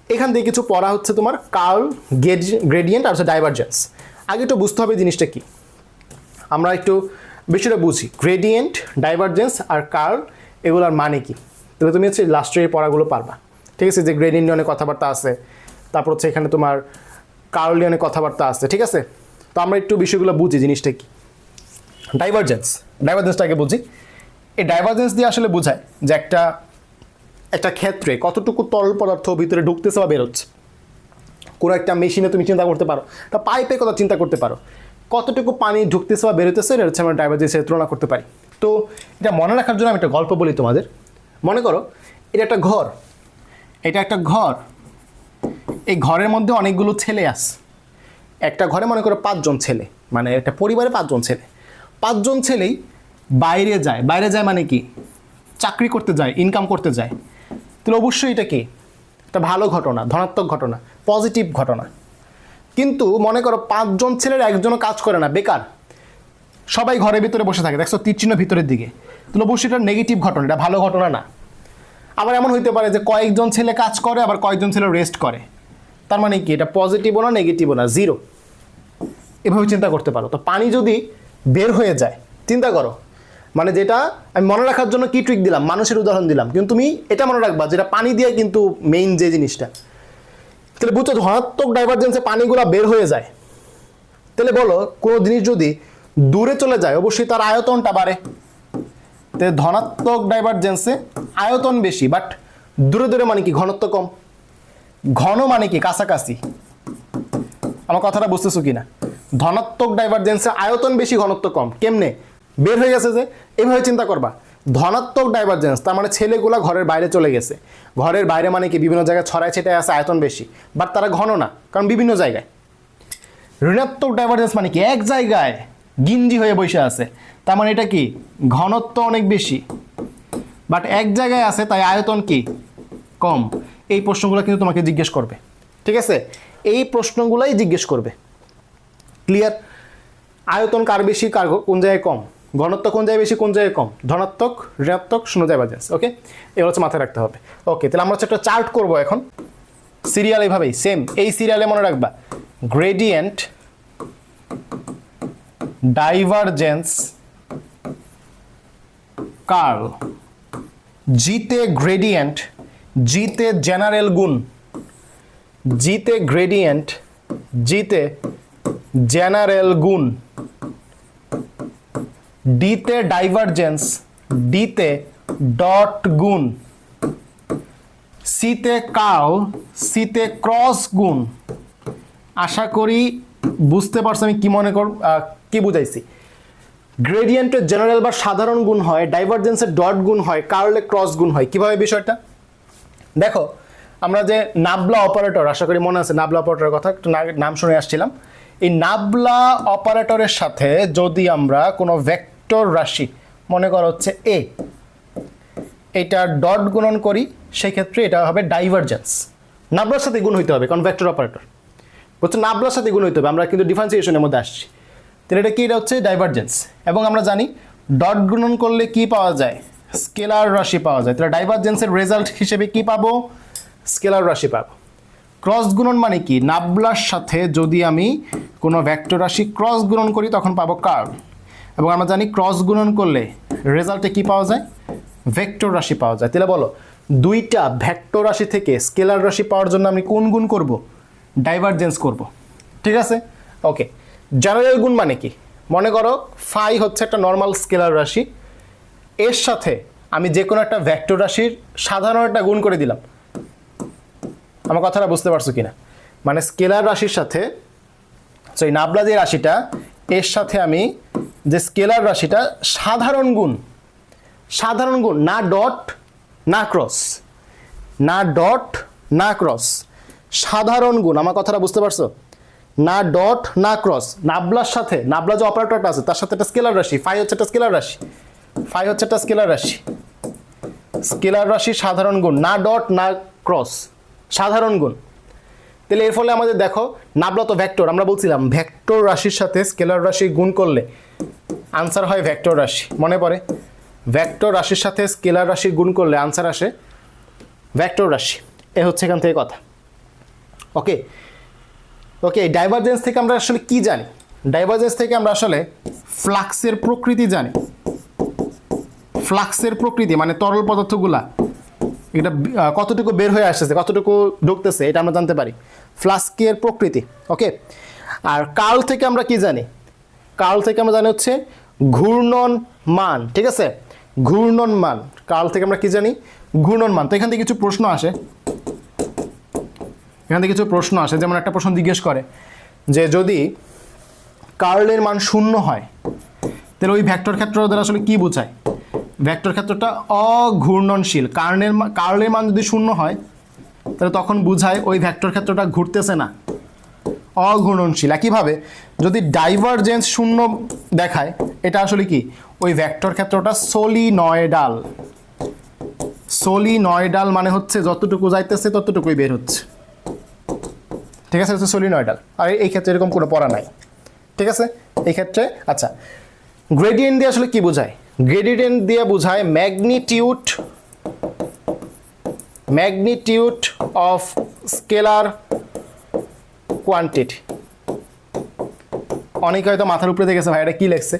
এখান থেকে কিছু পড়া হচ্ছে তোমার কার্ল, গ্রেডিয়েন্ট আর হচ্ছে ডাইভারজেন্স। আগে একটু বুঝতে হবে জিনিসটা কি, আমরা একটু বিষয়টা বুঝি। গ্রেডিয়েন্ট, ডাইভারজেন্স আর কার্ল এগুলোর মানে কি, তাহলে তুমি হচ্ছে লাস্টের এই পড়াগুলো পারবা, ঠিক আছে। যে গ্রেডিয়েন্ট নিয়ে অনেক কথাবার্তা আছে, তারপর হচ্ছে এখানে তোমার কার্ল নিয়ে অনেক কথাবার্তা আছে, ঠিক আছে। তো আমরা একটু বিষয়গুলো বুঝি জিনিসটা কি। ডাইভারজেন্স, ডাইভারজেন্সটাকে বুঝি। এই ডাইভারজেন্স দিয়ে আসলে বোঝায় যে একটা ক্ষেত্রে কতটুকু তরল পদার্থ ভিতরে ঢুকতেছে বা বেরোচ্ছে। কোনো একটা মেশিনে তুমি চিন্তা করতে পারো, তা পাইপে কথা চিন্তা করতে পারো, কতটুকু পানি ঢুকতেছে বা বেরোতেছে, এটা হচ্ছে আমরা ডাইভারজেন্সের তুলনা করতে পারি। তো এটা মনে রাখার জন্য আমি একটা গল্প বলি তোমাদের। মনে করো এটা একটা ঘর, এটা একটা ঘর, এই ঘরের মধ্যে অনেকগুলো ছেলে আছে। একটা ঘরে মনে করো 5 জন ছেলে, মানে একটা পরিবারে 5 জন ছেলে। 5 জন ছেলেই বাইরে যায়, বাইরে যায় মানে কি, চাকরি করতে যায়, ইনকাম করতে যায়। তাহলে অবশ্যই এটা কি এটা ভালো ঘটনা, ধনাত্মক ঘটনা, পজিটিভ ঘটনা। কিন্তু মনে করো 5 জন ছেলের একজনও কাজ করে না, বেকার, সবাই ঘরের ভিতরে বসে থাকে, দেখছো তীর চিহ্ন ভিতরের দিকে, তাহলে অবশ্যই এটা নেগেটিভ ঘটনা, এটা ভালো ঘটনা না। আবার এমন হইতে পারে যে কয়েকজন ছেলে কাজ করে, আবার কয়েকজন ছেলে রেস্ট করে, তার মানে কি এটা পজিটিভও না নেগেটিভও না, জিরো। এভাবে চিন্তা করতে পারো। তো পানি যদি বের হয়ে যায়, চিন্তা করো, মানে যেটা আমি মনে রাখার জন্য কি ট্রিক দিলাম, মানুষের উদাহরণ দিলাম, কিন্তু তুমি এটা মনে রাখবা যেটা পানি দিয়ে কিন্তু মেইন যে জিনিসটা, তাহলে বুঝছো ধনাত্মক ডাইভারজেন্সে পানিগুলো বের হয়ে যায়। তাহলে বলো কোনো জিনিস যদি দূরে চলে যায় অবশ্যই তার আয়তনটা বাড়ে। তাহলে ধনাত্মক ডাইভারজেন্সে আয়তন বেশি, বাট দূরে দূরে মানে কি ঘনত্ব কম। ঘন মানে কি কাছাকাছি, আমার কথাটা বুঝতেছো কিনা? ধনাত্মক ডাইভারজেন্সে আয়তন বেশি ঘনত্ব কম, কেমনে বের হয়ে গেছে যে, এভাবে চিন্তা করবা। ধনাত্মক ডাইভারজেন্স তার মানে ছেলেগুলা ঘরের বাইরে চলে গেছে, ঘরের বাইরে মানে কি বিভিন্ন জায়গায় ছড়ায় ছিটায় আছে, আয়তন বেশি, বাট তারা ঘন না, কারণ বিভিন্ন জায়গায়। ঋণাত্মক ডাইভারজেন্স মানে কি এক জায়গায় গিঞ্জি হয়ে বসে আছে, তার মানে এটা কি ঘনত্ব অনেক বেশি, বাট এক জায়গায় আছে তাই আয়তন কি কম। এই প্রশ্নগুলো কিন্তু তোমাকে জিজ্ঞেস করবে, ঠিক আছে? এই প্রশ্নগুলাই জিজ্ঞেস করবে। ক্লিয়ার? আয়তন কার বেশি, কার কোন জায়গায় কম, ঘনত্ব কোন জায়গায় বেশি কোন জায়গায় কম, ধনাত্মক ঋণাত্মক শূন্য ডাইভারজেন্স। ওকে, এগুলো হচ্ছে মাথায় রাখতে হবে। ওকে, তাহলে আমরা হচ্ছে একটা চার্ট করবো এখন সিরিয়াল, এইভাবেই সেম। এই সিরিয়ালে মনে রাখবা গ্রেডিয়েন্ট, ডাইভারজেন্স, কার্ল, জিতে গ্রেডিয়েন্ট, জিতে জেনারেল গুণ, জিতে গ্রেডিয়েন্ট, জিতে জেনারেল গুণ, ডিতে ডাইভারজেন্স, ডিতে ডট গুণ, সিতে কার্ল, সিতে ক্রস গুণ। আশা করি বুঝতে পারছো আমি কি মনে কি বুঝাইছি। গ্রেডিয়েন্টের জেনারেল বা সাধারণ গুণ হয়, ডাইভারজেন্সের ডট গুণ হয়, কার্লে ক্রস গুণ হয়। কিভাবে বিষয়টা দেখো, আমরা যে নাবলা অপারেটর, আশা করি মনে আছে নাবলা অপারেটরের কথা, একটু নাম শুনে আসছিলাম। এই নাবলা অপারেটরের সাথে যদি আমরা কোনো ভেক্টর রাশি মনে করো হচ্ছে এ, এটা ডট গুণন করি, সেই ক্ষেত্রে এটা হবে ডাইভারজেন্স। নাবলার সাথে গুণ হইতে হবে, কারণ ভেক্টর অপারেটর হচ্ছে নাবলার সাথে গুণ হইতে হবে। আমরা কিন্তু ডিফারেন্সিয়েশনের মধ্যে আসছি, তাহলে এটা কি, এটা হচ্ছে ডাইভারজেন্স। এবং আমরা জানি ডট গুণন করলে কি পাওয়া যায়, স্কেলার রাশি পাওয়া যায়। তাহলে ডাইভারজেন্সের রেজাল্ট হিসেবে কি পাবো, স্কেলার রাশি পাবো। ক্রস গুণন মানে কি, নাবলার সাথে যদি আমি কোনো ভেক্টর রাশি ক্রস গুণন করি তখন পাবো কার্ল। এবং আমরা জানি ক্রস গুণন করলে রেজাল্টে কি পাওয়া যায়, ভেক্টর রাশি পাওয়া যায়। তাহলে বলো দুইটা ভেক্টর রাশি থেকে স্কেলার রাশি পাওয়ার জন্য আমি কোন গুণ করব, ডাইভারজেন্স করব, ঠিক আছে? ওকে, জেনারেল গুণ মানে কি, মনে করো ফাই হচ্ছে একটা নর্মাল স্কেলার রাশি, এর সাথে আমি যে কোনো একটা ভেক্টর রাশির সাধারণ একটা গুণ করে দিলাম। আমার কথাটা বুঝতে পারছো কিনা? মানে স্কেলার রাশির সাথে এই নাবলা যে রাশিটা, এর সাথে আমি যে স্কেলার রাশিটা সাধারণ গুণ, সাধারণ গুণ, না ডট না ক্রস, না ডট না ক্রস, সাধারণ গুণ। আমার কথাটা বুঝতে পারছো? না ডট না ক্রস, নাবলার সাথে, নাবলা যে অপারেটরটা আছে তার সাথে একটা স্কেলার রাশি, ফাই হচ্ছে একটা স্কেলার রাশি, ফাই হচ্ছে একটা স্কেলার রাশি, স্কেলার রাশি সাধারণ গুণ, না ডট না ক্রস, সাধারণ গুণ। তাহলে এর ফলে আমাদের দেখো নাবলা তো ভেক্টর, আমরা বলছিলাম ভেক্টর রাশির সাথে স্কেলার রাশি গুণ করলে আনসার হয় ভেক্টর রাশি, মনে পড়ে? ভেক্টর রাশির সাথে স্কেলার রাশি গুণ করলে আনসার আসে ভেক্টর রাশি। এ হচ্ছে এখান থেকে কথা। ওকে ওকে, ডাইভারজেন্স থেকে আমরা আসলে কি জানি? ডাইভারজেন্স থেকে আমরা আসলে ফ্লাক্সের প্রকৃতি জানি। ফ্লাক্সের প্রকৃতি মানে তরল পদার্থগুলা এটা কতটুকু বের হয়ে আসতেছে, কতটুকু ঢুকতেছে, এটা আমরা জানতে পারি, ফ্লাস্কের প্রকৃতি। ওকে, আর কার্ল থেকে আমরা কি জানি? কার্ল থেকে আমরা জানি হচ্ছে ঘূর্ণন মান, ঠিক আছে? ঘূর্ণন মান, কার্ল থেকে আমরা কি জানি? ঘূর্ণন মান। তো এখান থেকে কিছু প্রশ্ন আসে, এখান থেকে কিছু প্রশ্ন আসে, যেমন একটা প্রশ্ন জিজ্ঞেস করে যে যদি কার্লের মান 0 হয় তাহলে ওই ভেক্টর ক্ষেত্র দ্বারা আসলে কি বোঝায়? ভেক্টর ক্ষেত্রটা অঘূর্ণনশীল। কার্লের মান যদি 0 হয় তাহলে তখন বোঝায় ওই ভেক্টর ক্ষেত্রটা ঘুরতেছে না, অঘূর্ণনশীল। একইভাবে যদি ডাইভারজেন্স 0 দেখায়, এটা আসলে কি, ওই ভেক্টর ক্ষেত্রটা সলিনয়েডাল। সলিনয়েডাল মানে হচ্ছে যতটুকু যাইতেছে ততটুকুই বের হচ্ছে, ঠিক আছে, হচ্ছে সলিনয়েডাল। আর এই ক্ষেত্রে এরকম কোনো পড়া নাই, ঠিক আছে এই ক্ষেত্রে। আচ্ছা, গ্রেডিয়েন্ট দিয়ে আসলে কি বোঝায়? গ্রেডিয়েন্ট দিয়ে বোঝায় ম্যাগনিটিউড অফ স্কেলার কোয়ান্টিটি। অনেকে হয়তো মাথার উপরে দেখেছে ভাই এটা কী লেখছে,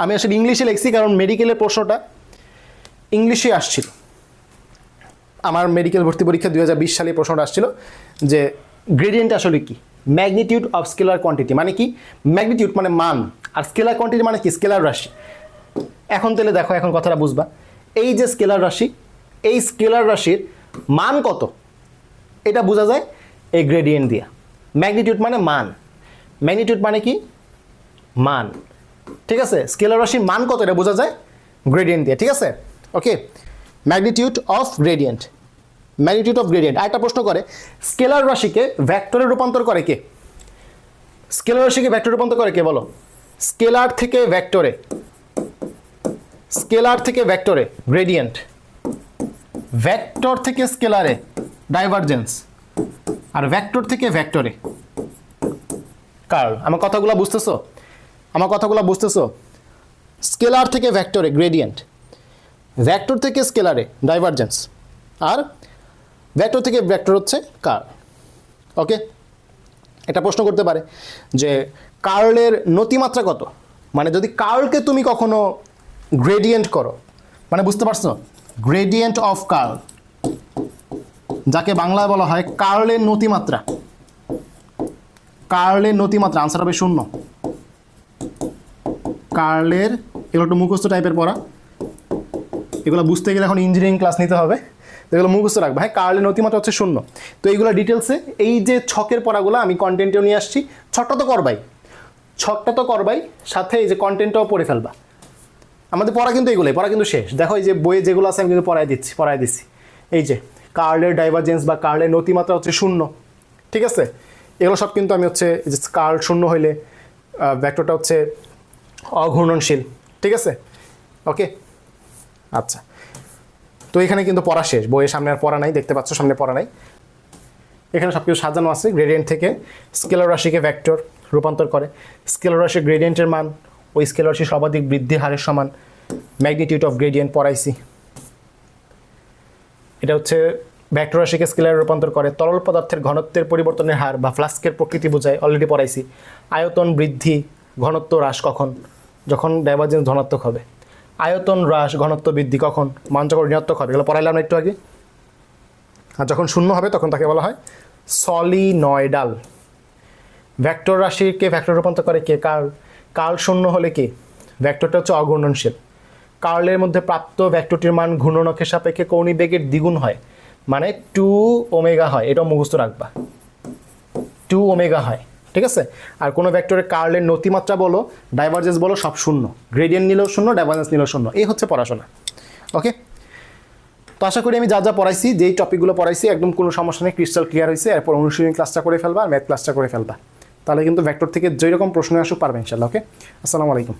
আমি আসলে ইংলিশে লিখছি কারণ মেডিকেলের প্রশ্নটা ইংলিশে আসছিল। আমার মেডিকেল ভর্তি পরীক্ষা 2020 সালে প্রশ্নটা আসছিল যে গ্রেডিয়েন্ট আসলে কি, ম্যাগনিটিউড অফ স্কেলার কোয়ান্টিটি মানে কি, ম্যাগনিটিউড মানে মান, আর স্কেলার কোয়ান্টিটি মানে কি, স্কেলার রাশি। এখন তাহলে দেখো, এখন কথাটা বুঝবা। এই যে স্কেলার রাশি, এই স্কেলার রাশির মান কত এটা বোঝা যায় এই গ্রেডিয়েন্ট দিয়া। ম্যাগনিটিউড মানে মান, ম্যাগনিটিউড মানে কি, মান, ঠিক আছে। স্কেলার রাশির মান কত এটা বোঝা যায় গ্রেডিয়েন্ট দিয়ে, ঠিক আছে। Okay, magnitude of gradient, magnitude of gradient. আরেকটা প্রশ্ন করে, স্কেলার রাশিকে ভেক্টরে রূপান্তর করে কে? স্কেলার রাশিকে ভেক্টরে রূপান্তর করে কে বলো? স্কেলার থেকে ভেক্টরে, স্কেলার থেকে ভেক্টরে গ্রেডিয়েন্ট, ভেক্টর থেকে স্কেলারে ডাইভারজেন্স, আর ভেক্টর থেকে ভেক্টরে কার্ল। আমার কথাগুলো বুঝতেছো? আমার কথাগুলো বুঝতেছো? স্কেলার থেকে ভেক্টরে গ্রেডিয়েন্ট, ভেক্টর থেকে স্কেলারে ডাইভারজেন্স, আর ভেক্টর থেকে ভেক্টর হচ্ছে কার্ল। ওকে, এটা প্রশ্ন করতে পারে যে কার্লের নতিমাত্রা কত, মানে যদি কার্লকে তুমি কখনো গ্রেডিয়েন্ট করো, মানে বুঝতে পারছো, গ্রেডিয়েন্ট অফ কার্ল, যাকে বাংলায় বলা হয় কার্লের নতিমাত্রা, কার্লের নতিমাত্রা, আনসার হবে 0। কার্লের, এগুলো একটু মুখস্থ টাইপের পড়া, এগুলো বুঝতে গেলে এখন ইঞ্জিনিয়ারিং ক্লাস নিতে হবে, এগুলো মুখস্থ রাখবে। হ্যাঁ, কার্লের নতিমাত্রা হচ্ছে 0। তো এইগুলো ডিটেলসে, এই যে ছকের পড়াগুলো আমি কন্টেন্টেও নিয়ে আসছি, ছকটা তো করবাই, ছকটা তো করবাই, সাথে এই যে কন্টেন্টটাও পড়ে ফেলবা। আমাদের পড়া কিন্তু এগুলোই, পড়া কিন্তু শেষ। দেখো এই যে বইয়ে যেগুলো আছে আমি কিন্তু পড়াই দিচ্ছি। এই যে কার্লের ডাইভারজেন্স বা কার্লের নতিমাত্রা হচ্ছে 0, ঠিক আছে। এগুলো সব কিন্তু আমি হচ্ছে যে কার্ল 0 হইলে ভেক্টরটা হচ্ছে অঘূর্ণনশীল, ঠিক আছে। ওকে, আচ্ছা, তো এখানে কিন্তু পড়া শেষ, বইয়ের সামনে আর পড়া নাই, দেখতে পাচ্ছ সামনে পড়া নাই। এখানে সব কিছু সাজানো আছে। গ্রেডিয়েন্ট থেকে স্কেলার রাশিকে ভেক্টর রূপান্তর করে, স্কেলার রাশির গ্রেডিয়েন্টের মান ওই স্কেলার রাশির সর্বাধিক বৃদ্ধির হারের সমান, ম্যাগনিটিউড অফ গ্রেডিয়েন্ট পড়াইছি। এটা হচ্ছে ভেক্টর রাশিকে স্কেলারে রূপান্তর করে, তরল পদার্থের ঘনত্বের পরিবর্তনের হার বা ফ্লাস্কের প্রকৃতি বোঝায়, অলরেডি পড়াইছি। আয়তন বৃদ্ধি, ঘনত্ব হ্রাস কখন? যখন ডাইভারজেন্স ধনাত্মক হবে। আয়তন হ্রাস, ঘনত্ব বৃদ্ধি কখন? মান যখন ঋণাত্মক হবে, এগুলো পড়াইলাম একটু আগে। আর যখন 0 হবে তখন তাকে বলা হয় সলিনয়েডাল। ভেক্টর রাশিকে ভেক্টর রূপান্তর করে কে? কার্ল। কার্ল 0 হলে কি? ভেক্টরটা হচ্ছে অঘূর্ণনশীল। কার্লের মধ্যে প্রাপ্ত ভেক্টরটির মান ঘূর্ণনকের সাপেক্ষে কৌণিক বেগের দ্বিগুণ হয়, মানে 2 ওমেগা হয়, এটাও মুখস্থ রাখবা, 2 ওমেগা হয়, ঠিক আছে। আর কোনো ভেক্টরের কার্লের নতিমাত্রা বলো, ডাইভারজেন্স বলো, সব 0, গ্রেডিয়েন্ট নিলেও 0, ডাইভারজেন্স নিলেও 0, এই হচ্ছে পড়াশোনা। ওকে, তো আশা করি আমি যা যা পড়াইছি, যেই টপিকগুলো পড়াইছি একদম কোনো সমস্যা নেই, ক্রিস্টাল ক্লিয়ার হয়েছে। এরপর অনুশীলনী ক্লাসটা করে ফেলবা আর ম্যাথ ক্লাসটা করে ফেলবা, তাহলে কিন্তু ভেক্টর থেকে যেই রকম প্রশ্ন আসুক পারবে ইনশাল্লাহ। ওকে, আসসালামু আলাইকুম।